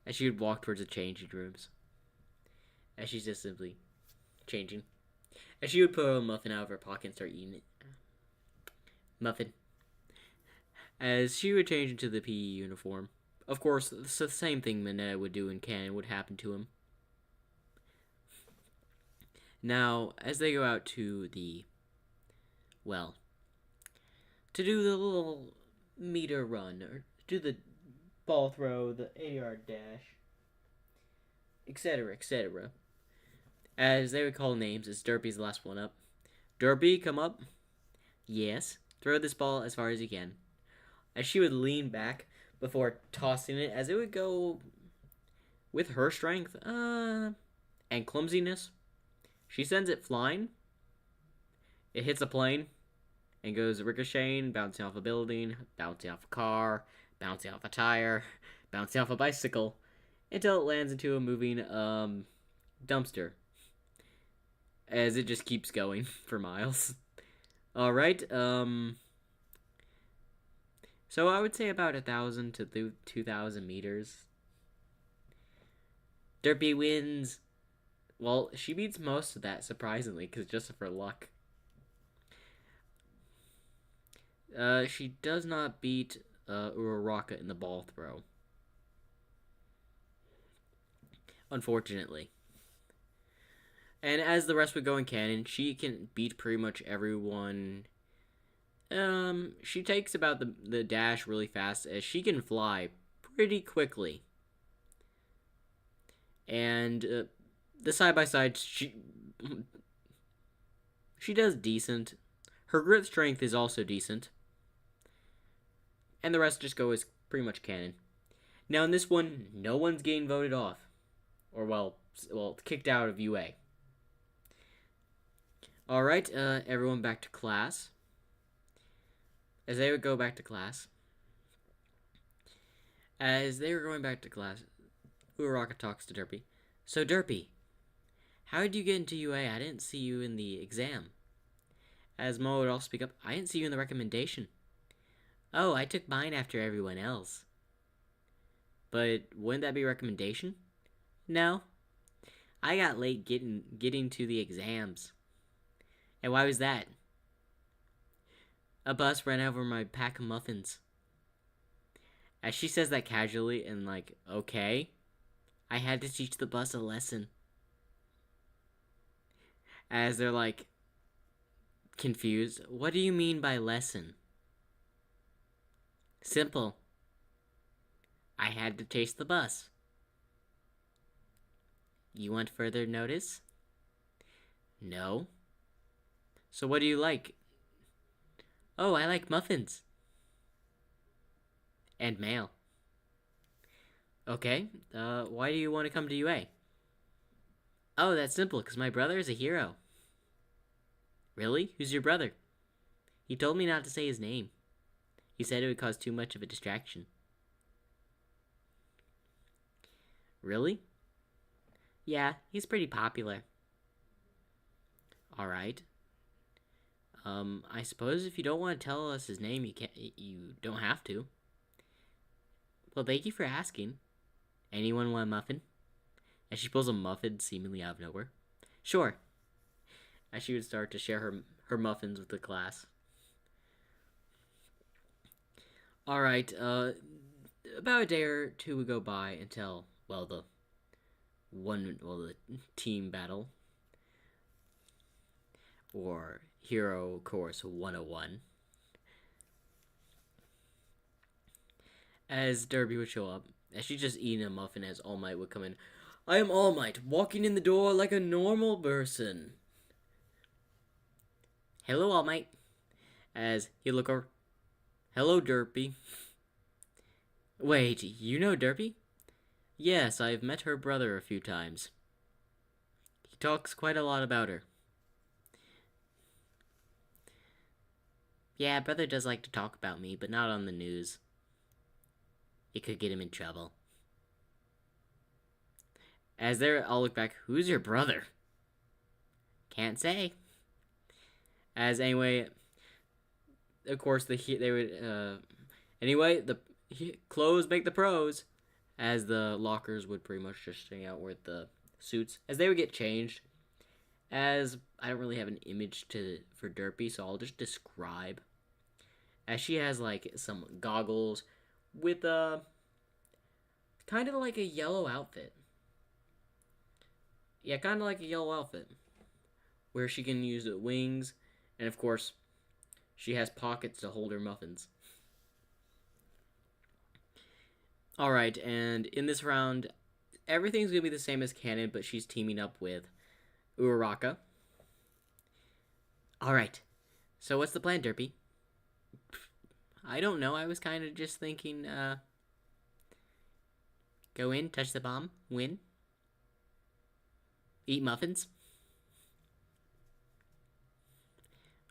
As she would walk towards the changing rooms. As she's just simply changing. As she would pull a muffin out of her pocket and start eating it. Muffin. As she would change into the PE uniform. Of course, it's the same thing Mineta would do in canon would happen to him. Now, as they go out to the, well, to do the little meter run, or do the ball throw, the 8-yard dash, etc., etc. As they would call names, as Derpy's the last one up. Derpy, come up. Yes. Throw this ball as far as you can. As she would lean back before tossing it, as it would go with her strength, and clumsiness. She sends it flying. It hits a plane and goes ricocheting, bouncing off a building, bouncing off a car, bouncing off a tire, bouncing off a bicycle, until it lands into a moving dumpster. As it just keeps going for miles. Alright, so I would say about 1,000 to 2,000 meters. Derpy wins. Well, she beats most of that, surprisingly, because just for luck. She does not beat Uraraka in the ball throw. Unfortunately. And as the rest would go in canon, she can beat pretty much everyone. She takes about the dash really fast, as she can fly pretty quickly. And the side-by-side, she does decent. Her grit strength is also decent. And the rest just go as pretty much canon. Now in this one, no one's getting voted off, or well, kicked out of UA. All right, everyone back to class. As they would go back to class, as they were going back to class, Uraraka talks to Derpy. So Derpy, how did you get into UA? I didn't see you in the exam. As Mo would also speak up, I didn't see you in the recommendation. Oh, I took mine after everyone else. But wouldn't that be a recommendation? No. I got late getting to the exams. And why was that? A bus ran over my pack of muffins. As she says that casually and like, okay, I had to teach the bus a lesson. As they're like confused, what do you mean by lesson? Simple. I had to chase the bus. You want further notice? No. So what do you like? Oh, I like muffins. And mail. Okay, why do you want to come to UA? Oh, that's simple, because my brother is a hero. Really? Who's your brother? He told me not to say his name. He said it would cause too much of a distraction. Really? Yeah, he's pretty popular. Alright. I suppose if you don't want to tell us his name, you don't have to. Well, thank you for asking. Anyone want a muffin? As she pulls a muffin seemingly out of nowhere. Sure. As she would start to share her muffins with the class. Alright, about a day or two would go by until, the team battle. Or Hero Course 101. As Derby would show up, as she's just eating a muffin as All Might would come in. I am All Might, walking in the door like a normal person. Hello, All Might. As he look over. Hello, Derpy. Wait, you know Derpy? Yes, I've met her brother a few times. He talks quite a lot about her. Yeah, brother does like to talk about me, but not on the news. It could get him in trouble. As there, I'll look back. Who's your brother? Can't say. As anyway, of course they would. Anyway, the clothes make the pros. As the lockers would pretty much just hang out with the suits. As they would get changed. As I don't really have an image for Derpy, so I'll just describe. As she has like some goggles with a kind of like a yellow outfit. Yeah, kind of like a yellow outfit. Where she can use the wings. And of course, she has pockets to hold her muffins. Alright, and in this round, everything's going to be the same as canon, but she's teaming up with Uraraka. Alright, so what's the plan, Derpy? I don't know, I was kind of just thinking, go in, touch the bomb, win, eat muffins.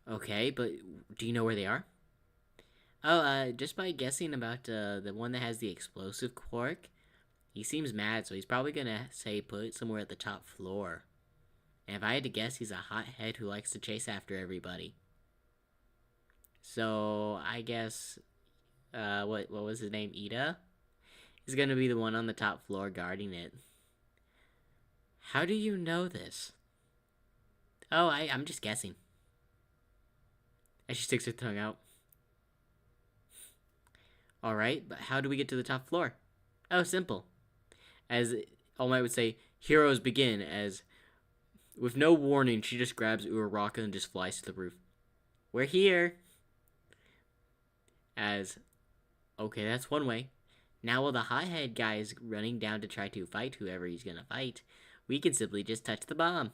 Okay, but do you know where they are? Oh, just by guessing about the one that has the explosive quark, he seems mad, so he's probably gonna say put it somewhere at the top floor. And if I had to guess, he's a hothead who likes to chase after everybody. So I guess, what was his name? Ida? He's gonna be the one on the top floor guarding it. How do you know this? Oh, I'm just guessing. As she sticks her tongue out. Alright, but how do we get to the top floor? Oh, simple. As All Might would say, heroes begin, as with no warning, she just grabs Uraraka and just flies to the roof. We're here! As, okay, that's one way. Now while the hothead guy is running down to try to fight whoever he's gonna fight, we can simply just touch the bomb.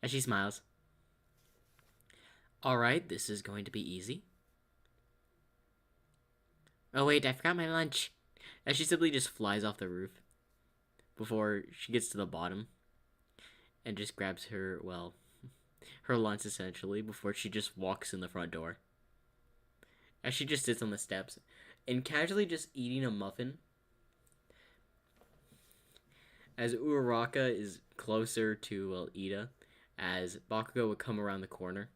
As she smiles. Alright, this is going to be easy. Oh wait, I forgot my lunch. As she simply just flies off the roof before she gets to the bottom and just grabs her, well, her lunch essentially before she just walks in the front door. As she just sits on the steps and casually just eating a muffin. As Uraraka is closer to, well, Ida, as Bakugo would come around the corner.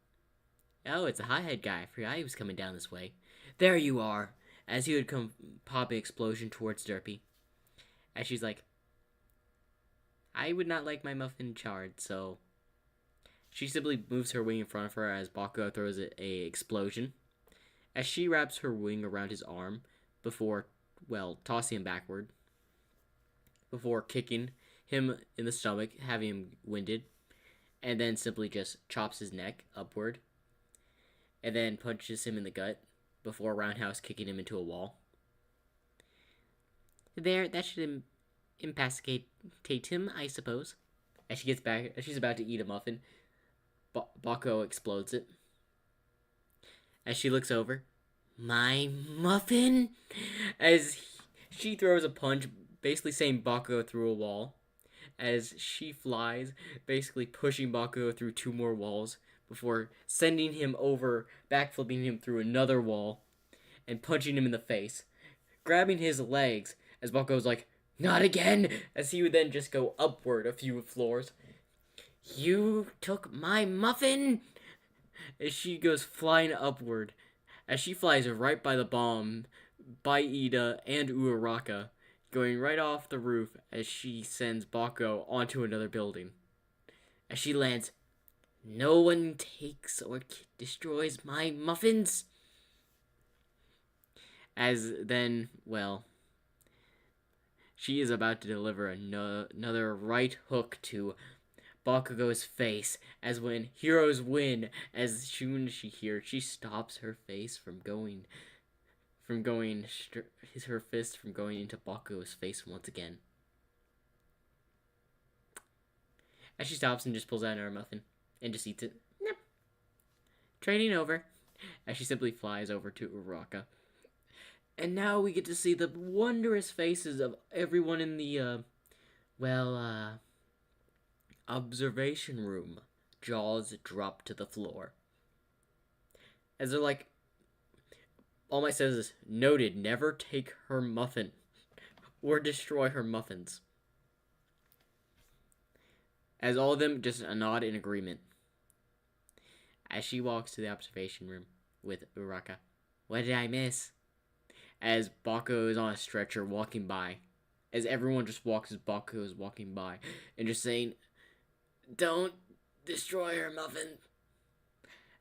Oh, it's a high-head guy. I forgot he was coming down this way. There you are! As he would come popping explosion towards Derpy. As she's like, I would not like my muffin charred, so... She simply moves her wing in front of her as Bakugo throws a explosion. As she wraps her wing around his arm before, well, tossing him backward. Before kicking him in the stomach, having him winded. And then simply just chops his neck upward. And then punches him in the gut before roundhouse kicking him into a wall. There, that should incapacitate him, I suppose. As she gets back, as she's about to eat a muffin, Bako explodes it. As she looks over, my muffin? As she throws a punch, basically saying Bako through a wall. As she flies, basically pushing Bako through 2 more walls before sending him over, backflipping him through another wall, and punching him in the face. Grabbing his legs, as Bakugo's like, not again! As he would then just go upward a few floors. You took my muffin! As she goes flying upward, as she flies right by the bomb, by Ida and Uraraka, going right off the roof as she sends Bakugo onto another building. As she lands, no one takes or destroys my muffins. As then, well, she is about to deliver another right hook to Bakugo's face, as when heroes win, as soon as she hears, she stops her face from going, her fist from going into Bakugo's face once again. As she stops and just pulls out her muffin and just eats it. Yep. Training over. As she simply flies over to Uraraka. And now we get to see the wondrous faces of everyone in the, observation room. Jaws drop to the floor. As they're like, All Might says is, noted, never take her muffin. Or destroy her muffins. As all of them just nod in agreement. As she walks to the observation room with Uraraka. What did I miss? As Bakugo is on a stretcher walking by. As everyone just walks as Bakugo is walking by. And just saying, don't destroy her muffin.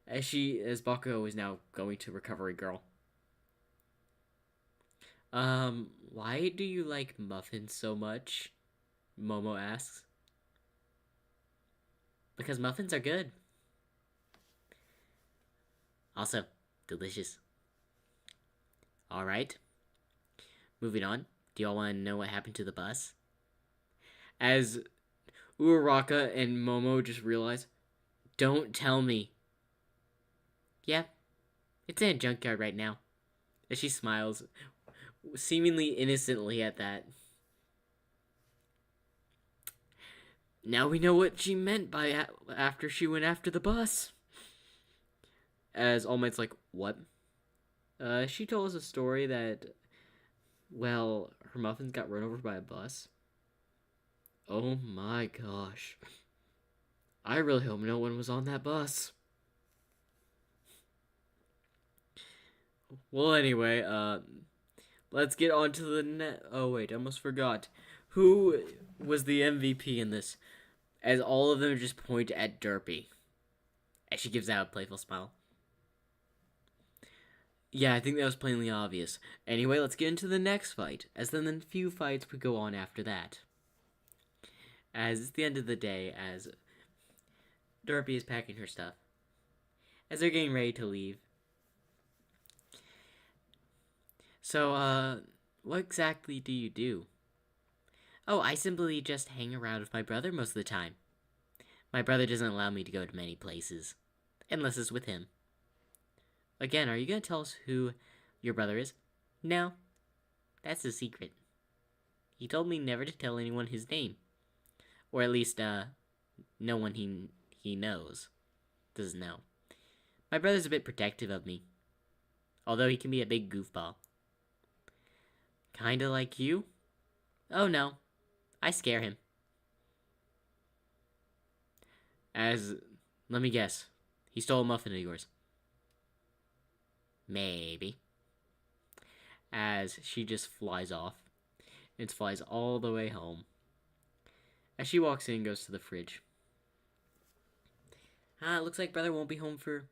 As Bakugo is now going to Recovery Girl. Why do you like muffins so much? Momo asks. Because muffins are good. Also, delicious. Alright. Moving on. Do y'all want to know what happened to the bus? As Uraraka and Momo just realize, don't tell me. Yeah, it's in a junkyard right now. As she smiles, seemingly innocently at that. Now we know what she meant by after she went after the bus. As All Might's like, what? She told us a story that, well, her muffins got run over by a bus. Oh my gosh. I really hope no one was on that bus. Well, anyway, let's get on to the oh wait, I almost forgot. Who was the MVP in this? As all of them just point at Derpy. As she gives out a playful smile. Yeah, I think that was plainly obvious. Anyway, let's get into the next fight, as then the few fights would go on after that. As it's the end of the day, as Derpy is packing her stuff. As they're getting ready to leave. So, what exactly do you do? Oh, I simply just hang around with my brother most of the time. My brother doesn't allow me to go to many places. Unless it's with him. Again, are you going to tell us who your brother is? No. That's a secret. He told me never to tell anyone his name. Or at least, no one he knows doesn't know. My brother's a bit protective of me, although he can be a big goofball. Kinda like you? Oh no, I scare him. Let me guess, he stole a muffin of yours. Maybe. As she just flies off. It flies all the way home. As she walks in and goes to the fridge. It looks like brother won't be home for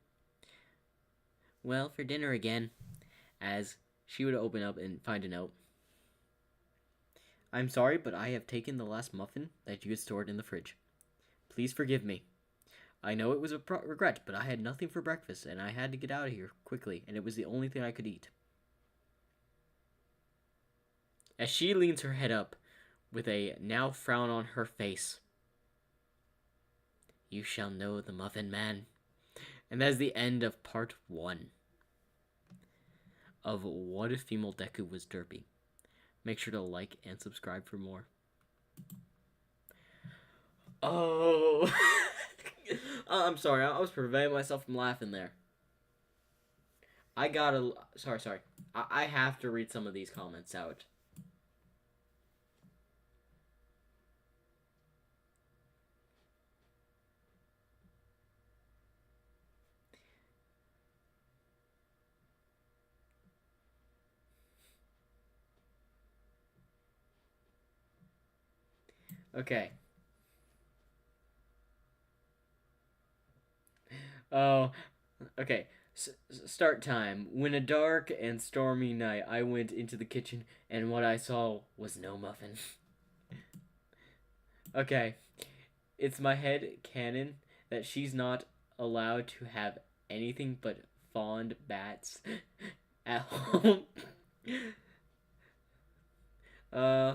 dinner again. As she would open up and find a note. I'm sorry, but I have taken the last muffin that you had stored in the fridge. Please forgive me. I know it was a regret, but I had nothing for breakfast, and I had to get out of here quickly, and it was the only thing I could eat. As she leans her head up, with a now frown on her face. You shall know the Muffin Man. And that is the end of part 1 of What If Female Deku Was Derpy. Make sure to like and subscribe for more. Oh, I'm sorry. I was preventing myself from laughing there. Sorry. I have to read some of these comments out. Okay. Oh, okay. Start time. When a dark and stormy night, I went into the kitchen, and what I saw was no muffin. Okay. It's my head canon that she's not allowed to have anything but fond bats at home. uh.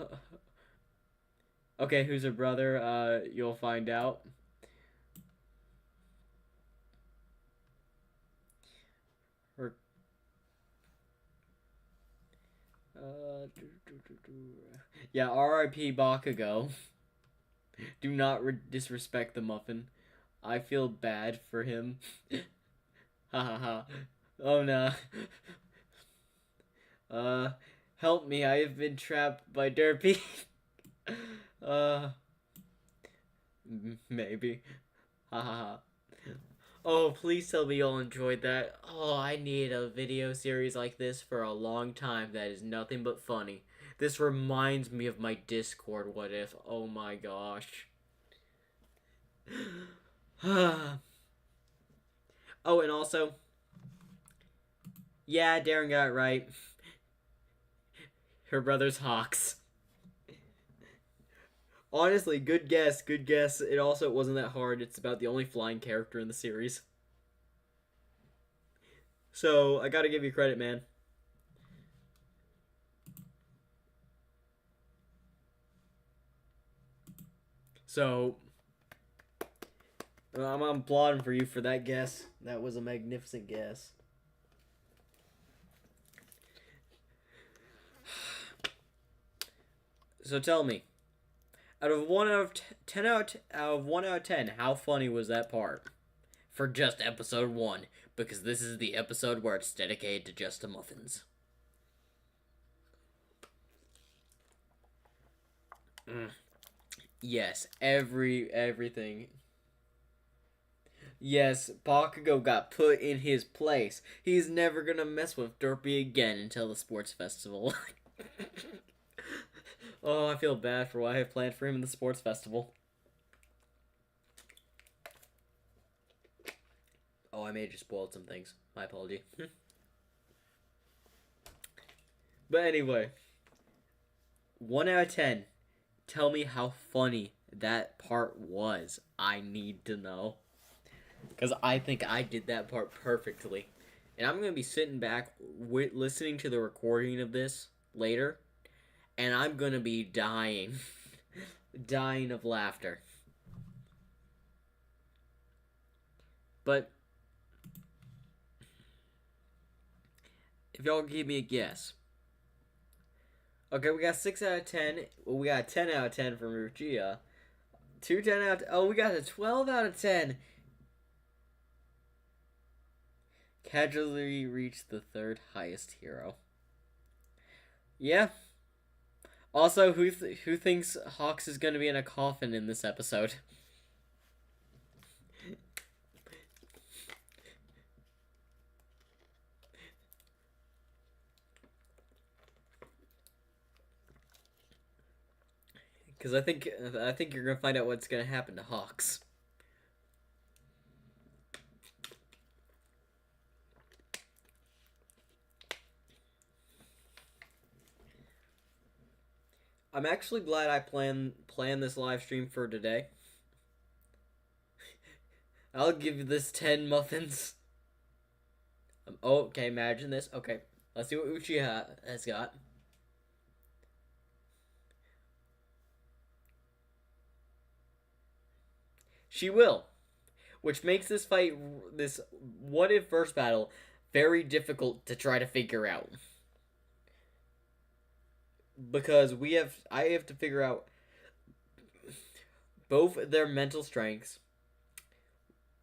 Okay, who's her brother? You'll find out. Her. Yeah, R.I.P. Bakugo. Do not disrespect the muffin. I feel bad for him. Ha ha ha. Oh no. Help me, I have been trapped by Derpy. uh, maybe. Ha ha ha. Oh, please tell me you all enjoyed that. Oh, I need a video series like this for a long time that is nothing but funny. This reminds me of my Discord what if. Oh my gosh. Oh, and also, yeah, Darren got it right. Her brother's Hawks. Honestly, good guess, good guess. It also wasn't that hard. It's about the only flying character in the series. So, I gotta give you credit, man. So, I'm applauding for you for that guess. That was a magnificent guess. So tell me, out of 1 out of 10, how funny was that part? For just episode 1, because this is the episode where it's dedicated to just the muffins. Yes, everything. Yes, Bakugo got put in his place. He's never gonna mess with Derpy again until the sports festival. Oh, I feel bad for what I have planned for him in the sports festival. Oh, I may have just spoiled some things. My apology. But anyway, 1 out of 10. Tell me how funny that part was. I need to know. Because I think I did that part perfectly. And I'm going to be sitting back listening to the recording of this later. And I'm going to be dying. Dying of laughter. But if y'all give me a guess, Okay, we got 6 out of 10. Well, we got a 10 out of 10 from Rugia. 2 10 out of Oh, we got a 12 out of 10. Casually reached the third highest hero. Yeah. Also, who thinks Hawks is going to be in a coffin in this episode? Because I think you're gonna find out what's gonna happen to Hawks. I'm actually glad I plan this live stream for today. I'll give you this 10 muffins. Oh, okay, imagine this. Okay, let's see what Uchiha has got. She will, which makes this fight, this what if first battle, very difficult to try to figure out. Because I have to figure out both their mental strengths.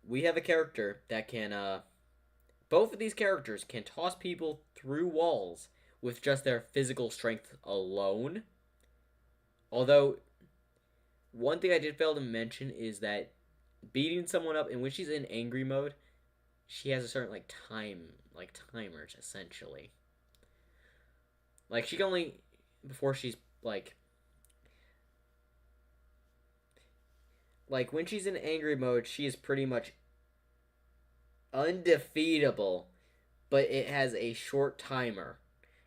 We have a character that can, both of these characters can toss people through walls with just their physical strength alone. Although, one thing I did fail to mention is that beating someone up, and when she's in angry mode, she has a certain timers essentially. Like she can only before she's like when she's in angry mode, she is pretty much undefeatable, but it has a short timer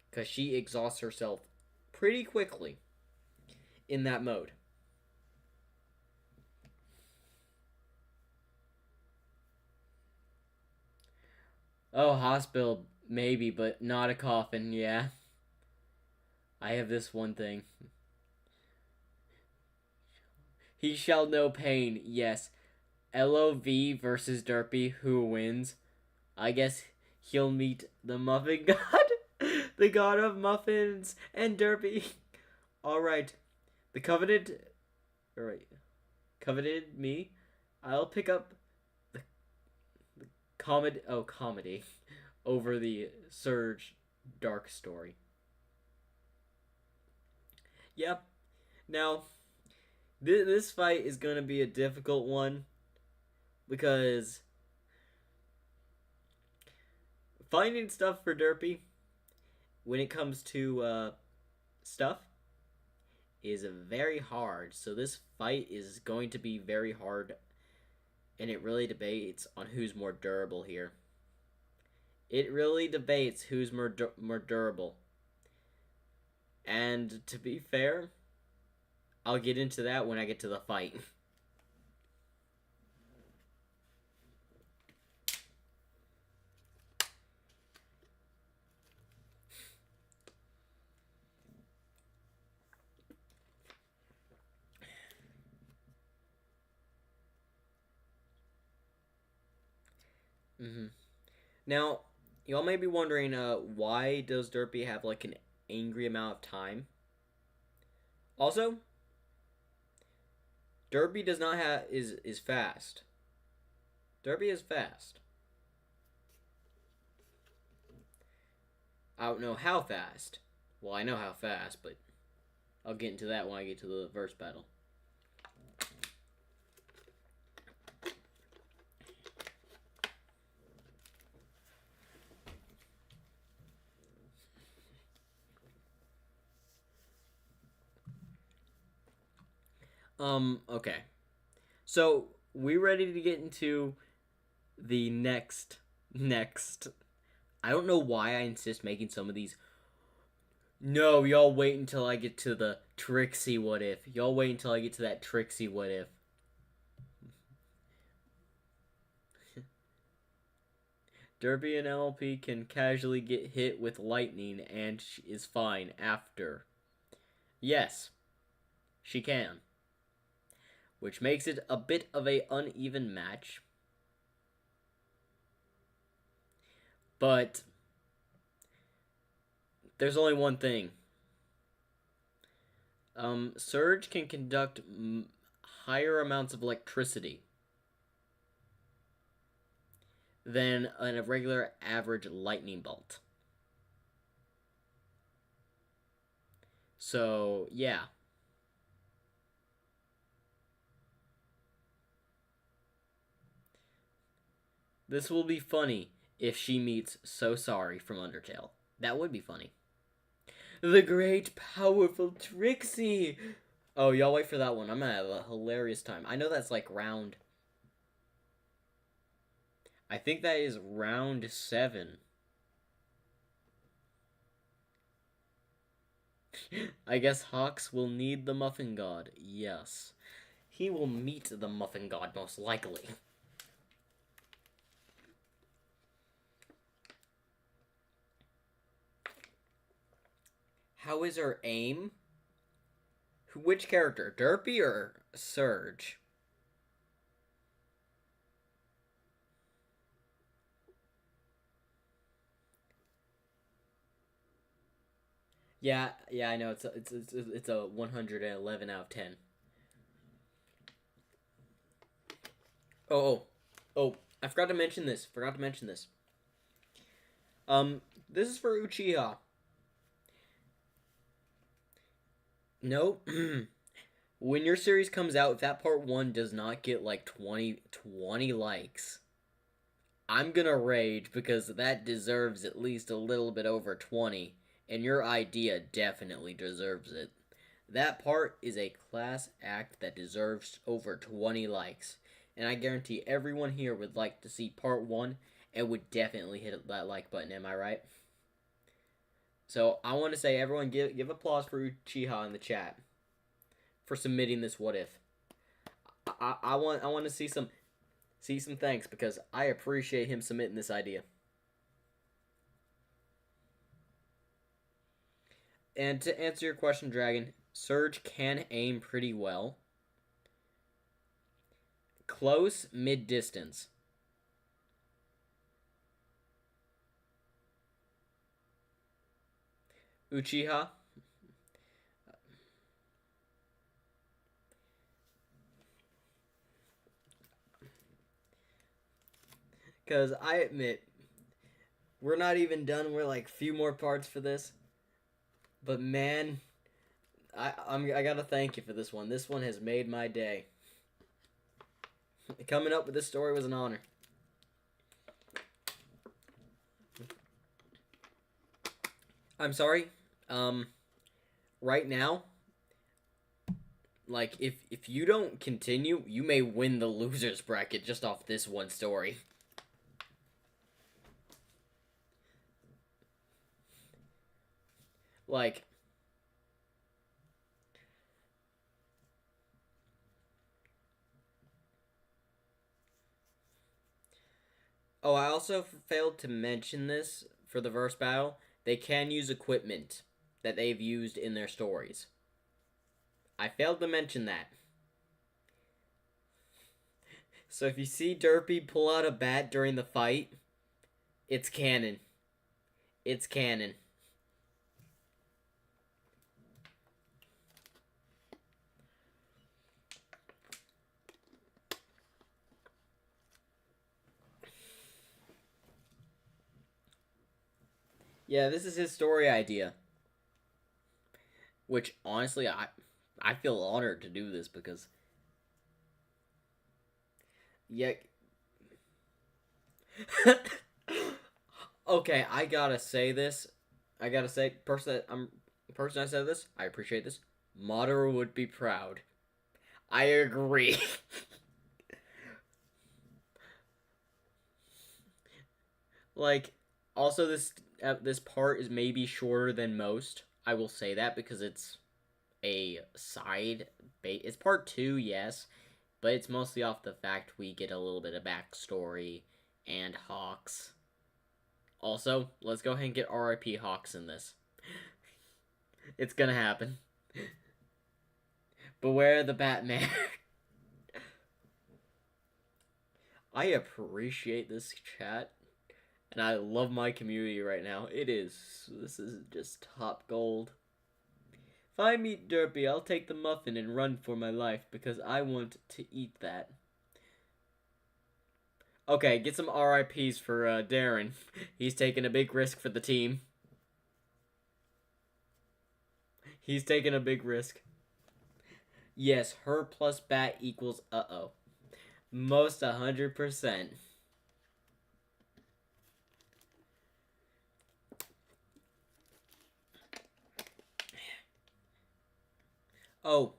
because she exhausts herself pretty quickly in that mode. Oh, hospital, maybe, but not a coffin, yeah. I have this one thing. He shall know pain, yes. LOV versus Derpy, who wins? I guess he'll meet the Muffin God, the God of Muffins, and Derpy. Alright, the coveted. Alright, coveted me. I'll pick up the comedy over the Surge dark story. Yep. Now, this fight is going to be a difficult one because finding stuff for Derpy when it comes to stuff is very hard. So this fight is going to be very hard, and it really debates on who's more durable here. It really debates who's more durable. And to be fair, I'll get into that when I get to the fight. Mm-hmm. Now, y'all may be wondering, why does Derpy have like an angry amount of time? Also, Derpy does not have is fast. Derpy is fast. I don't know how fast. Well, I know how fast, but I'll get into that when I get to the verse battle. Okay. So, we ready to get into the next. I don't know why I insist making some of these. No, y'all wait until I get to the Trixie what if. Y'all wait until I get to that Trixie what if. Derby and LP can casually get hit with lightning and is fine after. Yes, she can. Which makes it a bit of a uneven match. But there's only one thing. Surge can conduct higher amounts of electricity than a regular average lightning bolt. So, yeah. This will be funny if she meets So Sorry from Undertale. That would be funny. The great powerful Trixie! Oh, y'all wait for that one. I'm gonna have a hilarious time. I know that's like round. I think that is round 7. I guess Hawks will need the Muffin God. Yes. He will meet the Muffin God most likely. How is her aim? Which character? Derpy or Surge? Yeah, I know. It's a 111 out of 10. Oh, I forgot to mention this. This is for Uchiha. No. When your series comes out, if that part 1 does not get like 20 likes, I'm gonna rage because that deserves at least a little bit over 20, and your idea definitely deserves it. That part is a class act that deserves over 20 likes, and I guarantee everyone here would like to see part 1 and would definitely hit that like button, am I right? So I want to say everyone give applause for Uchiha in the chat for submitting this what if. I want to see some thanks because I appreciate him submitting this idea. And to answer your question, Dragon, Surge can aim pretty well. Close, mid distance. Uchiha. Because I admit, we're not even done. We're like a few more parts for this. But man, I gotta thank you for this one. This one has made my day. Coming up with this story was an honor. I'm sorry. Right now, like if you don't continue, you may win the losers bracket just off this one story. Like, oh, I also failed to mention this for the verse battle. They can use equipment that they've used in their stories. I failed to mention that. So if you see Derpy pull out a bat during the fight, it's canon. It's canon. Yeah, this is his story idea. Which honestly, I feel honored to do this because yeah. Okay, I gotta say this. I gotta say, person I said this. I appreciate this. Madara would be proud. I agree. Like, also this part is maybe shorter than most. I will say that because it's a side bait. It's part 2, yes, but it's mostly off the fact we get a little bit of backstory and Hawks. Also, let's go ahead and get RIP Hawks in this. It's gonna happen. Beware the Batman. I appreciate this chat, and I love my community right now. This is just top gold. If I meet Derpy, I'll take the muffin and run for my life because I want to eat that. Okay, get some RIPs for Darren. He's taking a big risk for the team. He's taking a big risk. Yes, her plus bat equals uh-oh. Most 100%. Oh,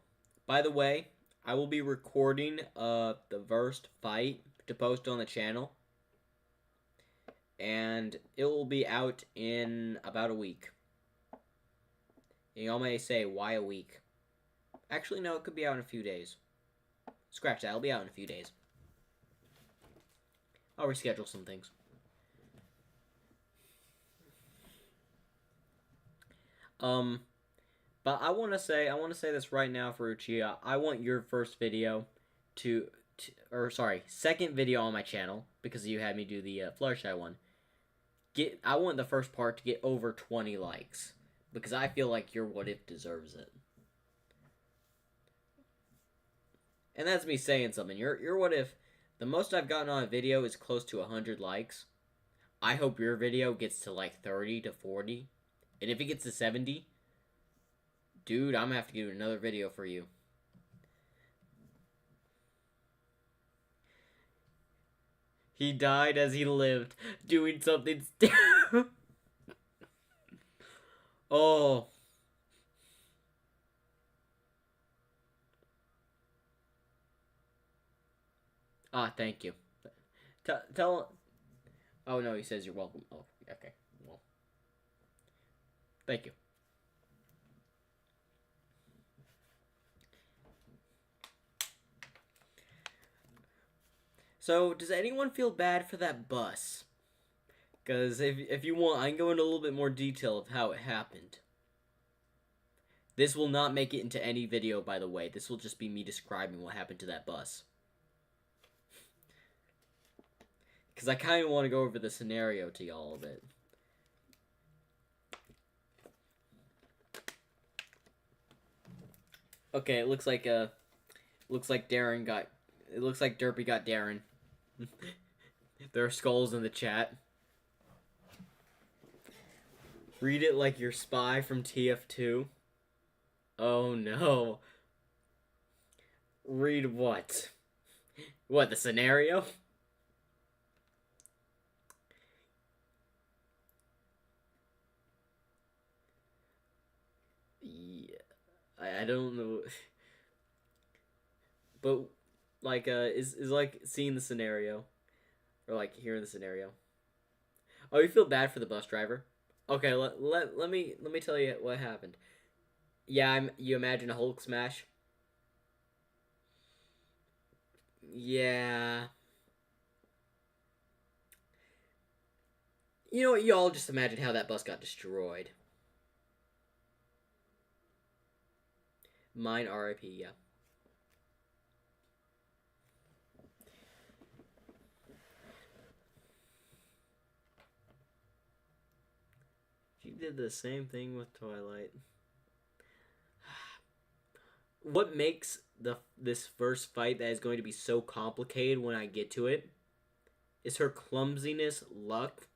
by the way, I will be recording the first fight to post on the channel. And it will be out in about a week. And y'all may say, why a week? Actually, no, it could be out in a few days. Scratch that, it'll be out in a few days. I'll reschedule some things. But I want to say this right now for Uchiha. I want your first video second video on my channel, because you had me do the Fluttershy one. I want the first part to get over 20 likes, because I feel like your What If deserves it. And that's me saying something. Your What If, the most I've gotten on a video is close to 100 likes. I hope your video gets to like 30 to 40. And if it gets to 70, dude, I'm gonna have to do another video for you. He died as he lived, doing something Oh. Ah, thank you. Tell. Oh no, he says you're welcome. Oh, okay. Well, thank you. So, does anyone feel bad for that bus? Because if you want, I can go into a little bit more detail of how it happened. This will not make it into any video, by the way. This will just be me describing what happened to that bus. Because I kind of want to go over the scenario to y'all a bit. Okay, it looks like Darren got. It looks like Derpy got Darren. There are skulls in the chat. Read it like your spy from TF2. Oh no. Read what? What, the scenario? Yeah, I don't know. But like is like seeing the scenario or like hearing the scenario. Oh, you feel bad for the bus driver? Okay, let me tell you what happened. Yeah, you imagine a Hulk smash? Yeah. You know what? You all just imagine how that bus got destroyed. Mine RIP, yeah. She did the same thing with Twilight. What makes this first fight that is going to be so complicated when I get to it is her clumsiness, luck,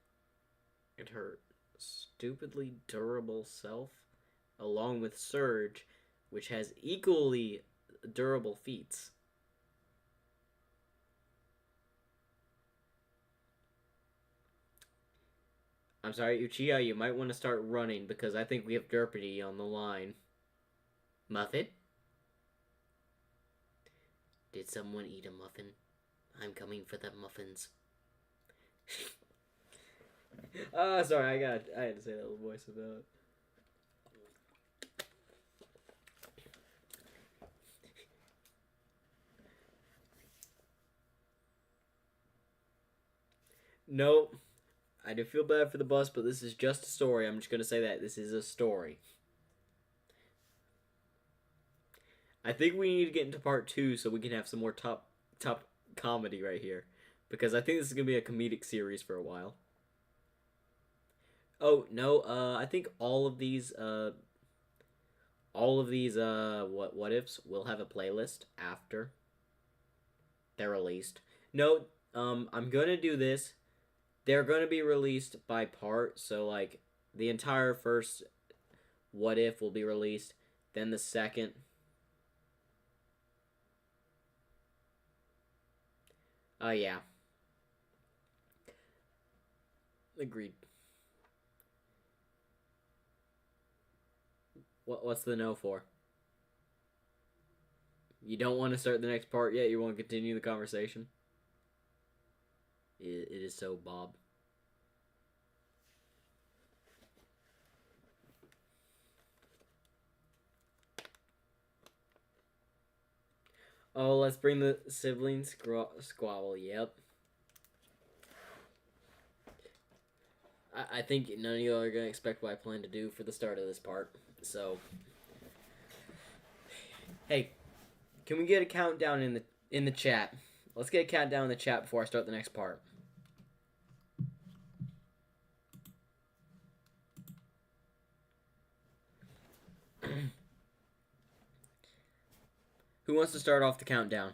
and her stupidly durable self, along with Surge, which has equally durable feats. I'm sorry, Uchiha, you might want to start running because I think we have Derpy on the line. Muffin? Did someone eat a muffin? I'm coming for the muffins. Sorry, I had to say that little voice about. Nope. I do feel bad for the bus, but this is just a story. I'm just gonna say that this is a story. I think we need to get into part 2 so we can have some more top comedy right here, because I think this is gonna be a comedic series for a while. Oh no, I think all of these all of these what ifs will have a playlist after they're released. Note, I'm gonna do this. They're gonna be released by part, so like the entire first what if will be released, then the second. Yeah, agreed. What's the no for? You don't want to start the next part yet? You want to continue the conversation? It is so Bob. Oh, let's bring the siblings squabble. Yep. I think none of you are gonna expect what I plan to do for the start of this part. So, hey, can we get a countdown in the chat? Let's get a countdown in the chat before I start the next part. Who wants to start off the countdown?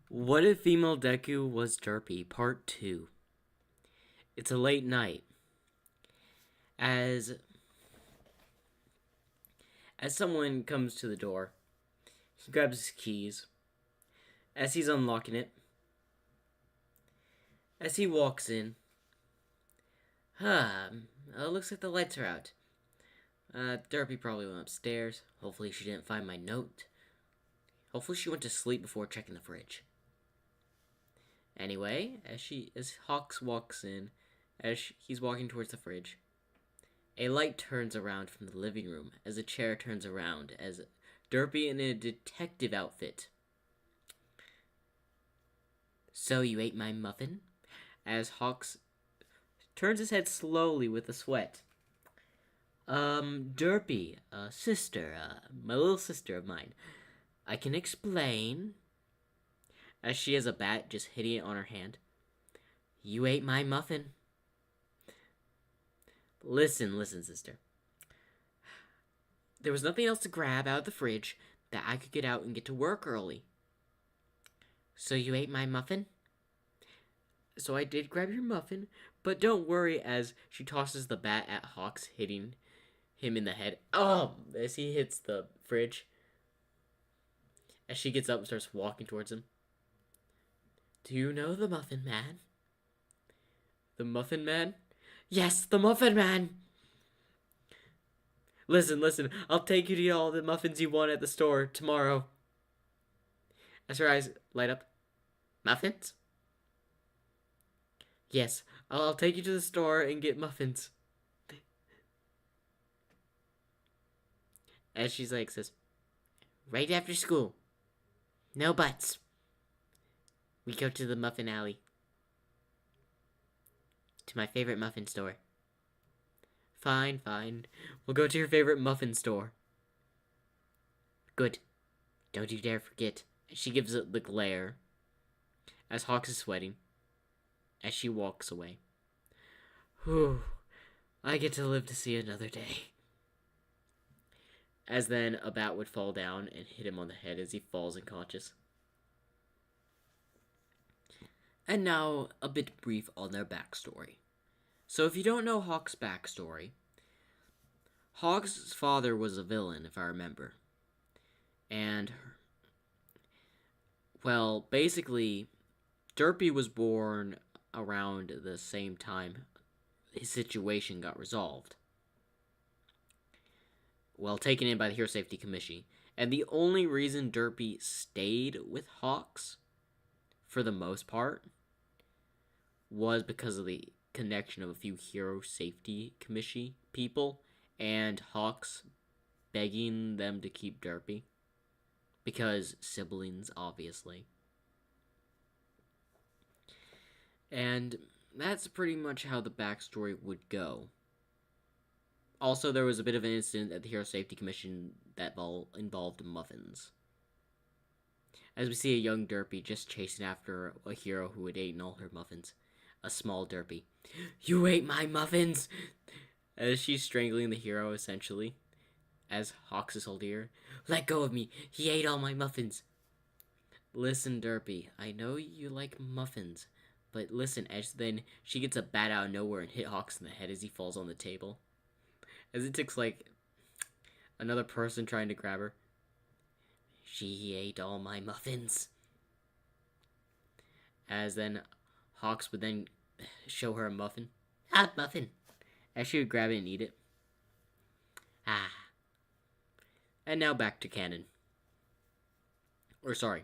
What if female Deku was derpy? Part 2. It's a late night. As someone comes to the door, he grabs his keys. As he's unlocking it, as he walks in, looks like the lights are out. Derpy probably went upstairs. Hopefully she didn't find my note. Hopefully she went to sleep before checking the fridge. Anyway, as Hawks walks in, he's walking towards the fridge, a light turns around from the living room as a chair turns around as Derpy in a detective outfit. So you ate my muffin? As Hawks turns his head slowly with a sweat. Derpy, sister, my little sister of mine. I can explain. As she has a bat just hitting it on her hand. You ate my muffin. Listen, sister. There was nothing else to grab out of the fridge that I could get out and get to work early. So you ate my muffin? So I did grab your muffin, but don't worry as she tosses the bat at Hawks, hitting him in the head. As he hits the fridge. As she gets up and starts walking towards him. Do you know the Muffin Man? The Muffin Man? Yes, the Muffin Man! Listen, I'll take you to get all the muffins you want at the store tomorrow. As her eyes light up. Muffins? Yes, I'll take you to the store and get muffins. As she's like, says, right after school. No buts. We go to the Muffin Alley. To my favorite muffin store. Fine. We'll go to your favorite muffin store. Good. Don't you dare forget. She gives it the glare. As Hawks is sweating. As she walks away. Whew. I get to live to see another day. As then a bat would fall down and hit him on the head as he falls unconscious. And now, a bit brief on their backstory. So if you don't know Hawk's backstory, Hawk's father was a villain, if I remember. And, well, basically, Derpy was born around the same time his situation got resolved. Well, taken in by the Hero Safety Commission. And the only reason Derpy stayed with Hawks, for the most part, was because of the connection of a few Hero Safety Commission people and Hawks begging them to keep Derpy. Because siblings, obviously. And that's pretty much how the backstory would go. Also, there was a bit of an incident at the Hero Safety Commission that involved muffins. As we see a young derpy just chasing after a hero who had eaten all her muffins. A small derpy. You ate my muffins! As she's strangling the hero, essentially. As Hawks is holding her. Let go of me! He ate all my muffins! Listen, derpy, I know you like muffins, but listen, as then she gets a bat out of nowhere and hit Hawks in the head as he falls on the table. As it takes, like, another person trying to grab her. She ate all my muffins. As then Hawks would then show her a muffin. Hot muffin. As she would grab it and eat it. Ah. And now back to canon. Or sorry.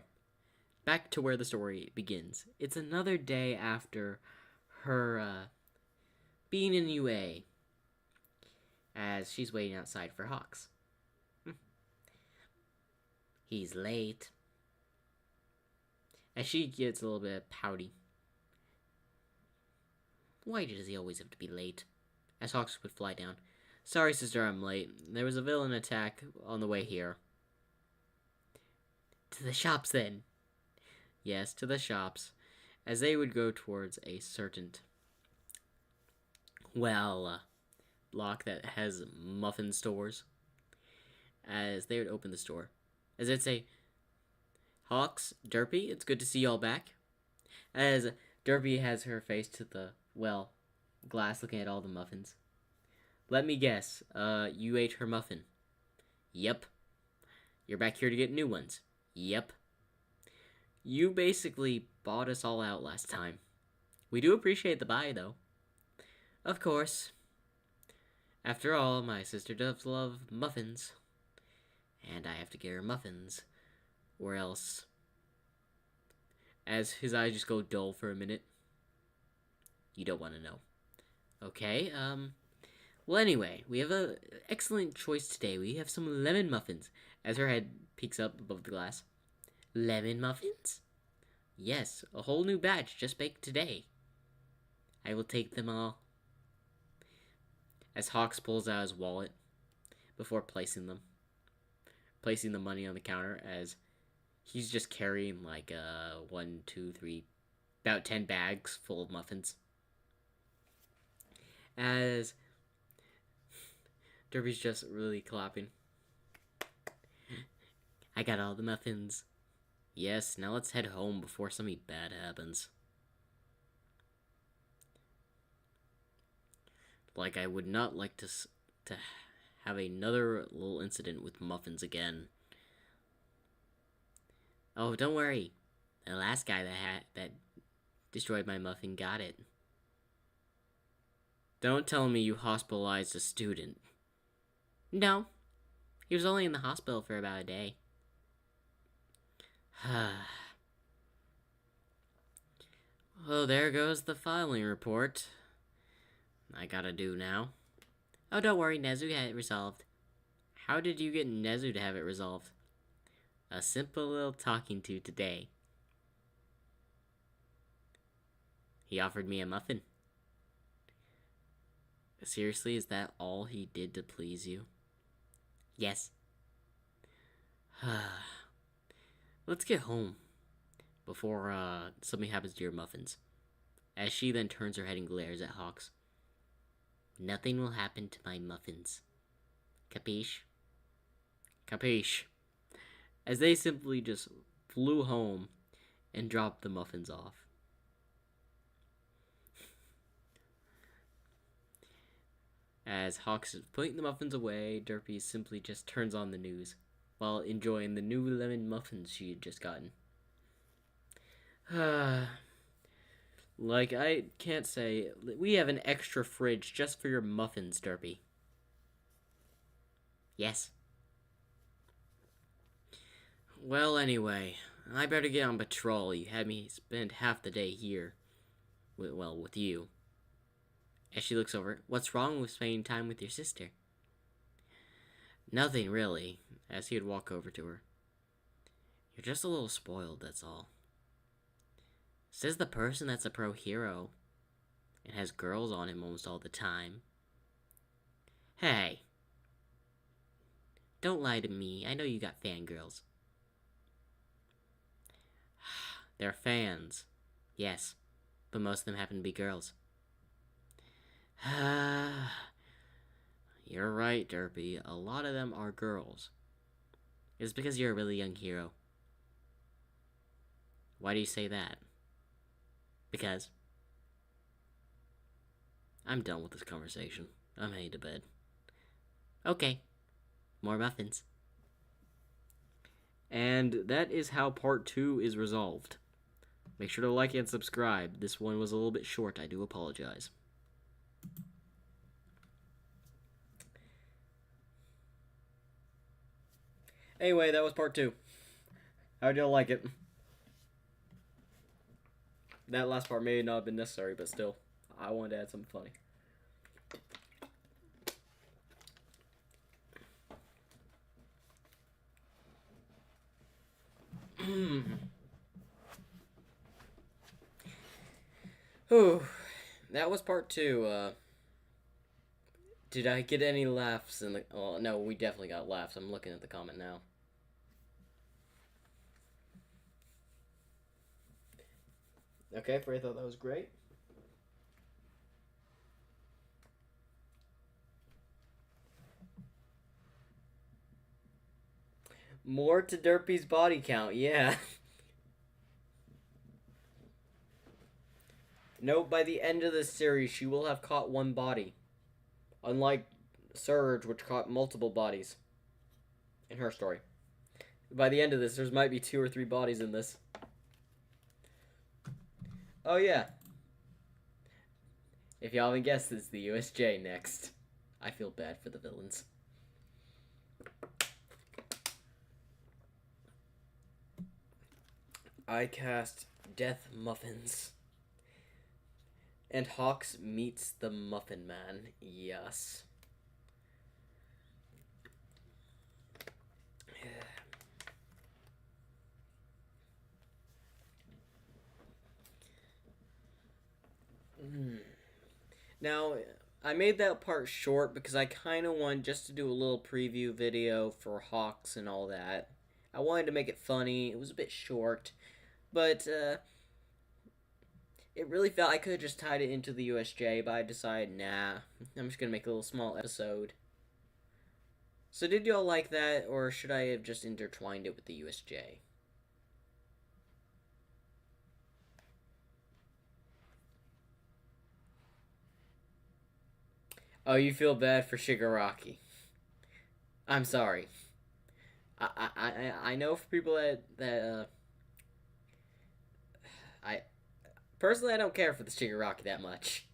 Back to where the story begins. It's another day after her being in UA. As she's waiting outside for Hawks. He's late. As she gets a little bit pouty. Why does he always have to be late? As Hawks would fly down. Sorry, sister, I'm late. There was a villain attack on the way here. To the shops, then. Yes, to the shops. As they would go towards a certain, block that has muffin stores. As they would open the store. As they'd say, Hawks, Derpy, it's good to see y'all back. As Derpy has her face to the, glass looking at all the muffins. Let me guess, you ate her muffin. Yep. You're back here to get new ones. Yep. You basically bought us all out last time. We do appreciate the buy, though. Of course. After all, my sister does love muffins. And I have to get her muffins. Or else. As his eyes just go dull for a minute. You don't want to know. Okay, well, anyway, we have an excellent choice today. We have some lemon muffins. As her head peeks up above the glass. Lemon muffins? Yes, a whole new batch just baked today. I will take them all. As Hawks pulls out his wallet before placing the money on the counter, as he's just carrying like 1, 2, 3, about 10 bags full of muffins. As Derby's just really clapping. I got all the muffins. Yes, now let's head home before something bad happens. Like, I would not like to have another little incident with muffins again. Oh, don't worry. The last guy that destroyed my muffin got it. Don't tell me you hospitalized a student. No. He was only in the hospital for about a day. Well, there goes the filing report. I gotta do now. Oh, don't worry, Nezu had it resolved. How did you get Nezu to have it resolved? A simple little talking to today. He offered me a muffin. Seriously, is that all he did to please you? Yes. Let's get home before something happens to your muffins. As she then turns her head and glares at Hawks. Nothing will happen to my muffins. Capiche? Capiche. As they simply just flew home and dropped the muffins off. As Hawks is putting the muffins away, Derpy simply just turns on the news while enjoying the new lemon muffins she had just gotten. Like, I can't say. We have an extra fridge just for your muffins, Derpy. Yes. Well, anyway, I better get on patrol. You had me spend half the day here. With you. As she looks over, what's wrong with spending time with your sister? Nothing, really, as he would walk over to her. You're just a little spoiled, that's all. Says the person that's a pro hero and has girls on him almost all the time. Hey, don't lie to me. I know you got fangirls. They're fans. Yes, but most of them happen to be girls. You're right, Derpy. A lot of them are girls. It's because you're a really young hero. Why do you say that? Because I'm done with this conversation. I'm heading to bed. Okay, more muffins. And that is how part 2 is resolved. Make sure to like and subscribe. This one was a little bit short. I do apologize. Anyway, that was part 2. How'd y'all like it? That last part may not have been necessary, but still, I wanted to add something funny. Whew. That was part 2. Did I get any laughs in the... Oh, no, we definitely got laughs. I'm looking at the comment now. Okay, Frey thought that was great. More to Derpy's body count, yeah. Note, by the end of this series, she will have caught one body. Unlike Surge, which caught multiple bodies in her story. By the end of this, there might be 2 or 3 bodies in this. Oh, yeah. If y'all haven't guessed, it's the USJ next. I feel bad for the villains. I cast Death Muffins. And Hawks meets the Muffin Man. Yes. Now, I made that part short because I kind of wanted just to do a little preview video for Hawks and all that. I wanted to make it funny. It was a bit short, but it really felt I could have just tied it into the USJ, but I decided, nah, I'm just gonna make a little small episode. So did y'all like that, or should I have just intertwined it with the USJ? Oh, you feel bad for Shigaraki. I'm sorry. I know for people that I personally I don't care for the Shigaraki that much.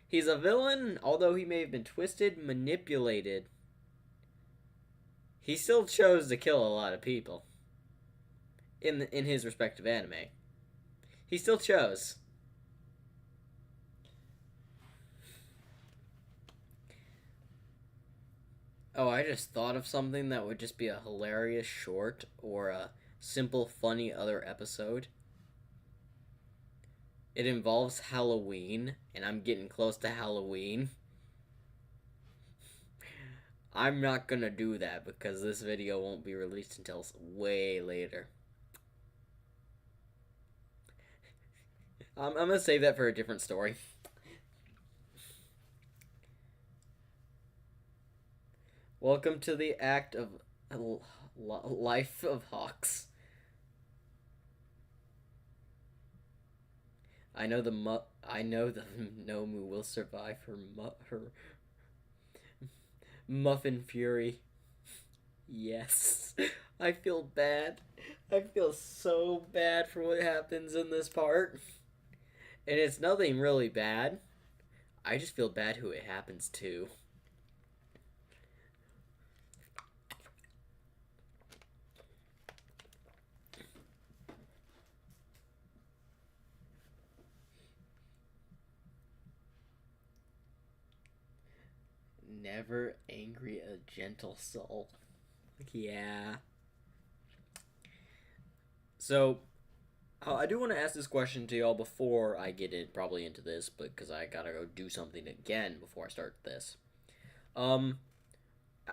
He's a villain, although he may have been twisted, manipulated. He still chose to kill a lot of people in his respective anime. He still chose. Oh, I just thought of something that would just be a hilarious short or a simple, funny other episode. It involves Halloween, and I'm getting close to Halloween. I'm not gonna do that because this video won't be released until way later. I'm gonna save that for a different story. Welcome to the act of life of Hawks. I know the Nomu will survive her muffin fury. Yes. I feel bad. I feel so bad for what happens in this part. And it's nothing really bad. I just feel bad who it happens to. Never angry a gentle soul. Yeah. So, I do want to ask this question to y'all before I get probably into this, because I gotta go do something again before I start this. Um,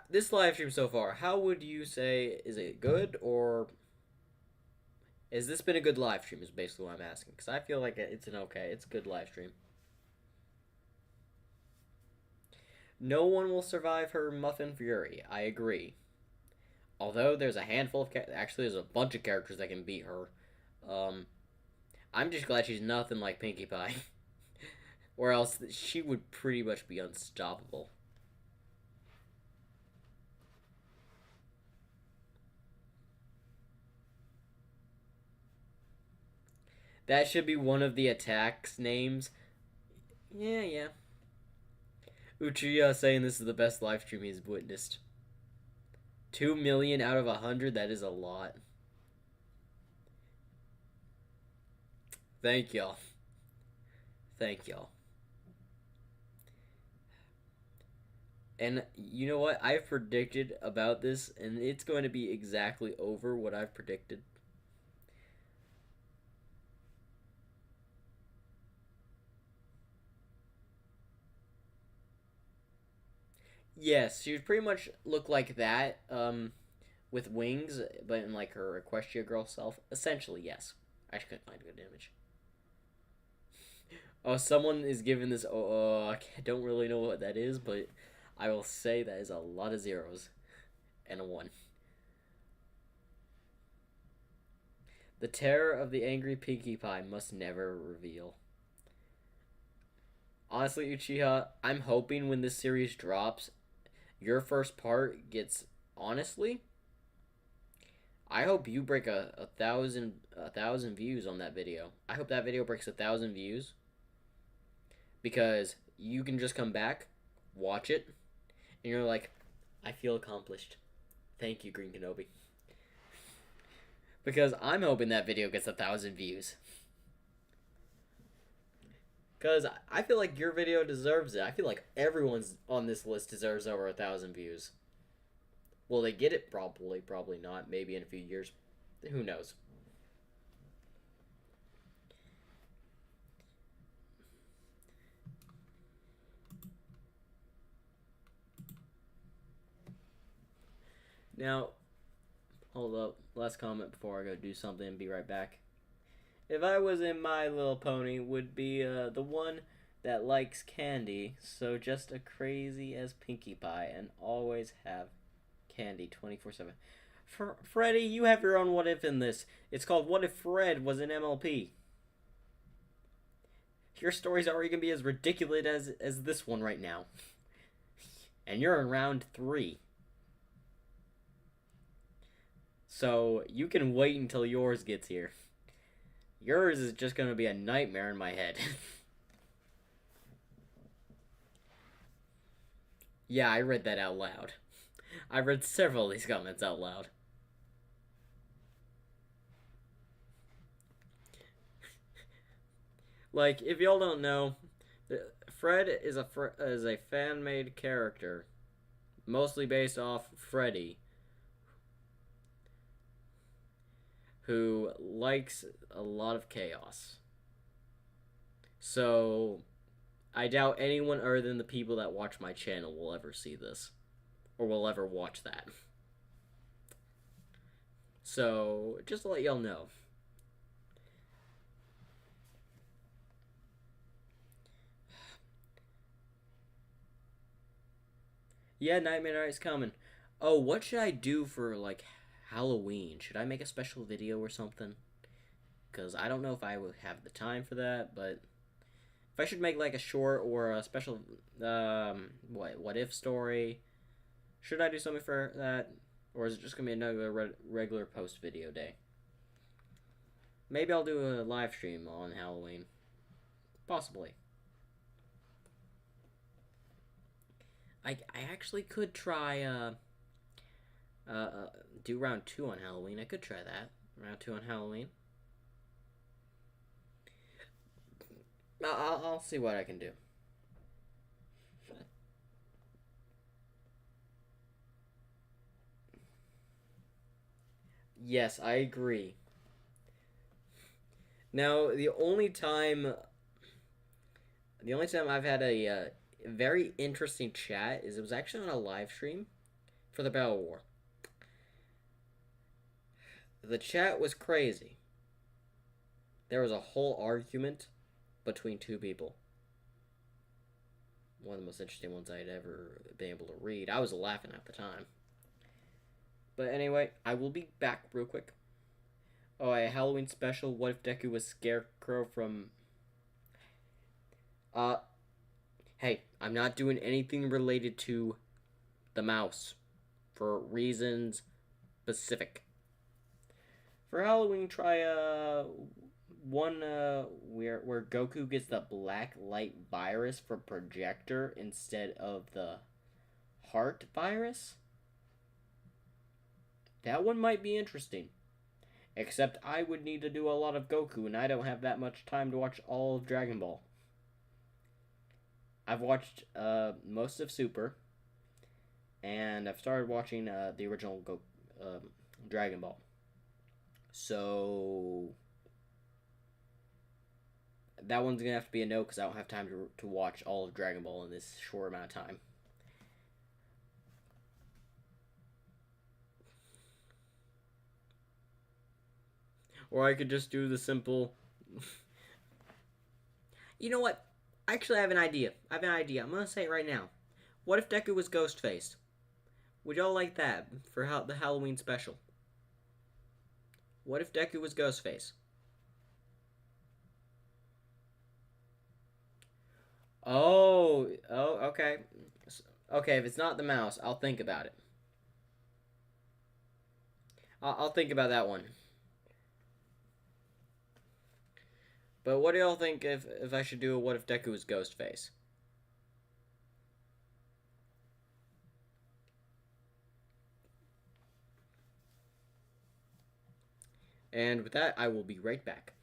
this live stream so far, how would you say, is it good, or has this been a good live stream? Is basically what I'm asking, because I feel like it's a good live stream. No one will survive her Muffin Fury. I agree. Although there's a handful of actually there's a bunch of characters that can beat her. Um, I'm just glad she's nothing like Pinkie Pie, or else she would pretty much be unstoppable. That should be one of the attacks names. Yeah, yeah. Uchiha saying this is the best live stream he's witnessed. 2 million out of 100. That is a lot. Thank y'all. Thank y'all. And you know what? I've predicted about this, and it's going to be exactly over what I've predicted. Yes, she would pretty much look like that, with wings, but in like her Equestria girl self. Essentially, yes. I just couldn't find a good image. Oh, someone is giving this. Oh, I don't really know what that is, but I will say that is a lot of zeros and a one. The terror of the angry Pinkie Pie must never reveal. Honestly, Uchiha, I'm hoping when this series drops, your first part gets honestly. I hope you break a thousand views on that video. I hope that video breaks 1,000 views because you can just come back, watch it, and you're like, I feel accomplished. Thank you, Green Kenobi. Because I'm hoping that video gets 1,000 views. Because I feel like your video deserves it. I feel like everyone's on this list deserves over 1,000 views. Will they get it? Probably, probably not. Maybe in a few years. Who knows? Now, hold up. Last comment before I go do something and be right back. If I was in My Little Pony, would be the one that likes candy, so just a crazy as Pinkie Pie and always have candy 24/7. Freddy, you have your own what if in this. It's called What If Fred Was in MLP. Your story's already gonna be as ridiculous as this one right now. And you're in round 3. So you can wait until yours gets here. Yours is just gonna be a nightmare in my head. Yeah, I read that out loud. I read several of these comments out loud. Like, if y'all don't know, Fred is a fan made character, mostly based off Freddy, who likes a lot of chaos. So, I doubt anyone other than the people that watch my channel will ever see this, or will ever watch that. So, just to let y'all know. Yeah, Nightmare Night's coming. Oh, what should I do for, like, Halloween? Should I make a special video or something? Because I don't know if I would have the time for that, but if I should make, like, a short or a special, what if story, should I do something for that? Or is it just going to be another regular post video day? Maybe I'll do a live stream on Halloween. Possibly. I actually could try, do round 2 on Halloween. I could try that. Round 2 on Halloween. I'll see what I can do. Yes, I agree. Now, the only time I've had very interesting chat is it was actually on a live stream for the Battle War. The chat was crazy. There was a whole argument between two people. One of the most interesting ones I'd ever been able to read. I was laughing at the time. But anyway, I will be back real quick. Oh, a Halloween special. What if Deku was Scarecrow from... Hey, I'm not doing anything related to the mouse. For reasons specific. For Halloween, try, one, where Goku gets the black light virus for projector instead of the heart virus. That one might be interesting. Except I would need to do a lot of Goku, and I don't have that much time to watch all of Dragon Ball. I've watched most of Super, and I've started watching the original Dragon Ball. So that one's gonna have to be a no because I don't have time to watch all of Dragon Ball in this short amount of time. Or I could just do the simple. You know what? Actually, I have an idea. I'm gonna say it right now. What if Deku was Ghostface? Would y'all like that for the Halloween special? What if Deku was Ghostface? Okay. Okay, if it's not the mouse, I'll think about it. I'll think about that one. But what do y'all think if I should do a what if Deku was Ghostface? And with that, I will be right back.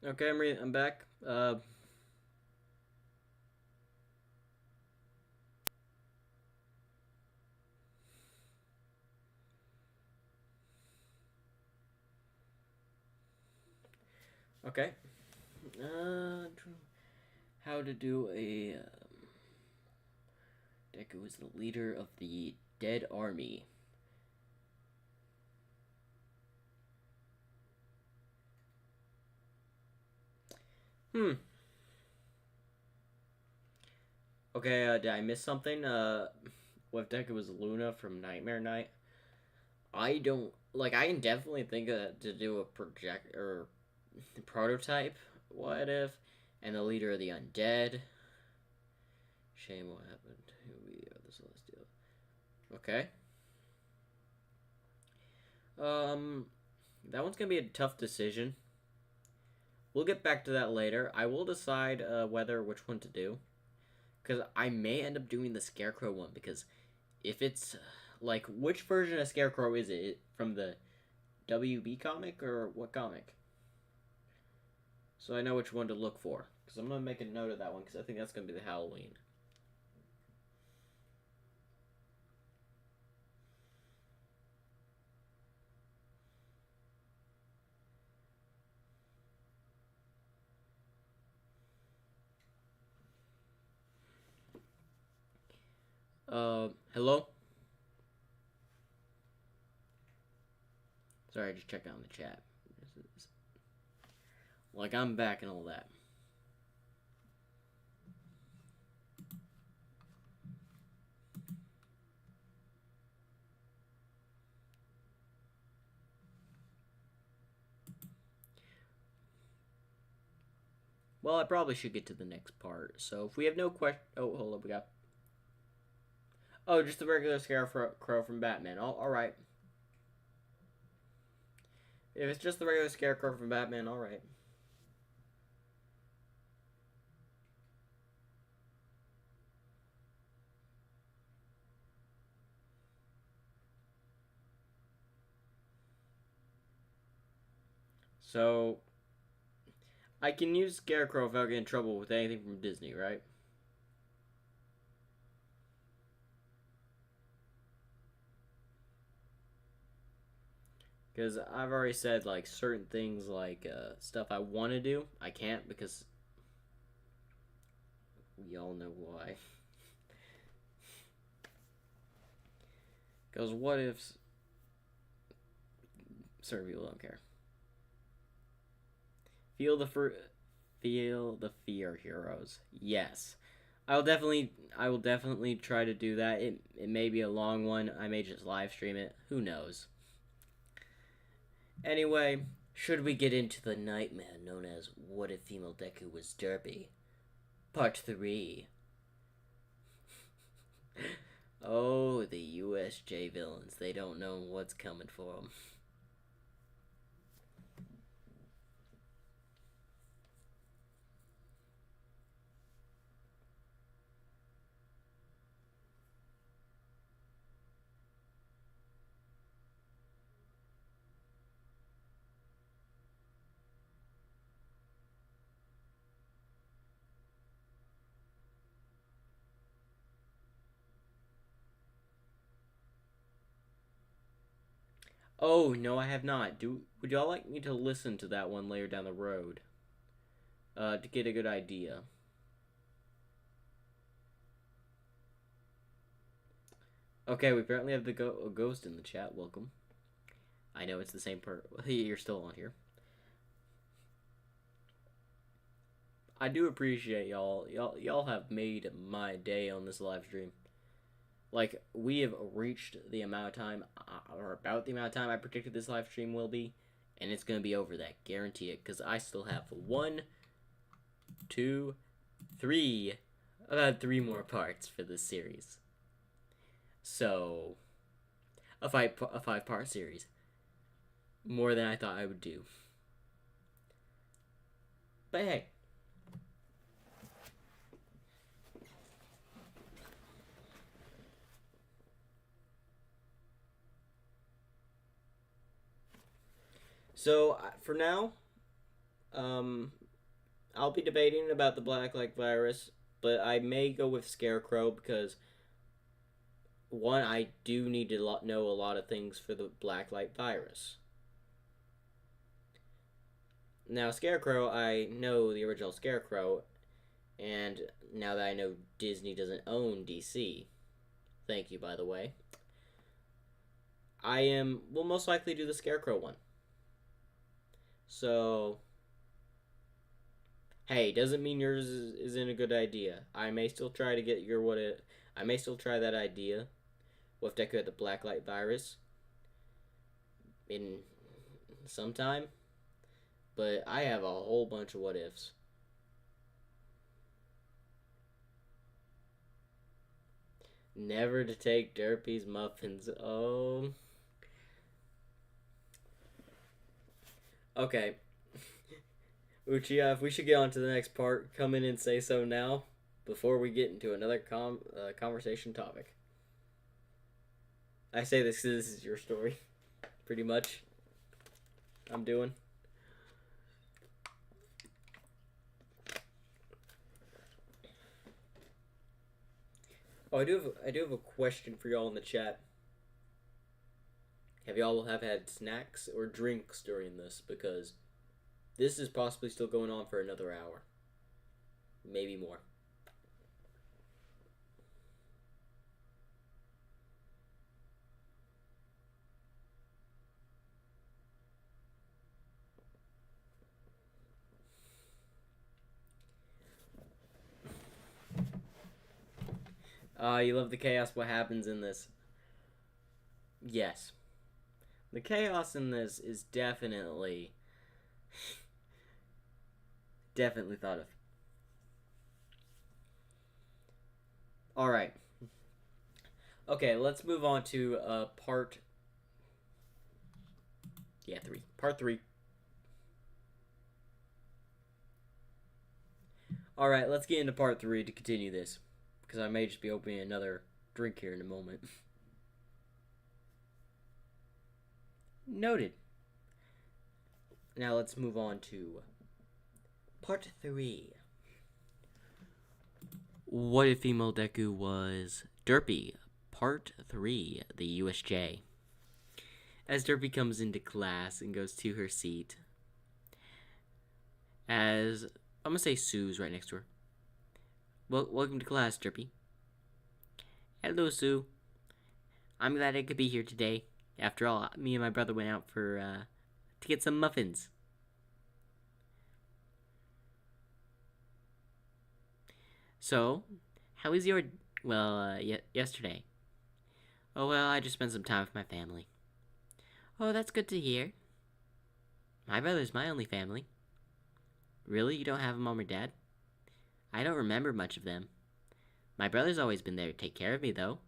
Okay, I'm back. Okay. How to do a Deku is the leader of the dead army. Hmm. Okay, did I miss something? what if Deku was Luna from Nightmare Night? I don't like. I can definitely think of to do a project or prototype. What if, and the leader of the undead. Shame what happened. Here we are, the Celestial. Okay. That one's gonna be a tough decision. We'll get back to that later. I will decide whether which one to do, because I may end up doing the Scarecrow one. Because if it's like, which version of Scarecrow is it from the WB comic or what comic? So I know which one to look for. Because I'm gonna make a note of that one because I think that's gonna be the Halloween. Hello? Sorry, I just checked on the chat. Like, I'm back and all that. Well, I probably should get to the next part. So if we have no question, oh, hold up, we got. Oh, just the regular Scarecrow from Batman. All right. If it's just the regular Scarecrow from Batman, all right. So I can use Scarecrow without getting in trouble with anything from Disney, right? Because I've already said like certain things, like stuff I want to do, I can't because we all know why. Because what if certain people don't care? Feel the feel the fear, heroes. Yes, I will definitely try to do that. It may be a long one. I may just live stream it. Who knows? Anyway, should we get into the nightmare known as What If Female Deku Was Derpy? Part 3. Oh, the USJ villains. They don't know what's coming for them. Oh, no, I have not. Would y'all like me to listen to that one later down the road? To get a good idea. Okay, we apparently have the ghost in the chat. Welcome. I know it's the same You're still on here. I do appreciate y'all. Y'all have made my day on this live stream. Like, we have reached the amount of time, or about the amount of time I predicted this live stream will be, and it's gonna be over that. Guarantee it, because I still have one, two, three, about three more parts for this series. So, a five-part series. More than I thought I would do. But hey. So, for now, I'll be debating about the Black virus, but I may go with Scarecrow because, one, I do need to know a lot of things for the Blacklight virus. Now, Scarecrow, I know the original Scarecrow, and now that I know Disney doesn't own DC, thank you, by the way, will most likely do the Scarecrow one. So, hey, doesn't mean yours isn't a good idea. I may still try to get I may still try that idea, What if Deku had the blacklight virus in some time? But I have a whole bunch of what ifs. Never to take Derpy's muffins. Oh. Okay. Uchiha, if we should get on to the next part, come in and say so now before we get into another conversation topic. I say this because this is your story, pretty much. I'm doing. Oh, I do have a question for y'all in the chat. Have y'all had snacks or drinks during this? Because this is possibly still going on for another hour, maybe more. You love the chaos. What happens in this? Yes. The chaos in this is definitely thought of. Alright. Okay, let's move on to part 3. Part 3. Alright, let's get into part 3 to continue this. Because I may just be opening another drink here in a moment. Noted. Now let's move on to part 3. What if female Deku was Derpy? Part 3, the USJ. As Derpy comes into class and goes to her seat, as I'm gonna say Sue's right next to her. Well, welcome to class, Derpy. Hello, Sue. I'm glad I could be here today. After all, me and my brother went out to get some muffins. So, how was your, yesterday? Oh, well, I just spent some time with my family. Oh, that's good to hear. My brother's my only family. Really? You don't have a mom or dad? I don't remember much of them. My brother's always been there to take care of me, though.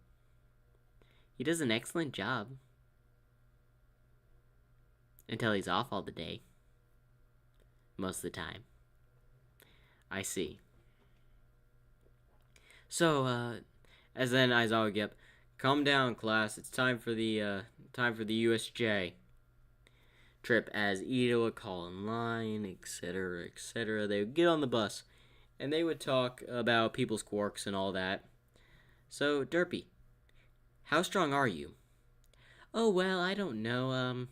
He does an excellent job. Until he's off all the day. Most of the time. I see. So, as then Aizawa would get, calm down, class. It's time for the USJ trip. As Ito would call in line, etc., etc. They would get on the bus, and they would talk about people's quirks and all that. So, Derpy, how strong are you? Oh, well, I don't know.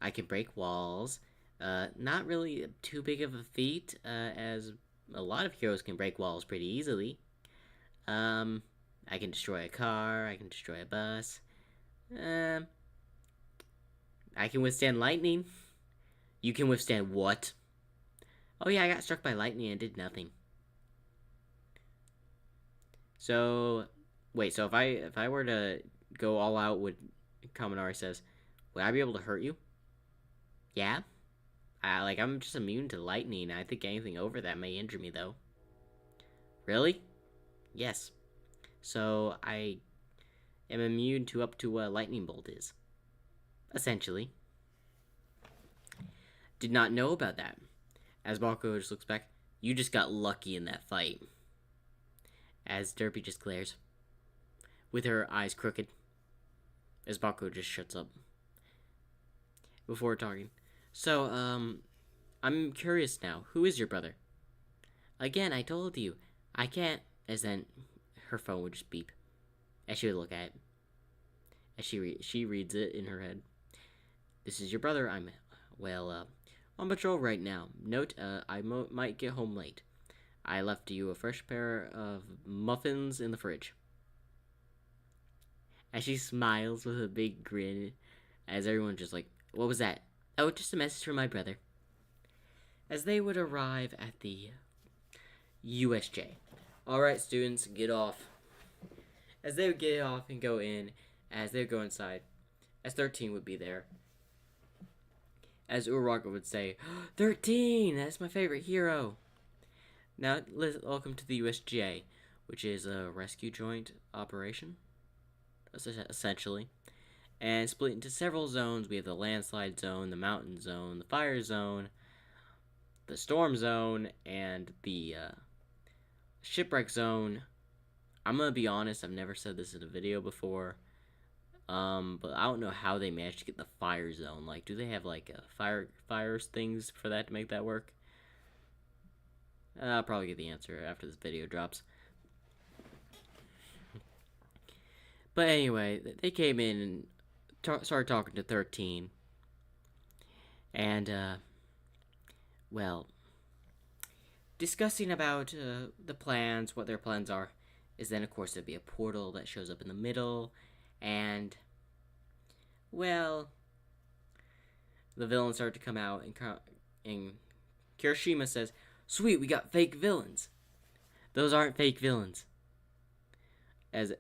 I can break walls. Not really too big of a feat, as a lot of heroes can break walls pretty easily. I can destroy a car. I can destroy a bus. I can withstand lightning. You can withstand what? Oh yeah, I got struck by lightning and did nothing. So, wait. So if I were to go all out with Kaminari says, would I be able to hurt you? Yeah. I'm just immune to lightning. I think anything over that may injure me though. Really? Yes. So I am immune to up to what a lightning bolt is. Essentially. Did not know about that. As Bakugo just looks back, you just got lucky in that fight. As Derpy just glares, with her eyes crooked. As Bakugo just shuts up. Before talking. So, I'm curious now. Who is your brother? Again, I told you. I can't. As then, her phone would just beep. As she would look at it. As she reads it in her head. This is your brother. I'm on patrol right now. Note, I might get home late. I left you a fresh pair of muffins in the fridge. As she smiles with a big grin, as everyone's just like, what was that? Oh, just a message from my brother. As they would arrive at the USJ. Alright, students, get off. As they would get off and go in, as they go inside, as 13 would be there. As Uraga would say, 13, that's my favorite hero. Now, welcome to the USJ, which is a rescue joint operation, essentially. And split into several zones. We have the landslide zone, the mountain zone, the fire zone, the storm zone, and the shipwreck zone. I'm gonna be honest, I've never said this in a video before. But I don't know how they managed to get the fire zone. Like, do they have like fires things for that to make that work? I'll probably get the answer after this video drops. But anyway, they came in and started talking to 13. And, well, discussing about the plans, what their plans are, is then, of course, there'd be a portal that shows up in the middle. And, well, the villains start to come out, and Kirishima says, "Sweet, we got fake villains." Those aren't fake villains. As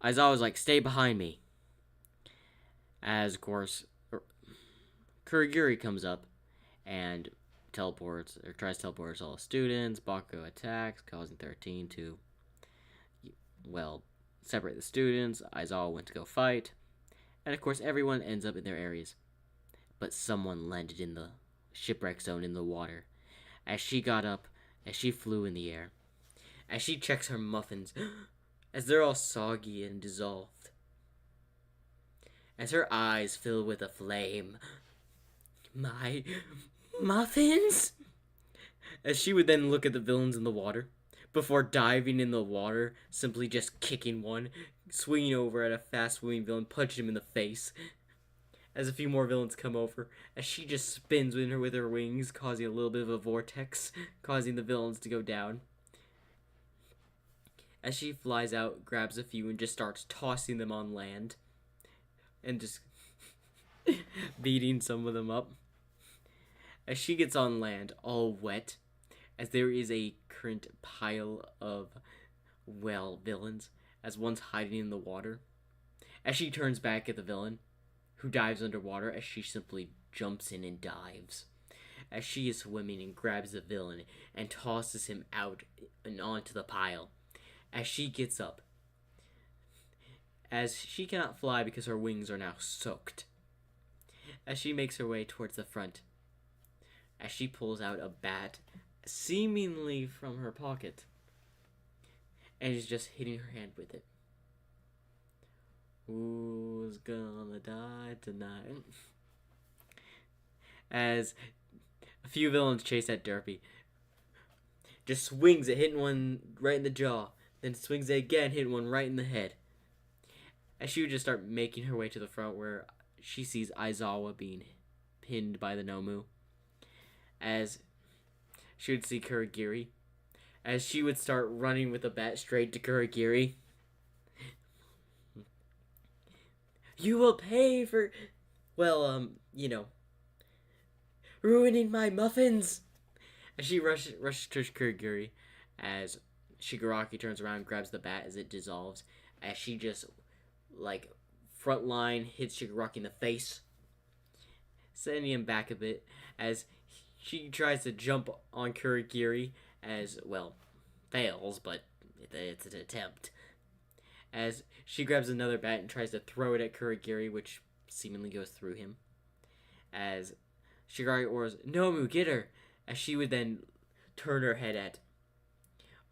Aizawa's like, "Stay behind me." As, of course, Kurogiri comes up and tries to teleport all the students. Bakugo attacks, causing 13 to, well, separate the students. Aizawa went to go fight. And, of course, everyone ends up in their areas. But someone landed in the shipwreck zone in the water. As she got up, as she flew in the air. As she checks her muffins, as they're all soggy and dissolved. As her eyes fill with a flame. My muffins? As she would then look at the villains in the water, before diving in the water, simply just kicking one, swinging over at a fast-moving villain, punching him in the face. As a few more villains come over, as she just spins with her wings, causing a little bit of a vortex, causing the villains to go down. As she flies out, grabs a few, and just starts tossing them on land. And just beating some of them up. As she gets on land, all wet, as there is a current pile of, well, villains, as one's hiding in the water. As she turns back at the villain, who dives underwater, as she simply jumps in and dives. As she is swimming and grabs the villain and tosses him out and onto the pile. As she gets up, as she cannot fly because her wings are now soaked. As she makes her way towards the front, as she pulls out a bat, seemingly from her pocket, and is just hitting her hand with it. Who's gonna die tonight? As a few villains chase at Derpy, just swings it, hitting one right in the jaw, then swings it again, hitting one right in the head. As she would just start making her way to the front, where she sees Aizawa being pinned by the Nomu. As she would see Kurogiri. As she would start running with the bat straight to Kurogiri. "You will pay for, well, ruining my muffins." As she rushes to Kurogiri. As Shigaraki turns around and grabs the bat as it dissolves. As she just, like, front line hits Shigaraki in the face, sending him back a bit. As she tries to jump on Kurogiri, as, well, fails, but it's an attempt. As she grabs another bat and tries to throw it at Kurogiri, which seemingly goes through him. As Shigaraki orders, "Nomu, get her!" As she would then turn her head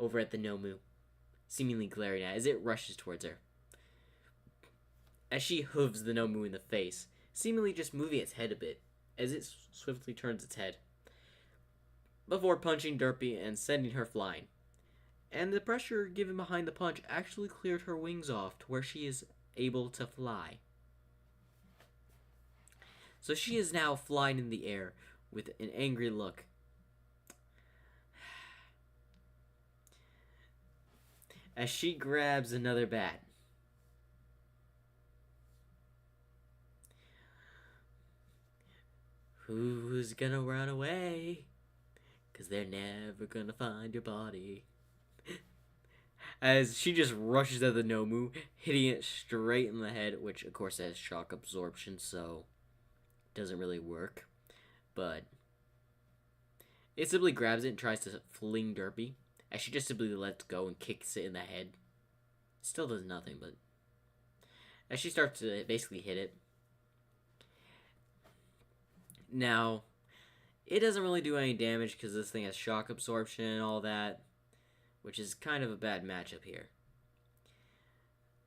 over at the Nomu, seemingly glaring at, as it rushes towards her. As she hooves the Nomu in the face, seemingly just moving its head a bit, as it swiftly turns its head, before punching Derpy and sending her flying. And the pressure given behind the punch actually cleared her wings off to where she is able to fly. So she is now flying in the air with an angry look. As she grabs another bat. "Who's gonna run away? 'Cause they're never gonna find your body." as she just rushes at the Nomu, hitting it straight in the head, which of course has shock absorption, so doesn't really work. But it simply grabs it and tries to fling Derpy, as she just simply lets go and kicks it in the head. Still does nothing, but as she starts to basically hit it. Now, it doesn't really do any damage because this thing has shock absorption and all that, which is kind of a bad matchup here.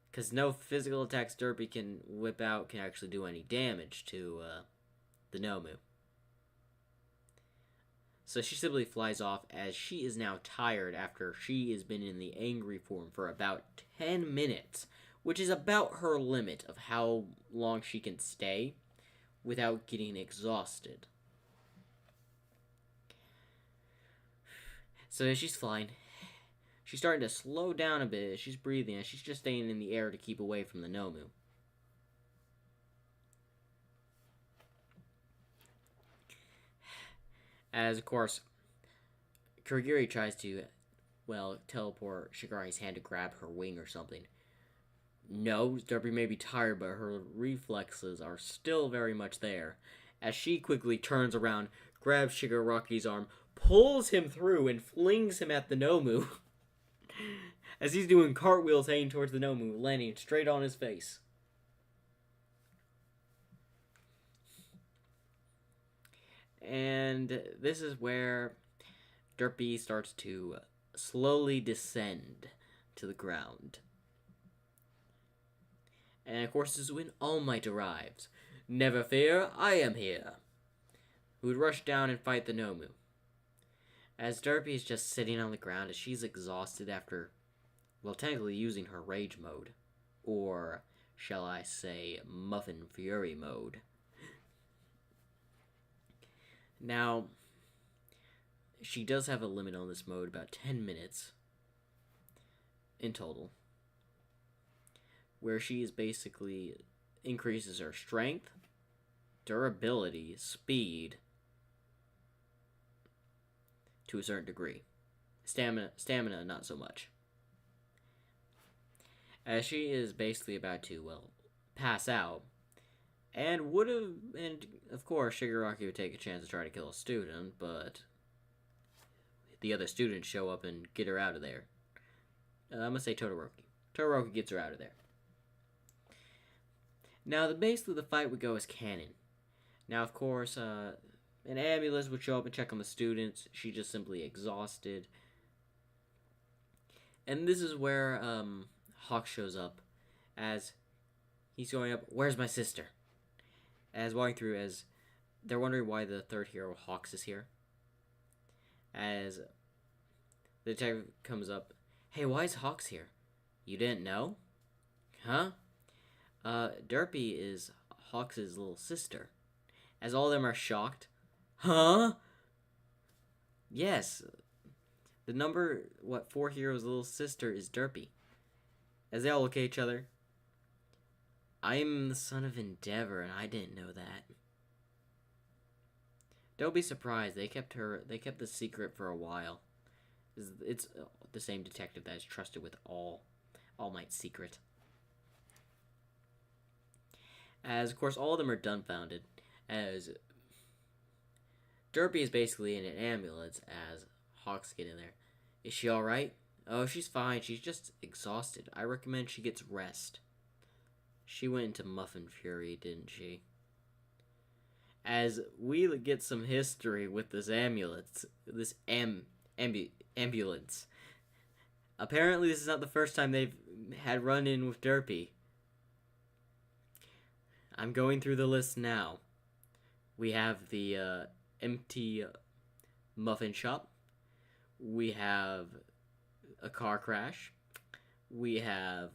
Because no physical attacks Derpy can whip out can actually do any damage to the Nomu. So she simply flies off as she is now tired after she has been in the angry form for about 10 minutes, which is about her limit of how long she can stay without getting exhausted. So as she's flying, she's starting to slow down a bit as she's breathing, and she's just staying in the air to keep away from the Nomu. As, of course, Kurigiri tries to, teleport Shigarahi's hand to grab her wing or something. No, Derpy may be tired, but her reflexes are still very much there. As she quickly turns around, grabs Shigaraki's arm, pulls him through, and flings him at the Nomu. As he's doing cartwheels heading towards the Nomu, landing straight on his face. And this is where Derpy starts to slowly descend to the ground. And of course, this is when All Might arrives. Never fear, I am here. Who would rush down and fight the Nomu. As Derpy is just sitting on the ground as she's exhausted after, technically using her rage mode. Or, shall I say, Muffin Fury mode. Now, she does have a limit on this mode, about 10 minutes in total, where she is basically increases her strength, durability, speed to a certain degree. Stamina not so much. As she is basically about to, pass out, and of course, Shigaraki would take a chance to try to kill a student, but the other students show up and get her out of there. I'm gonna say Todoroki. Todoroki gets her out of there. Now, basically, the fight would go as canon. Now, of course, an ambulance would show up and check on the students. She's just simply exhausted. And this is where Hawk shows up as he's going up. Where's my sister? As walking through, as they're wondering why the third hero, Hawks, is here. As the detective comes up. Hey, why is Hawks here? You didn't know? Huh? Derpy is Hawks' little sister. As all of them are shocked. Huh? Yes. The number, 4 heroes' little sister is Derpy. As they all look at each other. I'm the son of Endeavor, and I didn't know that. Don't be surprised. They kept the secret for a while. It's the same detective that is trusted with All Might's secret. As, of course, all of them are dumbfounded. As Derpy is basically in an ambulance as Hawks get in there. Is she alright? Oh, she's fine. She's just exhausted. I recommend she gets rest. She went into Muffin Fury, didn't she? As we get some history with this ambulance. This ambulance. Apparently, this is not the first time they've had run-in with Derpy. I'm going through the list now. We have the empty muffin shop. We have a car crash. We have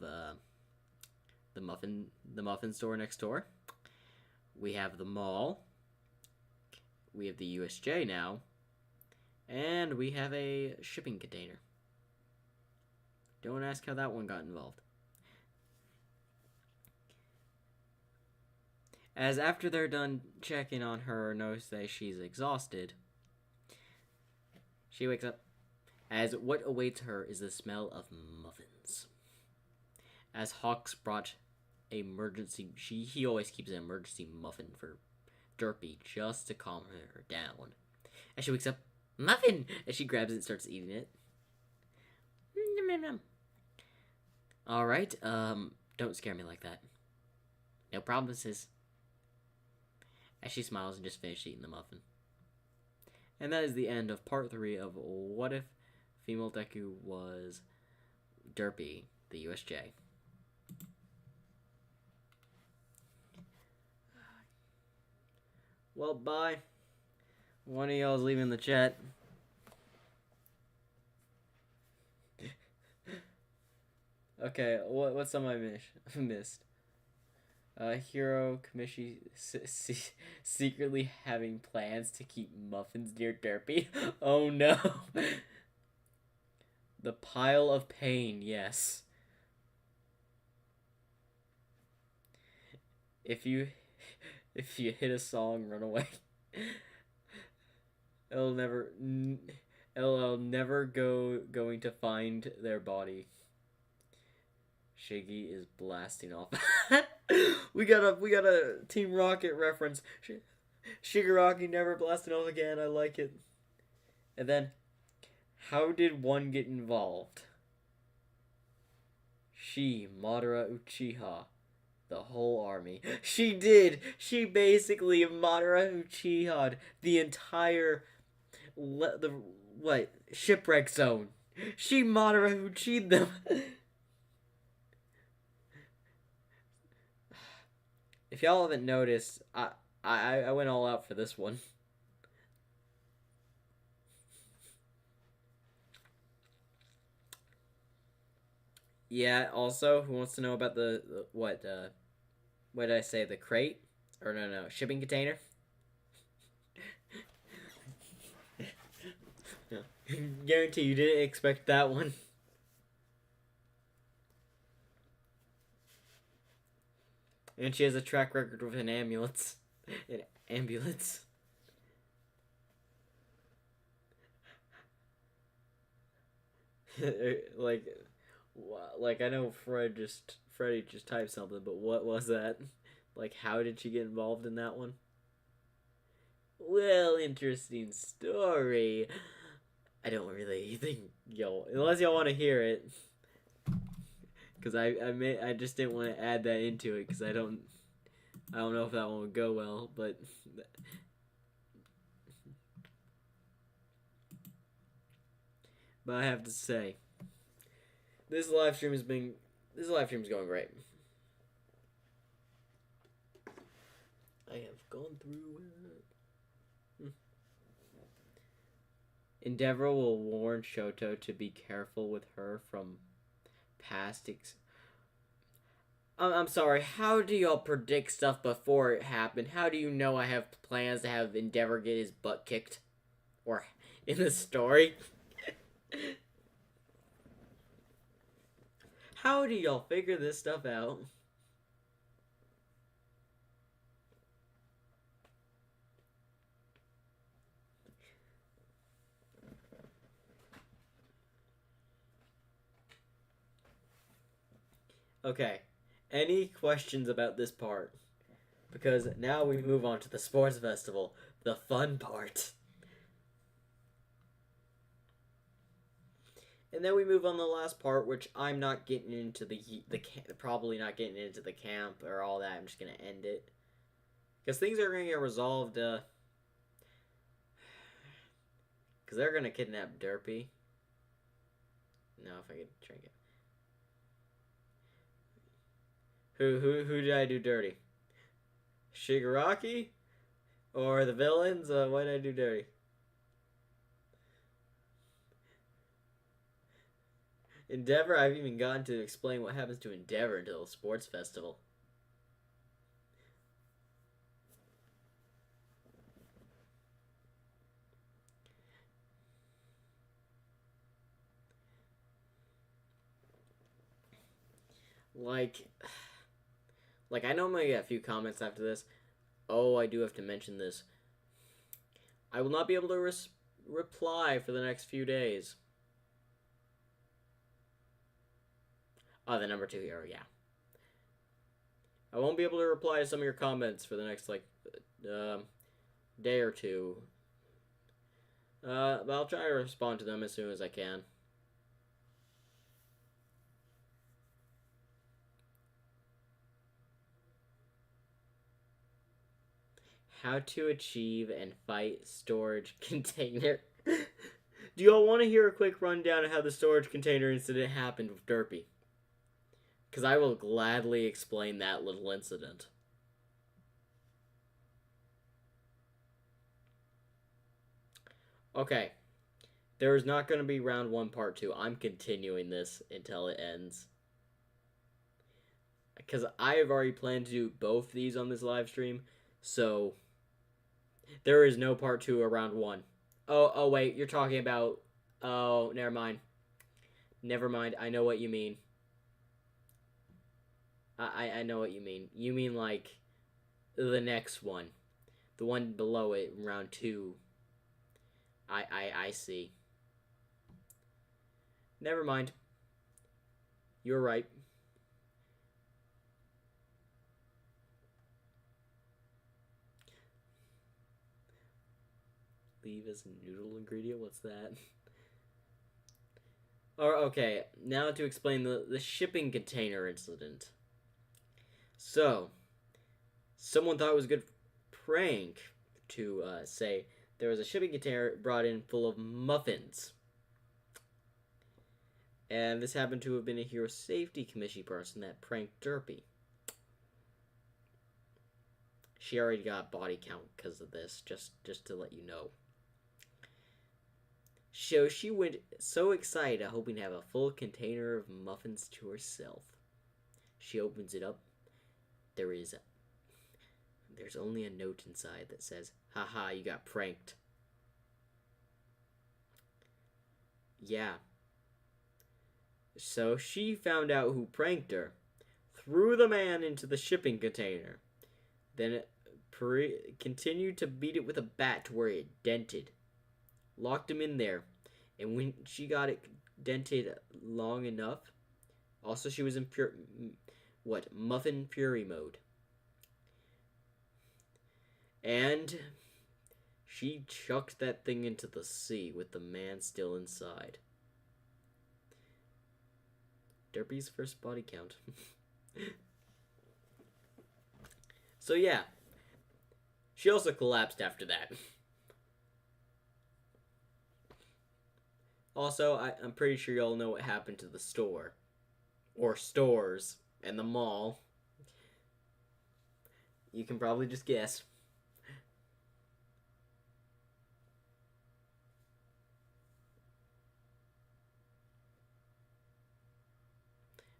the muffin store next door. We have the mall. We have the USJ now. And we have a shipping container. Don't ask how that one got involved. As after they're done checking on her, notice that she's exhausted. She wakes up as what awaits her is the smell of muffins. As Hawks brought he always keeps an emergency muffin for Derpy just to calm her down. As she wakes up, muffin! As she grabs it and starts eating it. Alright, don't scare me like that. No promises. As she smiles and just finished eating the muffin. And that is the end of part 3 of What If Female Deku Was Derpy, the USJ. Well, bye. One of y'all's leaving the chat. Okay, what's some I missed? Hiro Kamishi secretly having plans to keep muffins near Derpy. Oh no. The pile of pain, yes. If you hit a song, run away. It'll never going to find their body. Shiggy is blasting off. we got a Team Rocket reference. Shigaraki never blasting off again. I like it. And then, how did one get involved? She, Madara Uchiha, the whole army. She did. She basically Madara Uchiha'd the entire shipwreck zone. She Madara Uchi'd them. If y'all haven't noticed, I went all out for this one. Yeah, also, who wants to know about what did I say, the crate? Or no, shipping container? Guarantee you didn't expect that one. And she has a track record with an ambulance. An ambulance. like I know Freddie just typed something, but what was that? Like, how did she get involved in that one? Well, interesting story. I don't really think unless y'all want to hear it. Because I just didn't want to add that into it because I don't know if that one would go well, but I have to say this live stream is going great. I have gone through it. Endeavor will warn Shoto to be careful with her from past I'm sorry, how do y'all predict stuff before it happened? How do you know I have plans to have Endeavor get his butt kicked? Or in the story? How do y'all figure this stuff out? Okay. Any questions about this part? Because now we move on to the sports festival, the fun part. And then we move on to the last part, which I'm not getting into probably not getting into the camp or all that. I'm just gonna end it because things are gonna get resolved. Because they're gonna kidnap Derpy. No, if I could drink it. Who did I do dirty? Shigaraki? Or the villains? What did I do dirty? Endeavor, I've even gotten to explain what happens to Endeavor until the sports festival. Like I know I'm gonna get a few comments after this. Oh, I do have to mention this. I will not be able to reply for the next few days. Oh, the number 2 hero, yeah. I won't be able to reply to some of your comments for the next, like, day or two. But I'll try to respond to them as soon as I can. How to achieve and fight storage container. Do y'all want to hear a quick rundown of how the storage container incident happened with Derpy? Because I will gladly explain that little incident. Okay. There is not going to be round 1, part 2. I'm continuing this until it ends. Because I have already planned to do both these on this live stream. So, there is no part 2 or round 1. Oh, wait. You're talking about... Oh, never mind. Never mind. I know what you mean. I know what you mean. You mean, like, the next one. The one below it, round 2. I see. Never mind. You're right. Leave as a noodle ingredient? What's that? Or, okay, now to explain the shipping container incident. So, someone thought it was a good prank to say there was a shipping container brought in full of muffins. And this happened to have been a Hero Safety Commission person that pranked Derpy. She already got body count because of this, just to let you know. So she went so excited, hoping to have a full container of muffins to herself. She opens it up. There's only a note inside that says, "Haha, you got pranked." Yeah. So she found out who pranked her, threw the man into the shipping container, then continued to beat it with a bat to where it dented, locked him in there, and when she got it dented long enough, also she was in muffin fury mode, and she chucked that thing into the sea with the man still inside. Derpy's first body count. So yeah, she also collapsed after that. Also, I'm pretty sure y'all know what happened to the store. Or stores. And the mall. You can probably just guess.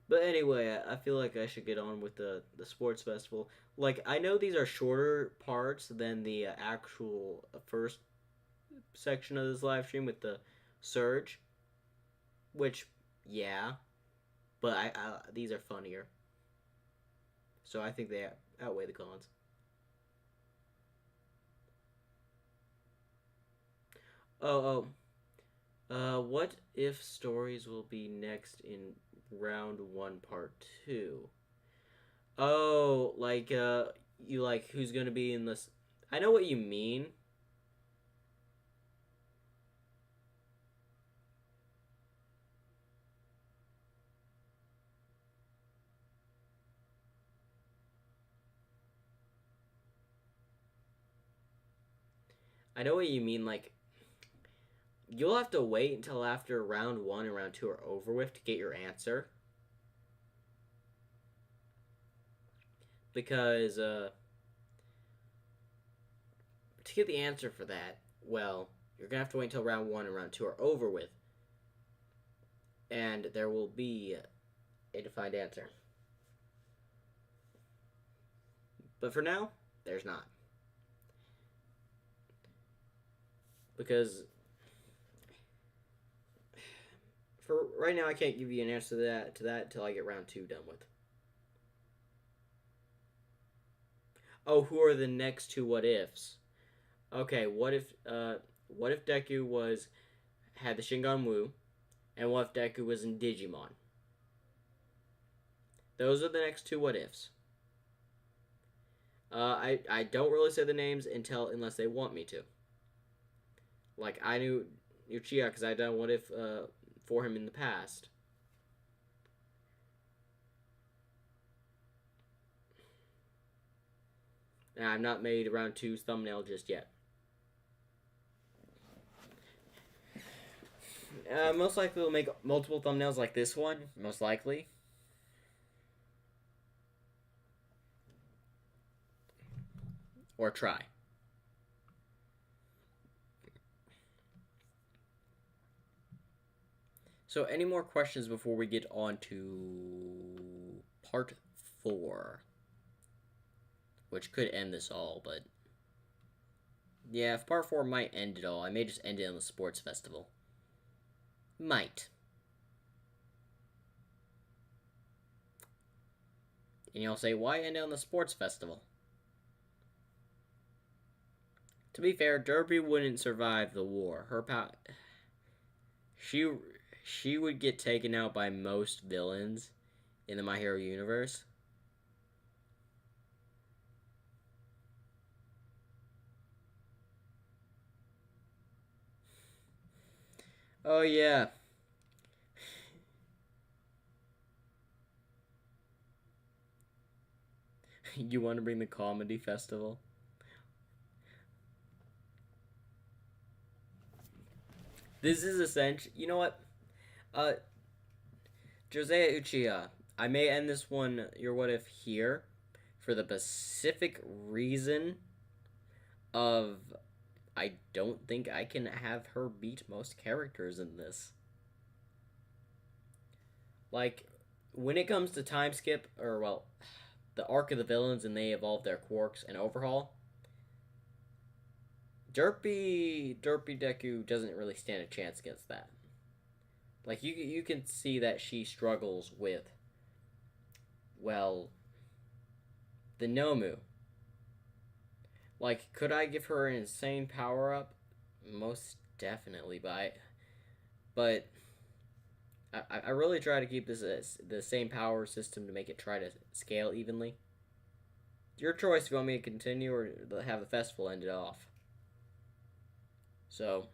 But anyway, I feel like I should get on with the sports festival. Like, I know these are shorter parts than the actual first section of this live stream with the surge. Which, yeah. But these are funnier. So I think they outweigh the cons. Oh. What if stories will be next in round 1, part 2? Oh, like, you like who's gonna be in this? I know what you mean. I know what you mean. Like, you'll have to wait until after round 1 and round 2 are over with to get your answer. Because, to get the answer for that, well, you're gonna have to wait until round 1 and round 2 are over with. And there will be a defined answer. But for now, there's not. Because for right now, I can't give you an answer to that until I get round 2 done with. Oh, who are the next 2 what ifs? Okay, what if Deku had the Shingon Wu, and what if Deku was in Digimon? Those are the next two what ifs. I don't really say the names unless they want me to. Like I knew Uchiha because I done what if for him in the past. And I've not made round two's thumbnail just yet. Most likely we'll make multiple thumbnails like this one. Most likely. Or try. So, any more questions before we get on to part 4? Which could end this all, but... Yeah, if part 4 might end it all, I may just end it on the sports festival. Might. And you'll say, why end it on the sports festival? To be fair, Derpy wouldn't survive the war. She would get taken out by most villains in the My Hero universe. Oh yeah. You want to bring the comedy festival? This is essential. You know what? Josei Uchiha. I may end this one, your what if, here for the specific reason of I don't think I can have her beat most characters in this. Like, when it comes to time skip, or, well, the arc of the villains and they evolve their quirks and overhaul, Derpy Deku doesn't really stand a chance against that. Like, you can see that she struggles with, well, the Nomu. Like, could I give her an insane power up? Most definitely, but I really try to keep this the same power system to make it try to scale evenly. Your choice if you want me to continue or have the festival ended off. So,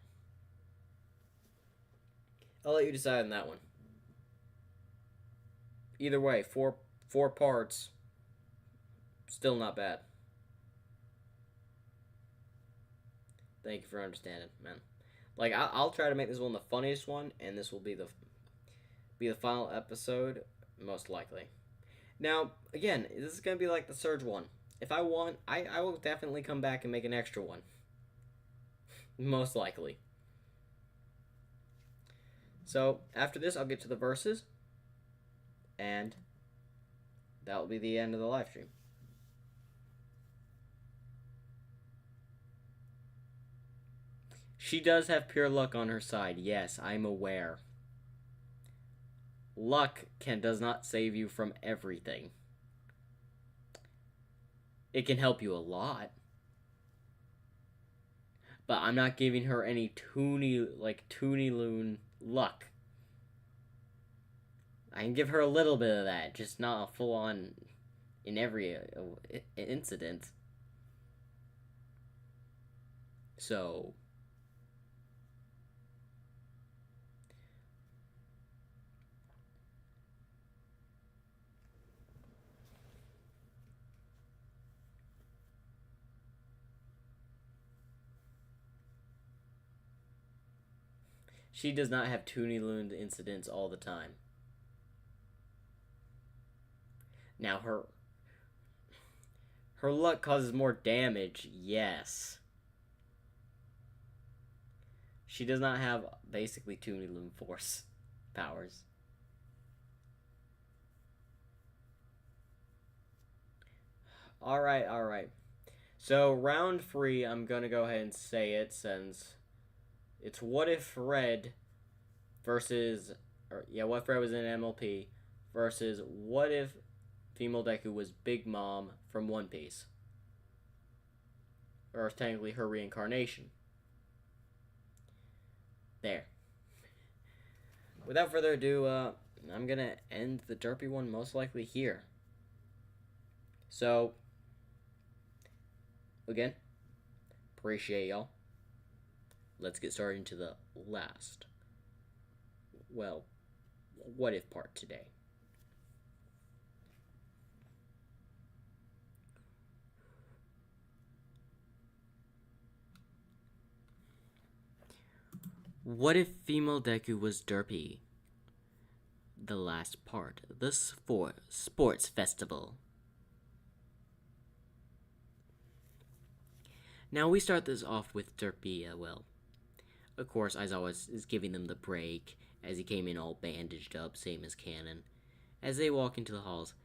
I'll let you decide on that one. Either way, four parts, still not bad. Thank you for understanding, man. Like I'll try to make this one the funniest one, and this will be the final episode, most likely. Now, again, this is gonna be like the Surge one. If I want, I will definitely come back and make an extra one. Most likely. So after this, I'll get to the verses, and that will be the end of the live stream. She does have pure luck on her side. Yes, I'm aware. Luck does not save you from everything. It can help you a lot. But I'm not giving her any Toonie Loon luck. I can give her a little bit of that, just not a full on in every incident. So, she does not have Toonie Loon incidents all the time. Now her luck causes more damage, yes. She does not have basically Toonie Loon force powers. Alright. So round 3, I'm gonna go ahead and say it since it's what if Red versus what if Red was in MLP versus what if female Deku was Big Mom from One Piece. Or technically her reincarnation. There. Without further ado, I'm gonna end the derpy one most likely here. So, again, appreciate y'all. Let's get started into the last, well, what if part today. What if female Deku was derpy? The last part, the sports festival. Now we start this off with derpy, well, of course, as always, is giving them the break as he came in all bandaged up, same as Canon. As they walk into the halls,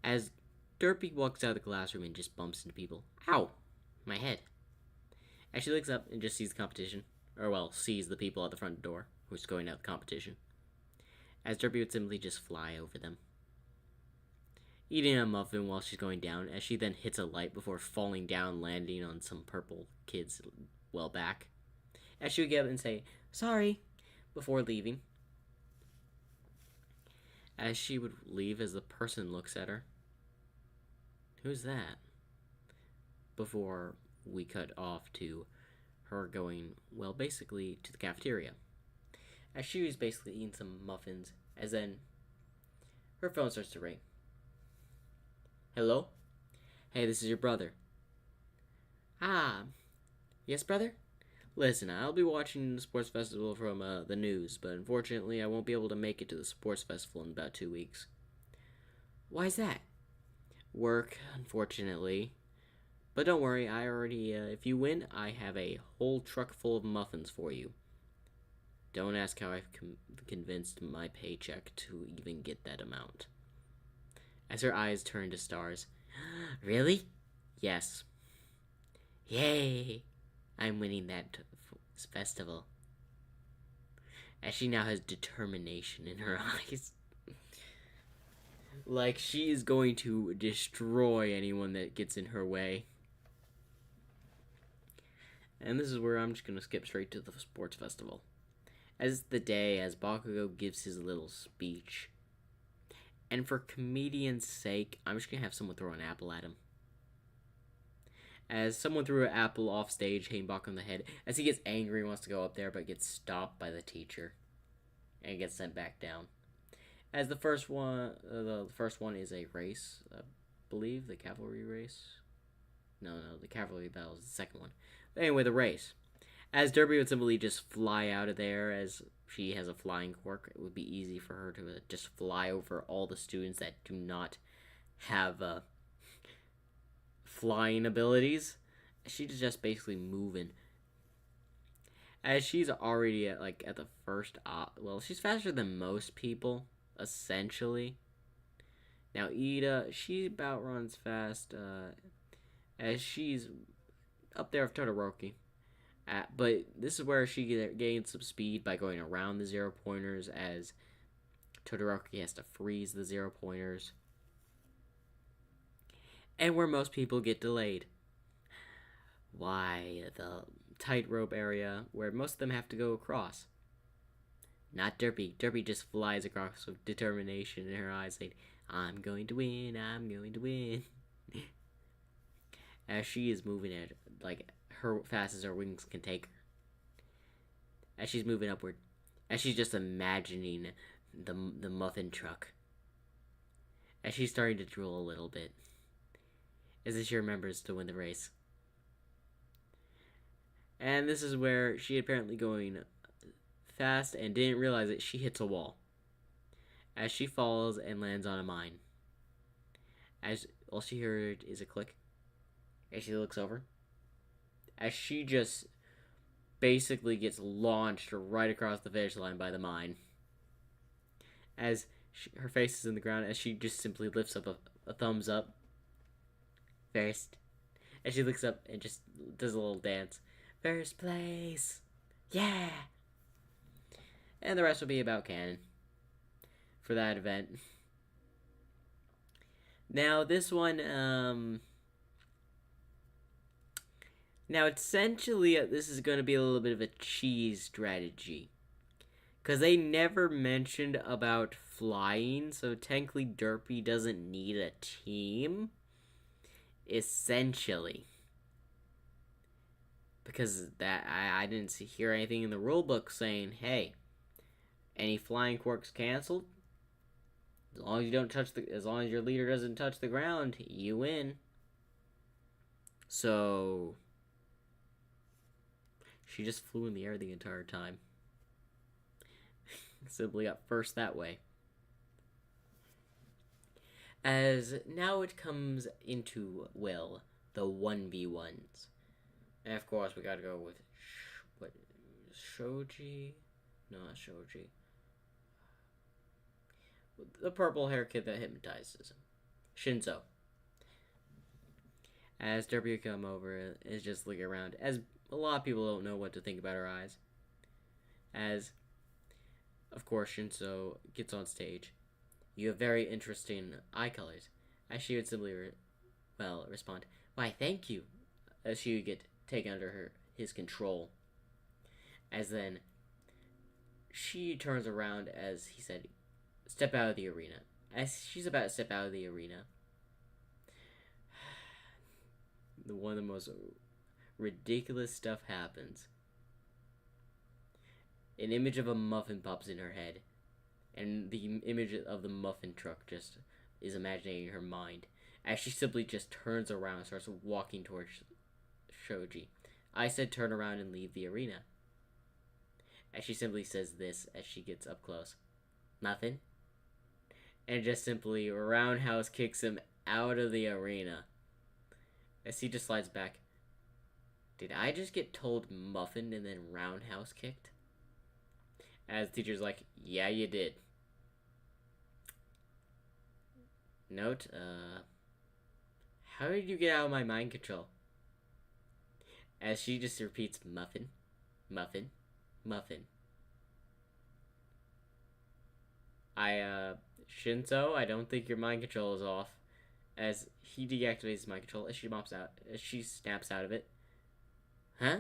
as Derpy walks out of the classroom and just bumps into people. Ow! My head. As she looks up and just sees the competition, or well, sees the people at the front door who's going out the competition. As Derpy would simply just fly over them, eating a muffin while she's going down, as she then hits a light before falling down, landing on some purple kid's well back. As she would get up and say, sorry, before leaving. As she would leave, as the person looks at her. Who's that? Before we cut off to her going, well, basically to the cafeteria. As she was basically eating some muffins, as then her phone starts to ring. Hello? Hey, this is your brother. Ah, yes, brother? Listen, I'll be watching the sports festival from the news, but unfortunately I won't be able to make it to the sports festival in about 2 weeks. Why is that? Work, unfortunately. But don't worry, I already, if you win, I have a whole truck full of muffins for you. Don't ask how I've convinced my paycheck to even get that amount. As her eyes turn to stars. Really? Yes. Yay! I'm winning that festival. As she now has determination in her eyes. Like she is going to destroy anyone that gets in her way. And this is where I'm just going to skip straight to the sports festival. As the day, as Bakugo gives his little speech. And for comedian's sake, I'm just going to have someone throw an apple at him. As someone threw an apple off stage, hitting Bakugo on the head. As he gets angry and wants to go up there, but gets stopped by the teacher. And gets sent back down. As the first one is a race, I believe, the cavalry race. No, the cavalry battle is the second one. But anyway, the race. As Derby would simply just fly out of there, as she has a flying quirk, it would be easy for her to just fly over all the students that do not have flying abilities. She's just basically moving. As she's already at the first, well, she's faster than most people, essentially. Now Ida, she about runs fast, as she's up there with Todoroki. But this is where she gains some speed by going around the 0 pointers, as Todoroki has to freeze the 0 pointers. And where most people get delayed. Why, the tightrope area where most of them have to go across. Not Derpy. Derpy just flies across with determination in her eyes, saying, I'm going to win, I'm going to win. As she is moving at her fast as her wings can take her. As she's moving upward. As she's just imagining the muffin truck. As she's starting to drool a little bit. As she remembers to win the race. And this is where she apparently going fast and didn't realize that she hits a wall. As she falls and lands on a mine. As all she heard is a click. As she looks over. As she just basically gets launched right across the finish line by the mine. As her face is in the ground, as she just simply lifts up a thumbs up. First. As she looks up and just does a little dance. First place. Yeah. And the rest will be about canon for that event. Now this one, now essentially this is going to be a little bit of a cheese strategy. Because they never mentioned about flying, so technically Derpy doesn't need a team. Essentially. Because that I didn't hear anything in the rulebook saying, hey, any flying quirks canceled? As long as your leader doesn't touch the ground, you win. So she just flew in the air the entire time. Simply got first that way. As now it comes into, well, the 1v1s. And of course, we gotta go with, Shoji? No, not Shoji. The purple hair kid that hypnotizes him. Shinzo. As Derpy come over, is just looking around. As a lot of people don't know what to think about her eyes. As, of course, Shinzo gets on stage. You have very interesting eye colors. As she would simply, respond, why, thank you. As she would get taken under his control. As then, she turns around as he said, step out of the arena. As she's about to step out of the arena, one of the most ridiculous stuff happens. An image of a muffin pops in her head, and the image of the muffin truck just is imagining in her mind, as she simply just turns around and starts walking towards Shoji. I said turn around and leave the arena. As she simply says this as she gets up close. Muffin? And just simply roundhouse kicks him out of the arena. As he just slides back. Did I just get told muffin and then roundhouse kicked? As the teacher's like, yeah, you did. Note, how did you get out of my mind control? As she just repeats, muffin, muffin, muffin. Shinzo, I don't think your mind control is off. As he deactivates his mind control, as she snaps out of it. Huh?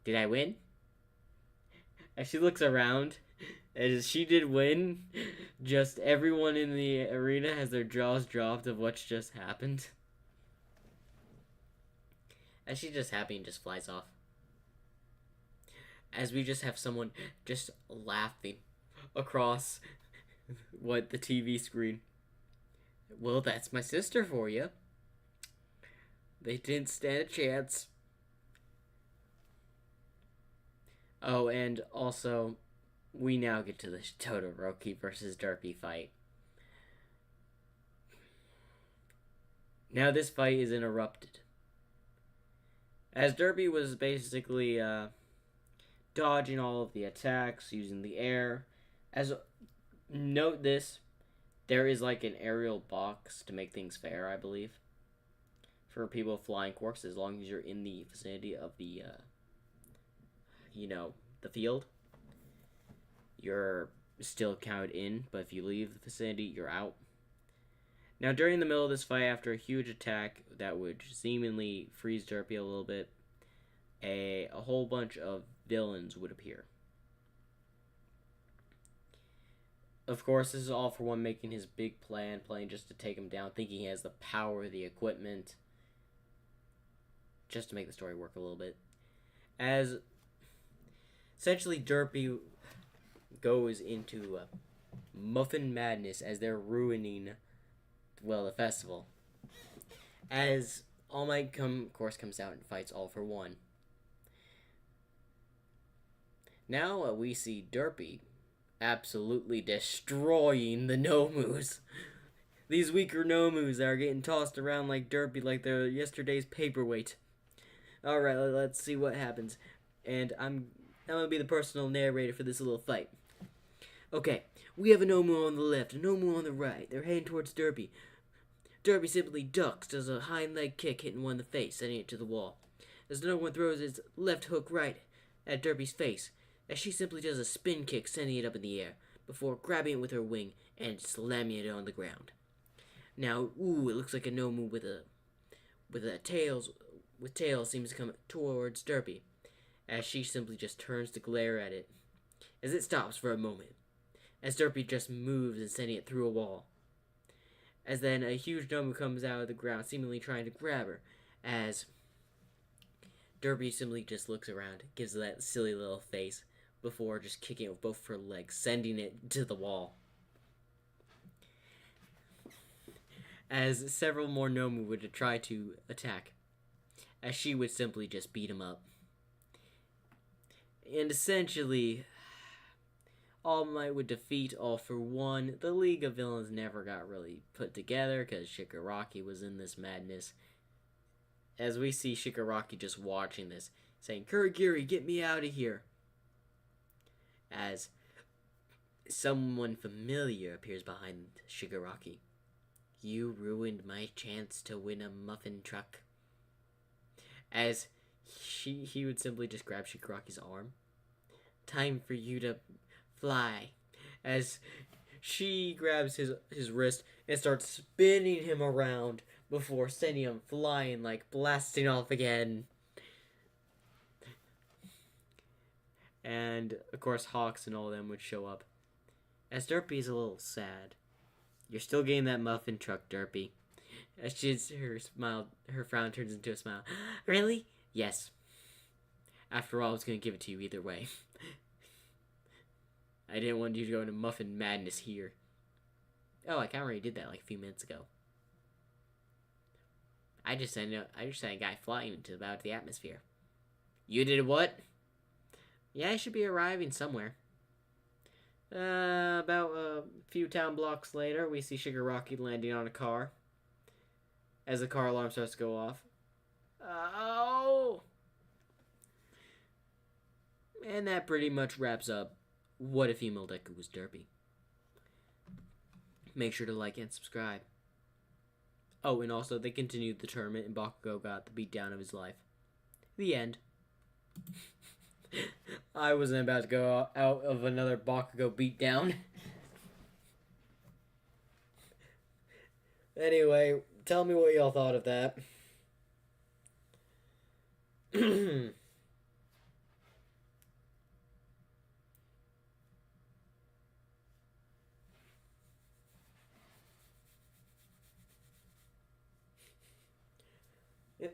Did I win? As she looks around, as she did win, just everyone in the arena has their jaws dropped of what's just happened. As she's just happy and just flies off. As we just have someone just laughing across the TV screen. Well, that's my sister for you. They didn't stand a chance. Oh, and also, we now get to the Todoroki versus Derpy fight. Now this fight is interrupted. As Derpy was basically dodging all of the attacks, using the air. As note this, there is like an aerial box to make things fair, I believe. For people flying quirks, as long as you're in the vicinity of the the field, you're still counted in, but if you leave the vicinity, you're out. Now, during the middle of this fight, after a huge attack that would seemingly freeze Derpy a little bit, a whole bunch of villains would appear. Of course, this is all for one making his big plan, playing just to take him down, thinking he has the power, the equipment, just to make the story work a little bit. As essentially Derpy goes into muffin madness as they're ruining, the festival. As All Might comes out and fights All for One. Now we see Derpy absolutely destroying the Nomus. These weaker Nomus are getting tossed around like Derpy like they're yesterday's paperweight. Alright, let's see what happens. And I'm gonna be the personal narrator for this little fight. Okay, we have a Nomu on the left, a Nomu on the right. They're heading towards Derpy. Derpy simply ducks, does a hind leg kick, hitting one in the face, sending it to the wall. As the one throws its left hook right at Derpy's face, as she simply does a spin kick, sending it up in the air, before grabbing it with her wing and slamming it on the ground. Now, it looks like a Nomu with tails seems to come towards Derpy, as she simply just turns to glare at it. as it stops for a moment, as Derpy just moves and sending it through a wall. As then a huge Nomu comes out of the ground, seemingly trying to grab her, as Derpy simply just looks around, gives that silly little face, before just kicking it with both her legs, sending it to the wall. As several more Nomu would try to attack, as she would simply just beat him up. And essentially, All Might would defeat All for One. The League of Villains never got really put together because Shigaraki was in this madness. As we see Shigaraki just watching this, saying, "Kurogiri, get me out of here." As someone familiar appears behind Shigaraki. "You ruined my chance to win a muffin truck." As he would simply just grab Shigaraki's arm. "Time for you to fly." As she grabs his wrist and starts spinning him around before sending him flying, like blasting off again. And of course Hawks and all of them would show up. As Derpy's a little sad. "You're still getting that muffin truck, Derpy." As her frown turns into a smile. "Really?" "Yes. After all, I was going to give it to you either way. I didn't want you to go into muffin madness here." "Oh, I kind of already did that like a few minutes ago. I just sent a guy flying into about the atmosphere." "You did what?" "Yeah, I should be arriving somewhere." About a few town blocks later, we see Shigaraki landing on a car. As the car alarm starts to go off. Oh! And that pretty much wraps up What If Female Deku Was Derpy. Make sure to like and subscribe. Oh, and also they continued the tournament and Bakugo got the beatdown of his life. The end. I wasn't about to go out of another Bakugo beatdown. Anyway, tell me what y'all thought of that.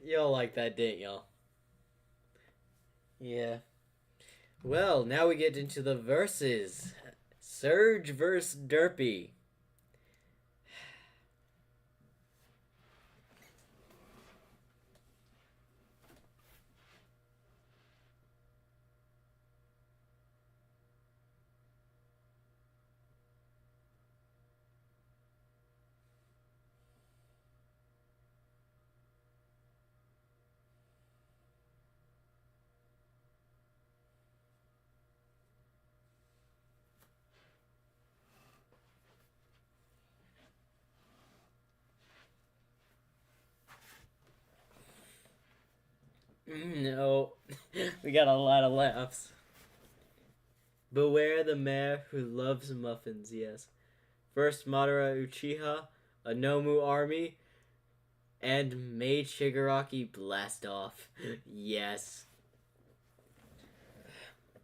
Y'all like that, didn't y'all? Yeah. Well, now we get into the verses. Surge versus Derpy. No, we got a lot of laughs. Beware the mare who loves muffins, yes. First Madara Uchiha, a Nomu army, and made Shigaraki blast off. Yes.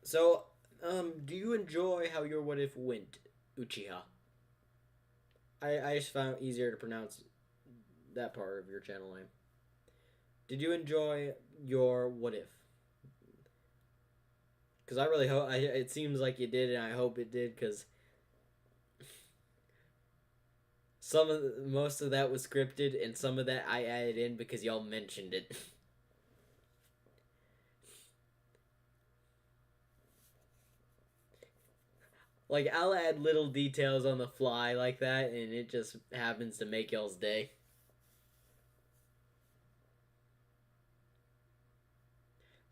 So, do you enjoy how your What If went, Uchiha? I just found it easier to pronounce that part of your channel name. Did you enjoy your What If? Because I really hope, it seems like you did, and I hope it did, because most of that was scripted, and some of that I added in because y'all mentioned it. Like, I'll add little details on the fly like that, and it just happens to make y'all's day.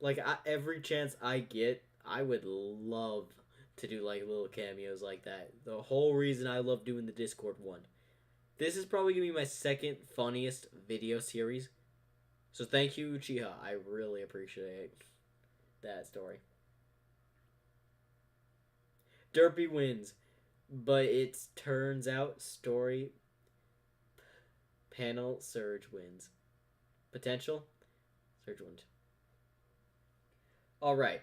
Like, every chance I get, I would love to do, like, little cameos like that. The whole reason I love doing the Discord one. This is probably going to be my second funniest video series. So thank you, Uchiha. I really appreciate that story. Derpy wins, but it turns out story panel Surge wins. Potential? Surge wins. Alright.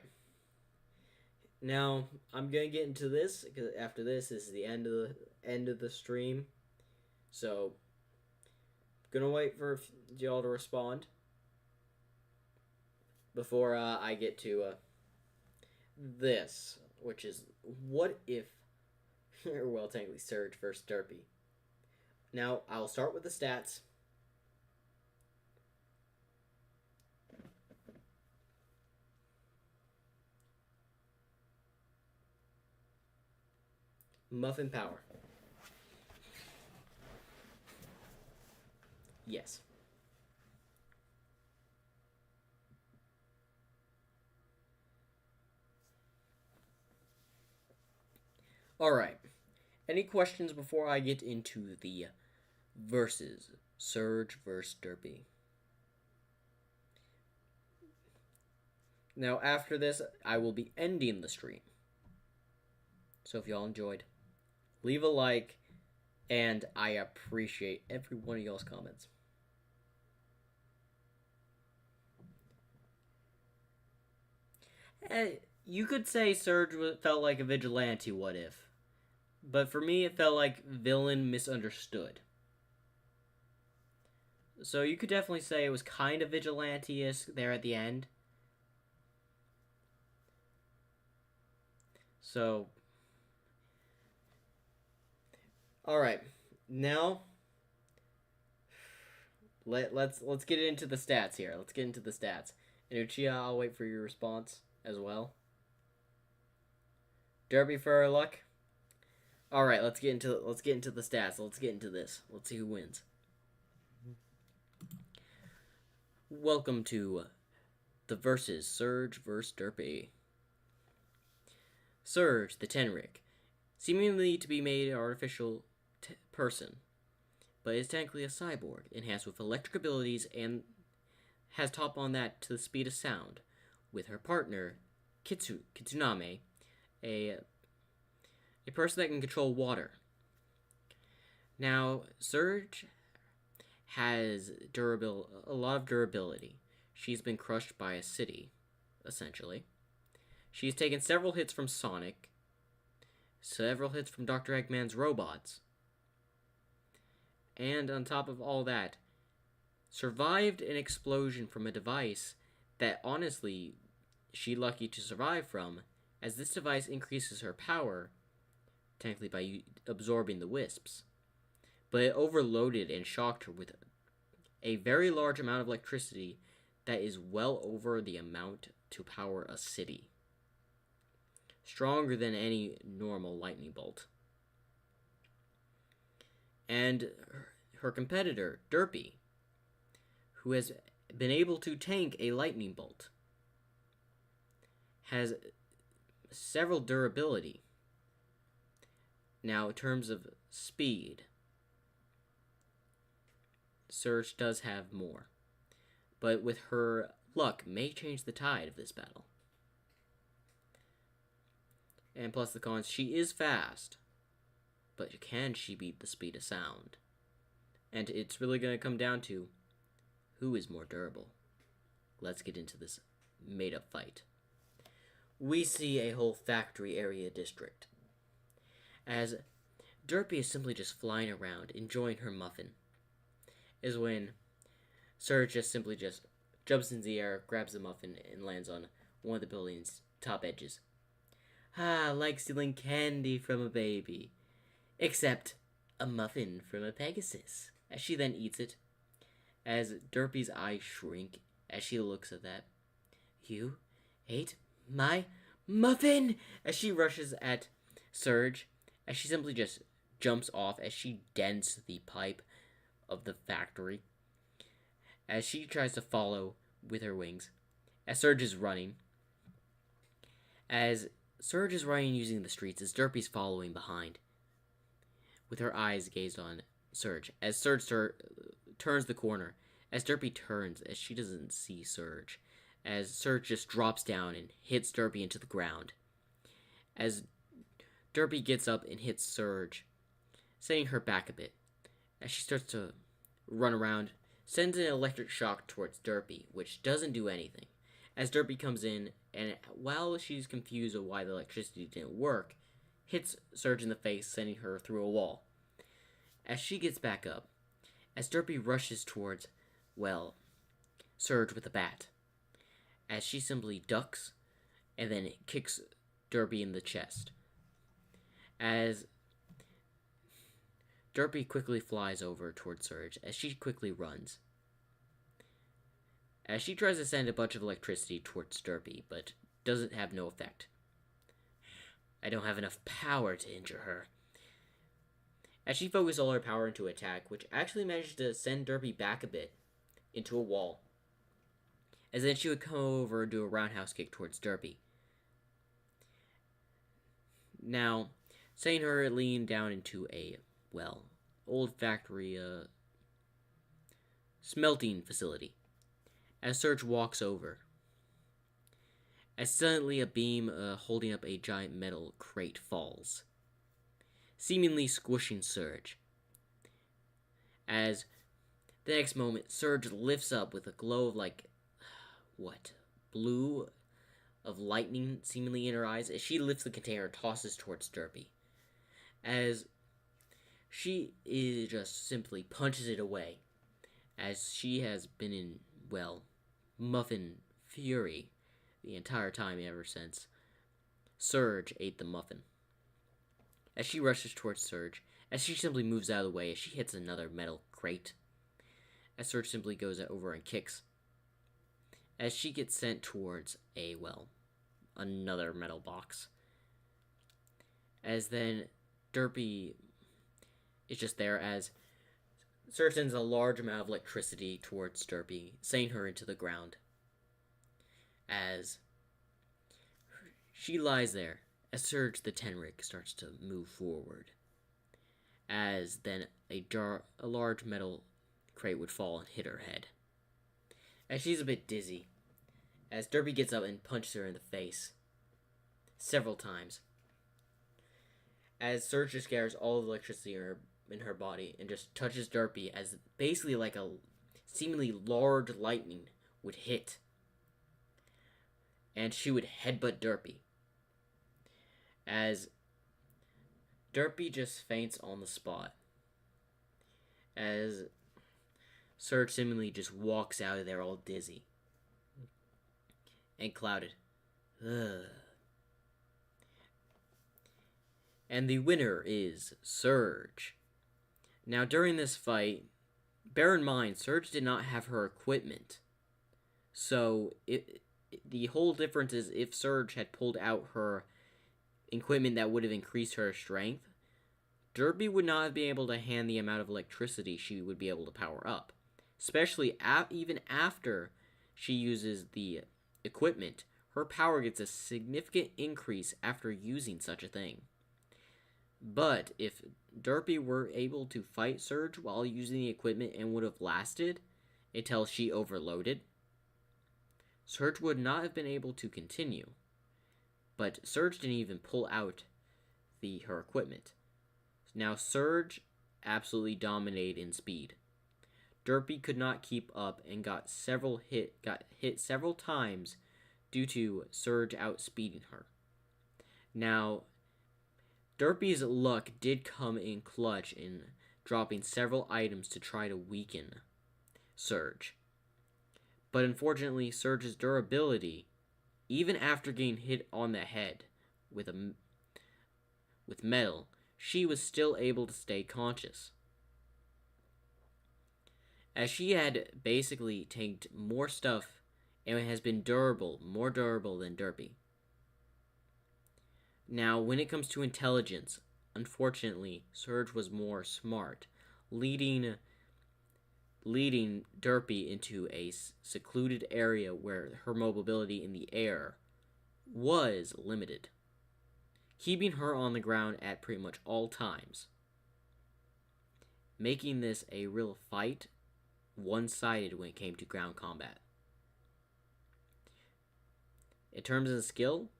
Now I'm gonna get into this because after this is the end of the stream. So gonna wait for y'all to respond before I get to this, which is what if, well, technically Surge versus Derpy. Now I'll start with the stats. Muffin power. Yes. All right. Any questions before I get into the versus Surge versus Derpy? Now, after this, I will be ending the stream. So if y'all enjoyed, leave a like, and I appreciate every one of y'all's comments. You could say Surge felt like a vigilante, what if? But for me, it felt like villain misunderstood. So you could definitely say it was kind of vigilante-esque there at the end. So, all right, now let's get into the stats here. Let's get into the stats. And Uchiha, I'll wait for your response as well. Derby for our luck. All right, let's get into the stats. Let's get into this. Let's see who wins. Welcome to the versus Surge versus Derpy. Surge, the Tenrik, seemingly to be made an artificial person, but is technically a cyborg, enhanced with electric abilities and has top on that to the speed of sound, with her partner, Kitsuname, a person that can control water. Now, Surge has a lot of durability. She's been crushed by a city, essentially. She's taken several hits from Sonic, several hits from Dr. Eggman's robots, and on top of all that, survived an explosion from a device that honestly she lucky to survive from, as this device increases her power, technically by absorbing the wisps. But it overloaded and shocked her with a very large amount of electricity that is well over the amount to power a city. Stronger than any normal lightning bolt. And her competitor, Derpy, who has been able to tank a lightning bolt, has several durability. Now, in terms of speed, Surge does have more, but with her luck may change the tide of this battle. And plus the cons, she is fast, but can she beat the speed of sound? And it's really going to come down to who is more durable. Let's get into this made-up fight. We see a whole factory area district, as Derpy is simply just flying around, enjoying her muffin. Is when Surge just simply just jumps into the air, grabs the muffin, and lands on one of the building's top edges. Like stealing candy from a baby. Except a muffin from a Pegasus. As she then eats it, as Derpy's eyes shrink as she looks at that. You ate my muffin! As she rushes at Surge, as she simply just jumps off as she dents the pipe of the factory, as she tries to follow with her wings, as Surge is running using the streets, as Derpy's following behind, with her eyes gazed on Surge, as Surge turns the corner, as Derpy turns, as she doesn't see Surge, as Surge just drops down and hits Derpy into the ground, as Derpy gets up and hits Surge, sending her back a bit, as she starts to run around, sends an electric shock towards Derpy, which doesn't do anything, as Derpy comes in, and while she's confused of why the electricity didn't work, hits Surge in the face, sending her through a wall. As she gets back up, as Derpy rushes towards, well, Surge with a bat, as she simply ducks and then kicks Derpy in the chest. As Derpy quickly flies over towards Surge, as she quickly runs. As she tries to send a bunch of electricity towards Derpy, but doesn't have no effect. I don't have enough power to injure her. As she focuses all her power into attack, which actually manages to send Derpy back a bit into a wall. As then she would come over and do a roundhouse kick towards Derpy. Now, sending her lean down into a, well, old factory, smelting facility. As Surge walks over. As suddenly a beam holding up a giant metal crate falls, seemingly squishing Surge. As the next moment, Surge lifts up with a glow of blue of lightning seemingly in her eyes as she lifts the container and tosses towards Derpy. As she is just simply punches it away, as she has been in, well, muffin fury the entire time ever since Surge ate the muffin. As she rushes towards Surge, as she simply moves out of the way as she hits another metal crate, as Surge simply goes over and kicks, as she gets sent towards another metal box. As then Derpy is just there as Surge sends a large amount of electricity towards Derpy, sending her into the ground. As she lies there, as Surge the Tenric starts to move forward. As then a large metal crate would fall and hit her head. As she's a bit dizzy, as Derpy gets up and punches her in the face several times. As Surge just scatters all of the electricity in her body and just touches Derpy as basically like a seemingly large lightning would hit. And she would headbutt Derpy. As Derpy just faints on the spot. As Surge seemingly just walks out of there all dizzy. And clouded. Ugh. And the winner is Surge. Now during this fight, bear in mind, Surge did not have her equipment. So the whole difference is if Surge had pulled out her equipment that would have increased her strength, Derpy would not have been able to hand the amount of electricity she would be able to power up. Especially even after she uses the equipment, her power gets a significant increase after using such a thing. But if Derpy were able to fight Surge while using the equipment and would have lasted until she overloaded, Surge would not have been able to continue. But Surge didn't even pull out her equipment. Now Surge absolutely dominated in speed. Derpy could not keep up and got hit several times due to Surge outspeeding her. Now, Derpy's luck did come in clutch in dropping several items to try to weaken Surge. But unfortunately, Surge's durability, even after getting hit on the head with metal, she was still able to stay conscious. As she had basically tanked more stuff and has been more durable than Derpy. Now, when it comes to intelligence, unfortunately, Surge was more smart, leading Derpy into a secluded area where her mobility in the air was limited, keeping her on the ground at pretty much all times, making this a real fight, one-sided when it came to ground combat. In terms of skill,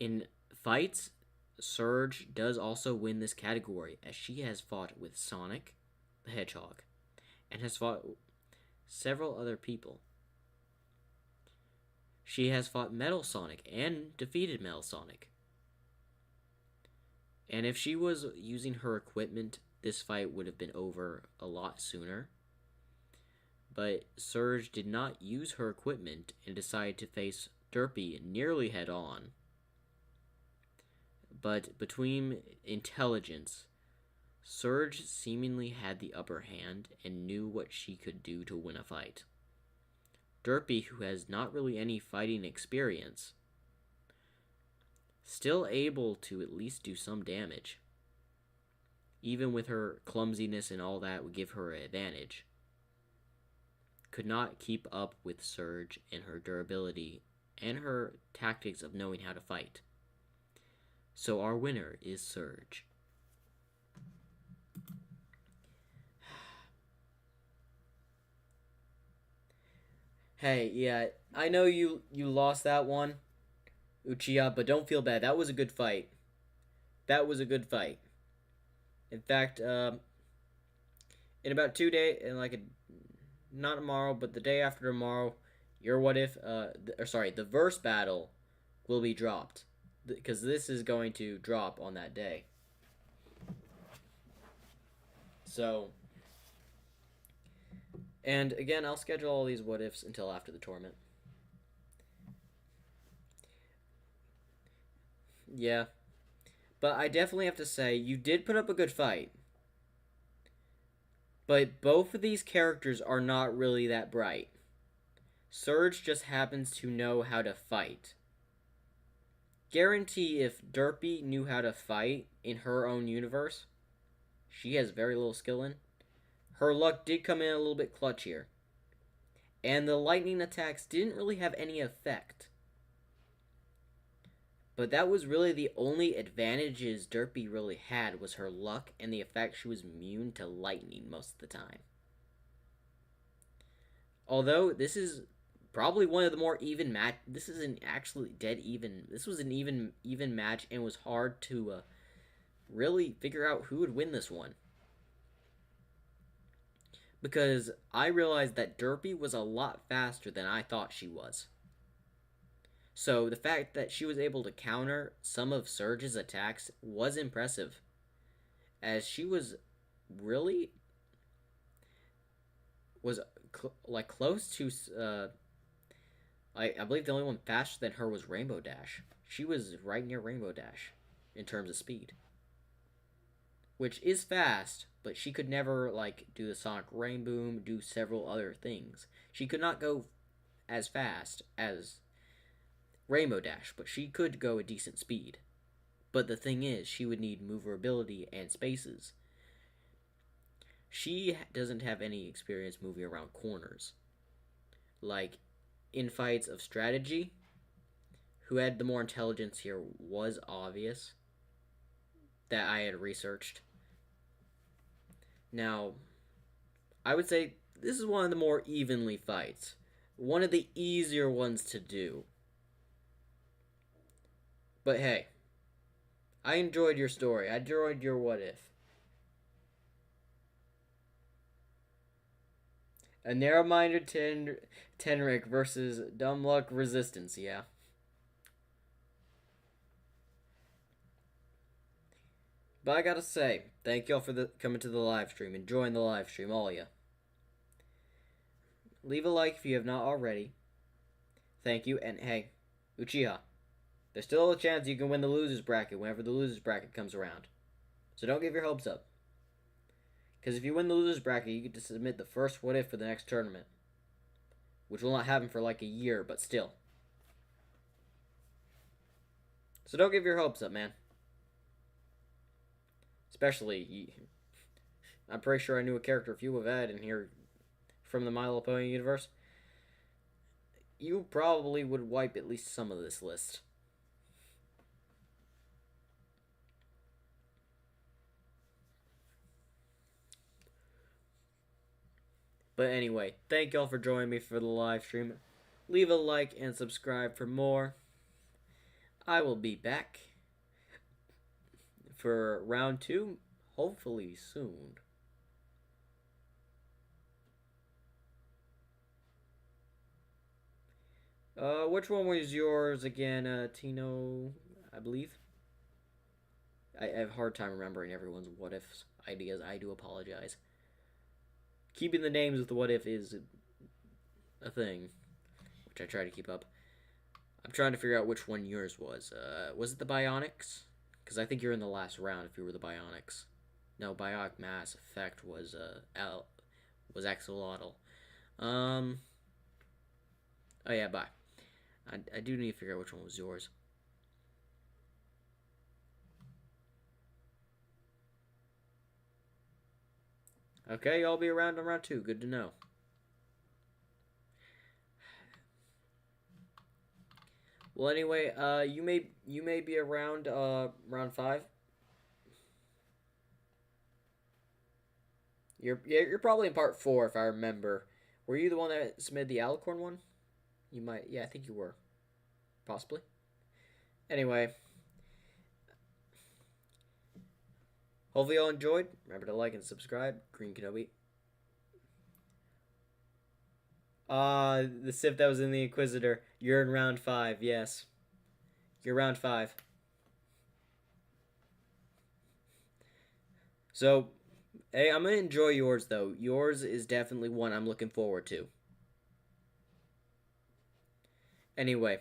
in fights, Surge does also win this category, as she has fought with Sonic the Hedgehog and has fought several other people. she has fought Metal Sonic and defeated Metal Sonic. And if she was using her equipment, this fight would have been over a lot sooner. But Surge did not use her equipment and decided to face Derpy nearly head on. But between intelligence, Surge seemingly had the upper hand and knew what she could do to win a fight. Derpy, who has not really any fighting experience, still able to at least do some damage. Even with her clumsiness and all that would give her an advantage. Could not keep up with Surge and her durability and her tactics of knowing how to fight. So our winner is Surge. Hey, yeah, I know you lost that one, Uchiha, but don't feel bad. That was a good fight. That was a good fight. In fact, in about 2 days, in like not tomorrow, but the day after tomorrow, your what if, the verse battle will be dropped, because this is going to drop on that day. So, and again, I'll schedule all these what ifs until after the tournament. Yeah, but I definitely have to say, you did put up a good fight. But both of these characters are not really that bright. Surge just happens to know how to fight. Guarantee if Derpy knew how to fight in her own universe, she has very little skill in, her luck did come in a little bit clutch here. And the lightning attacks didn't really have any effect. But that was really the only advantages Derpy really had, was her luck and the fact she was immune to lightning most of the time. Although this is probably one of the more even match. This isn't actually dead even. This was an even match, and was hard to really figure out who would win this one. Because I realized that Derpy was a lot faster than I thought she was. So the fact that she was able to counter some of Surge's attacks was impressive, as she was really close to I believe the only one faster than her was Rainbow Dash. She was right near Rainbow Dash in terms of speed, which is fast, but she could never do the Sonic Rain Boom, do several other things. She could not go as fast as Rainbow Dash, but she could go a decent speed. But the thing is, she would need movability and spaces. She doesn't have any experience moving around corners. Like, in fights of strategy, who had the more intelligence here was obvious, that I had researched. Now, I would say this is one of the more evenly fights. One of the easier ones to do. But hey, I enjoyed your story. I enjoyed your what if. A narrow-minded Tenric versus dumb luck resistance, yeah. But I gotta say, thank y'all for coming to the live stream, enjoying the live stream, all ya. Leave a like if you have not already. Thank you, and hey, Uchiha, there's still a chance you can win the losers bracket whenever the losers bracket comes around. So don't give your hopes up. Because if you win the losers bracket, you get to submit the first what if for the next tournament. Which will not happen for like a year, but still. So don't give your hopes up, man. Especially, I'm pretty sure I knew a character if you have had in here from the My Little Pony universe. You probably would wipe at least some of this list. But anyway, thank y'all for joining me for the live stream. Leave a like and subscribe for more. I will be back for round 2, hopefully soon. Which one was yours again, Tino? I believe. I have a hard time remembering everyone's what ifs ideas. I do apologize. Keeping the names with the what if is a thing, which I try to keep up. I'm trying to figure out which one yours was. Was it the Bionics? Because I think you're in the last round if you were the Bionics. No, Bionic Mass Effect was was Axolotl. Um. Oh yeah, bye. I do need to figure out which one was yours. Okay, I'll be around on round two. Good to know. Well, anyway, you may be around round five. You're probably in part four if I remember. Were you the one that submitted the Alicorn one? You might. Yeah, I think you were. Possibly. Anyway, hopefully y'all enjoyed. Remember to like and subscribe. Green Kenobi. The Sith that was in the Inquisitor. You're in round five. Yes, you're round five. So, hey, I'm gonna enjoy yours though. Yours is definitely one I'm looking forward to. Anyway,